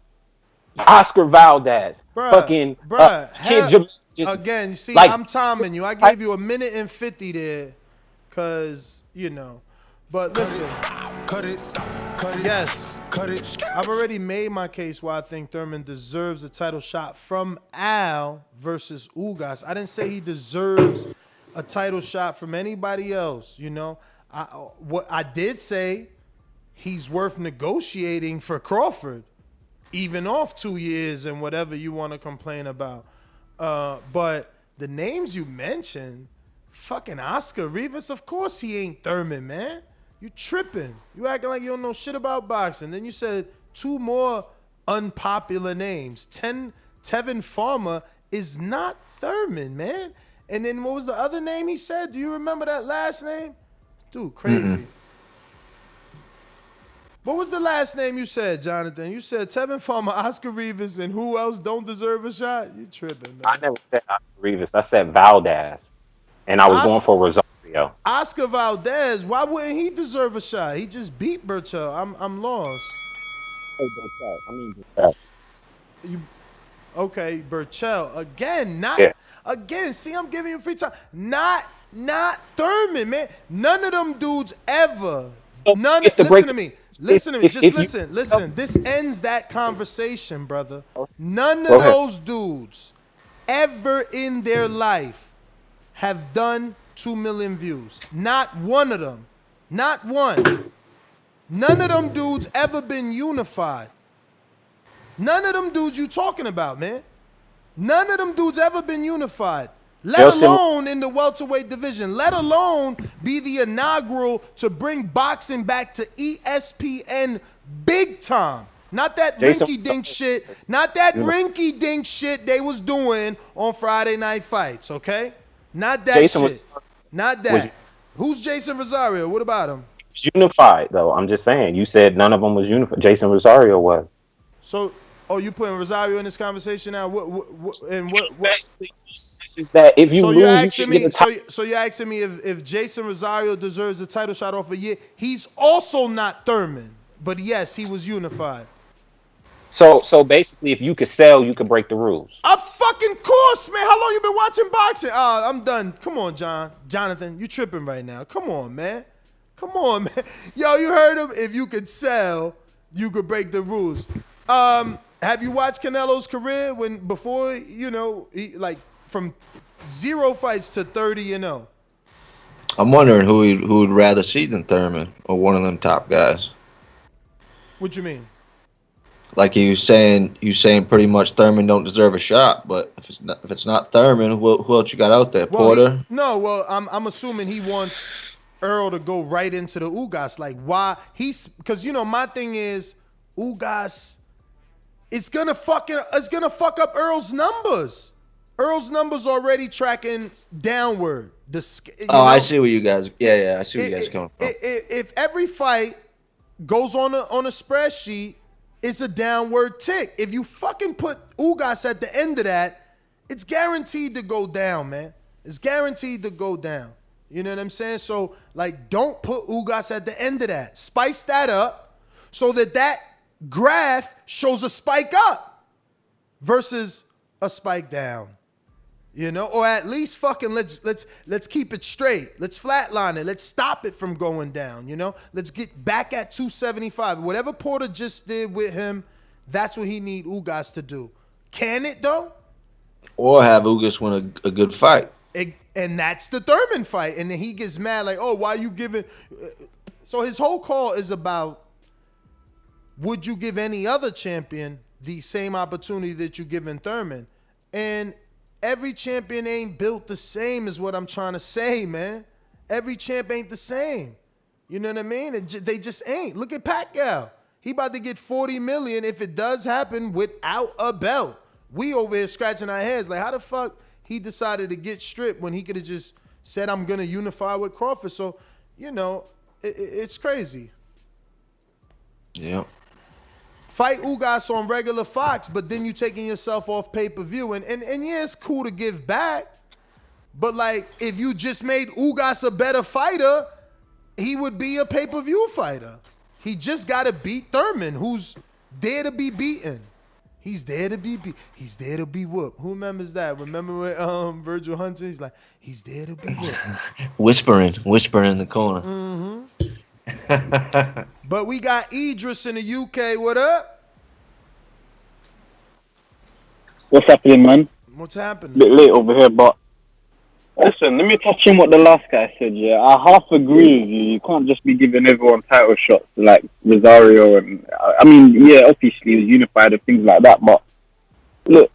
Oscar Valdez, fucking again, see, like, I'm timing you. I gave you 1:50 there, cause But listen, yes, I've already made my case why I think Thurman deserves a title shot from Al versus Ugas. I didn't say he deserves a title shot from anybody else. What I did say, he's worth negotiating for Crawford, even off 2 years and whatever you want to complain about. But the names you mentioned, fucking Oscar Rivas, of course he ain't Thurman, man. You tripping. You acting like you don't know shit about boxing. Then you said 2 more unpopular names. Tevin Farmer is not Thurman, man. And then what was the other name he said? Do you remember that last name? Dude, crazy. Mm-mm. What was the last name you said, Jonathan? You said Tevin Farmer, Oscar Rivas, and who else don't deserve a shot? You tripping, man. I never said Oscar Rivas. I said Valdez. And I was going for Rosario. Oscar Valdez, why wouldn't he deserve a shot? He just beat Burchell. I'm lost. Okay, Burchell. Again, again, see, I'm giving you free time. Not Thurman, man. None of them dudes ever. Listen to me. Listen. This ends that conversation, brother. None of those dudes ever in their life have done 2 million views. Not one of them. Not one. None of them dudes ever been unified. None of them dudes you talking about, man. None of them dudes ever been unified. Let alone in the welterweight division. Let alone be the inaugural to bring boxing back to ESPN big time. Not that rinky-dink shit. Not that rinky-dink shit they was doing on Friday Night Fights, okay? Not that shit. Not that. Who's Jason Rosario? What about him? He's unified, though. I'm just saying. You said none of them was unified. Jason Rosario was. So, you putting Rosario in this conversation now? What is that if you so lose, you're asking you me. So you're asking me if Jason Rosario deserves a title shot off a year? He's also not Thurman, but yes, he was unified. So basically, if you could sell, you could break the rules. Of fucking course, man. How long you been watching boxing? I'm done. Come on, Jonathan, you tripping right now? Come on, man. Yo, you heard him. If you could sell, you could break the rules. Have you watched Canelo's career before he, from 0 fights to 30-0? I'm wondering who would rather see than Thurman or one of them top guys. What you mean? Like you saying pretty much Thurman don't deserve a shot, but if it's not Thurman, who else you got out there? Porter? I'm assuming he wants Earl to go right into the Ugas. Like why because my thing is Ugas. It's gonna fuck up Earl's numbers. Earl's numbers already tracking downward. I see where you guys. Yeah, I see where you guys are coming from. If every fight goes on a spreadsheet, it's a downward tick. If you fucking put Ugas at the end of that, it's guaranteed to go down, man. It's guaranteed to go down. You know what I'm saying? So, don't put Ugas at the end of that. Spice that up so that graph shows a spike up versus a spike down. Or at least fucking let's keep it straight. Let's flatline it. Let's stop it from going down. Let's get back at 275. Whatever Porter just did with him, That's what he need Ugas to do. Can it though? Or have Ugas win a good fight. And that's the Thurman fight. And then he gets mad like, oh, why you giving? So his whole call is about, would you give any other champion the same opportunity that you giving Thurman? And every champion ain't built the same is what I'm trying to say, man. Every champ ain't the same. You know what I mean? They just ain't. Look at Pacquiao. He about to get $40 million if it does happen without a belt. We over here scratching our heads like, how the fuck he decided to get stripped when he could have just said, I'm going to unify with Crawford. So, you know, it's crazy. Yeah. Fight Ugas on regular Fox, but then you taking yourself off pay-per-view. And yeah, it's cool to give back. But, like, if you just made Ugas a better fighter, he would be a pay-per-view fighter. He just got to beat Thurman, who's there to be beaten. He's there to be beat. He's there to be whooped. Who remembers that? Remember when Virgil Hunter? He's like, he's there to be whooped. Whispering in the corner. Mm-hmm. But we got Idris in the UK. What up? What's happening, man? What's happening? Bit late over here, but listen, let me touch on what the last guy said. Yeah, I half agree with you. You can't just be giving everyone title shots like Rosario, and I mean, yeah, obviously he was unified and things like that. But look,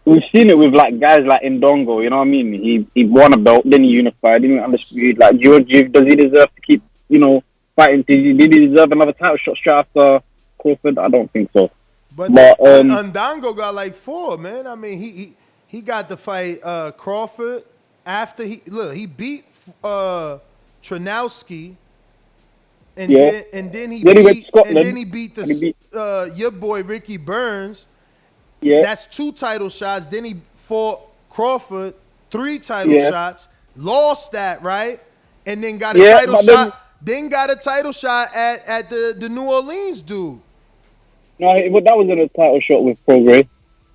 we've seen it with like guys like Ndongo. You know what I mean? He won a belt, then he unified, then he undisputed. Like Georgiev, does he deserve to keep, fighting? Did he deserve another title shot straight after Crawford? I don't think so. But Ndongo got like 4, man. I mean, he got to fight Crawford. After he beat Tranowski, and then he beat your boy Ricky Burns. Yeah, that's 2 title shots. Then he fought Crawford, 3 title shots. Lost that, right? And then got a title shot. Then got a title shot at the New Orleans dude. No, that wasn't a title shot with Prograis.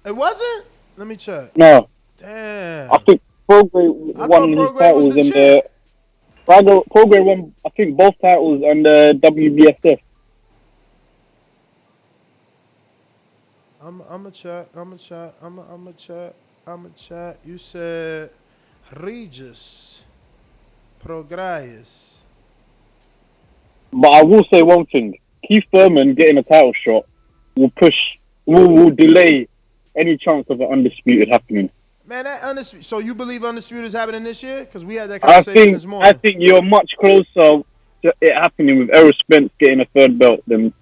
It wasn't. Let me check. No. Damn. I think Prograis won his titles in Prograis won, I think, both titles on the WBSF. I'm a chat. You said Regis Prograis. But I will say one thing: Keith Thurman getting a title shot will delay any chance of an undisputed happening. Man, that undisputed. So you believe undisputed is happening this year? Because we had that conversation this morning. I think you're much closer to it happening with Errol Spence getting a 3rd belt than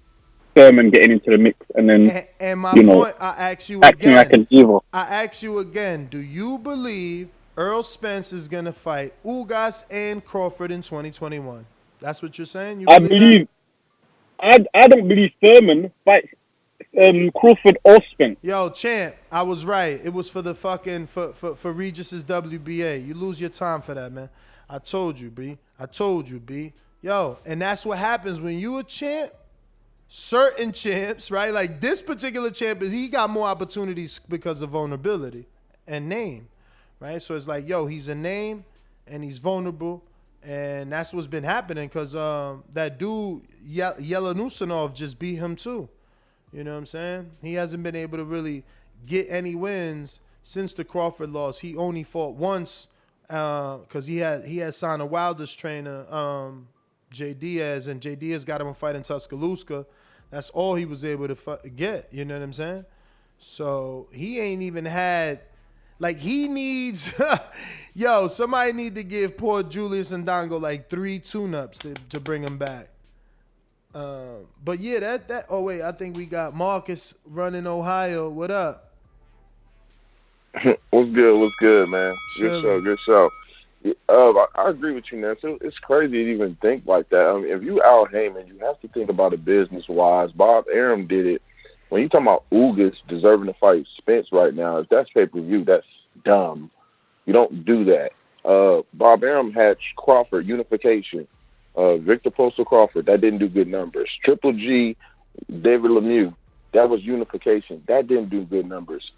Thurman getting into the mix, and then and my point, I ask you acting again. Like an evil. I ask you again. Do you believe Errol Spence is gonna fight Ugas and Crawford in 2021? That's what you're saying. I believe. I don't believe Thurman fights Crawford or Spence. Yo, champ, I was right. It was for the fucking for Regis's WBA. You lose your time for that, man. I told you, B. Yo, and that's what happens when you a champ. Certain champs, right? Like this particular champ, he got more opportunities because of vulnerability and name, right? So it's like, yo, he's a name and he's vulnerable, and that's what's been happening because that dude Yelenusanov just beat him too. You know what I'm saying? He hasn't been able to really get any wins since the Crawford loss. He only fought once because he had signed a Wilder's trainer, Jay Diaz, and Jay Diaz got him a fight in Tuscaloosa. That's all he was able to get. You know what I'm saying? So he ain't even had, like he needs, yo, somebody need to give poor Julius Ndongo like 3 tune-ups to bring him back. But yeah, oh wait, I think we got Marcus running Ohio. What up? What's good, man? Good show. I agree with you, man. So it's crazy to even think like that. I mean, if you Al Heyman, you have to think about it business-wise. Bob Arum did it. When you talking about Ugas deserving to fight Spence right now, if that's pay-per-view, that's dumb. You don't do that. Bob Arum had Crawford unification. Victor Postal Crawford, that didn't do good numbers. Triple G, David Lemieux, that was unification. That didn't do good numbers.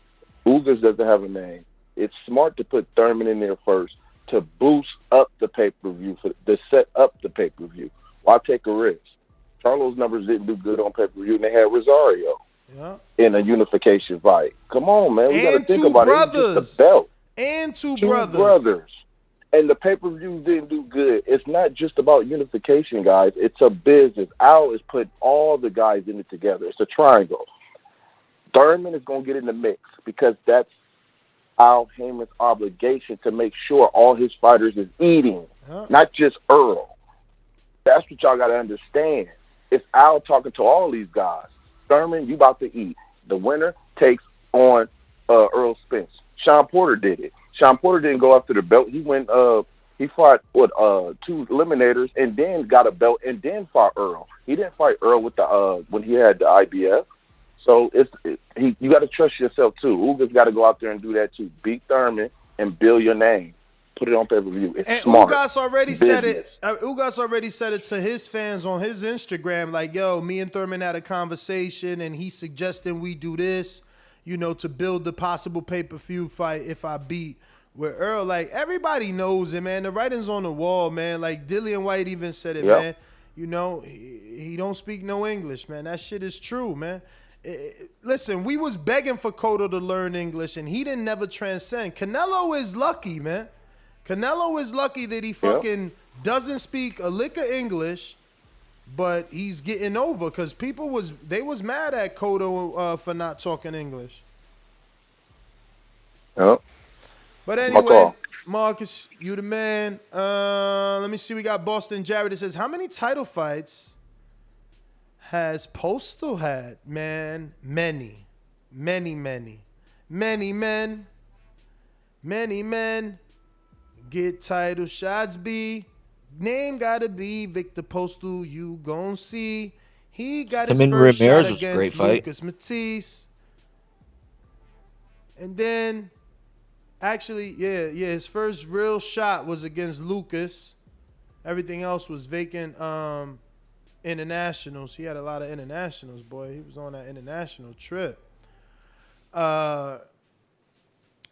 Ugas doesn't have a name. It's smart to put Thurman in there first to boost up the pay-per-view, to set up the pay-per-view. Why take a risk? Charlo's numbers didn't do good on pay-per-view, and they had Rosario. in a unification fight. Come on, man. We got to And think two about brothers. it. It's just a belt. And two brothers. And the pay-per-views didn't do good. It's not just about unification, guys. It's a business. Al is putting all the guys in it together. It's a triangle. Thurman is going to get in the mix because that's Al Heyman's obligation to make sure all his fighters is eating, not just Earl. That's what y'all got to understand. It's Al talking to all these guys. Thurman, you about to eat. The winner takes on Earl Spence. Sean Porter did it. Sean Porter didn't go after the belt. He went. He fought with 2 eliminators and then got a belt and then fought Earl. He didn't fight Earl with the when he had the IBF. So you got to trust yourself too. Uga's got to go out there and do that too. Beat Thurman and build your name. Put it on pay-per-view. It's smart. Ugas already said it. Ugas already said it to his fans on his Instagram. Like, yo, me and Thurman had a conversation, and he's suggesting we do this, to build the possible pay-per-view fight if I beat with Earl. Like, everybody knows it, man. The writing's on the wall, man. Like, Dillian White even said it, man. He don't speak no English, man. That shit is true, man. Listen, we was begging for Cotto to learn English, and he didn't never transcend. Canelo is lucky, man. Canelo is lucky that he fucking doesn't speak a lick of English, but he's getting over because people was mad at Cotto for not talking English. Yep. But anyway, Marcus, you the man. Let me see. We got Boston Jared that says, how many title fights has Postal had? Man, many. Many men. Get title shots, B. Name gotta be Victor Postal. You gon' see. He got his first shot against Lucas Matisse. And then, actually, his first real shot was against Lucas. Everything else was vacant internationals. He had a lot of internationals, boy. He was on that international trip.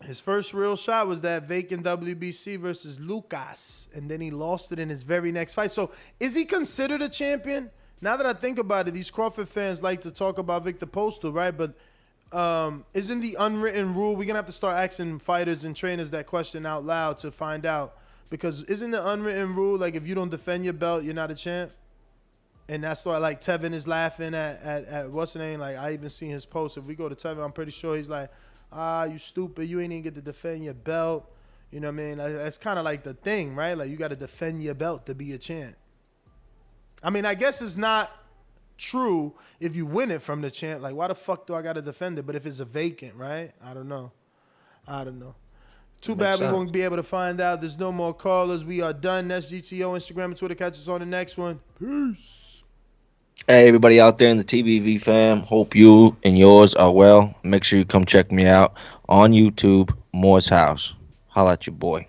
His first real shot was that vacant WBC versus Lucas, and then he lost it in his very next fight. So is he considered a champion? Now that I think about it, these Crawford fans like to talk about Victor Postal, right? But isn't the unwritten rule, we're going to have to start asking fighters and trainers that question out loud to find out, because isn't the unwritten rule, like, if you don't defend your belt, you're not a champ? And that's why, like, Tevin is laughing at what's the name? Like, I even seen his post. If we go to Tevin, I'm pretty sure he's like, you stupid. You ain't even get to defend your belt. You know what I mean? That's kind of like the thing, right? Like, you got to defend your belt to be a champ. I mean, I guess it's not true if you win it from the champ. Like, why the fuck do I got to defend it? But if it's a vacant, right? I don't know. Too bad we won't be able to find out. There's no more callers. We are done. That's GTO, Instagram, and Twitter. Catch us on the next one. Peace. Hey, everybody out there in the TBV fam. Hope you and yours are well. Make sure you come check me out on YouTube, Moore's House. Holla at your boy.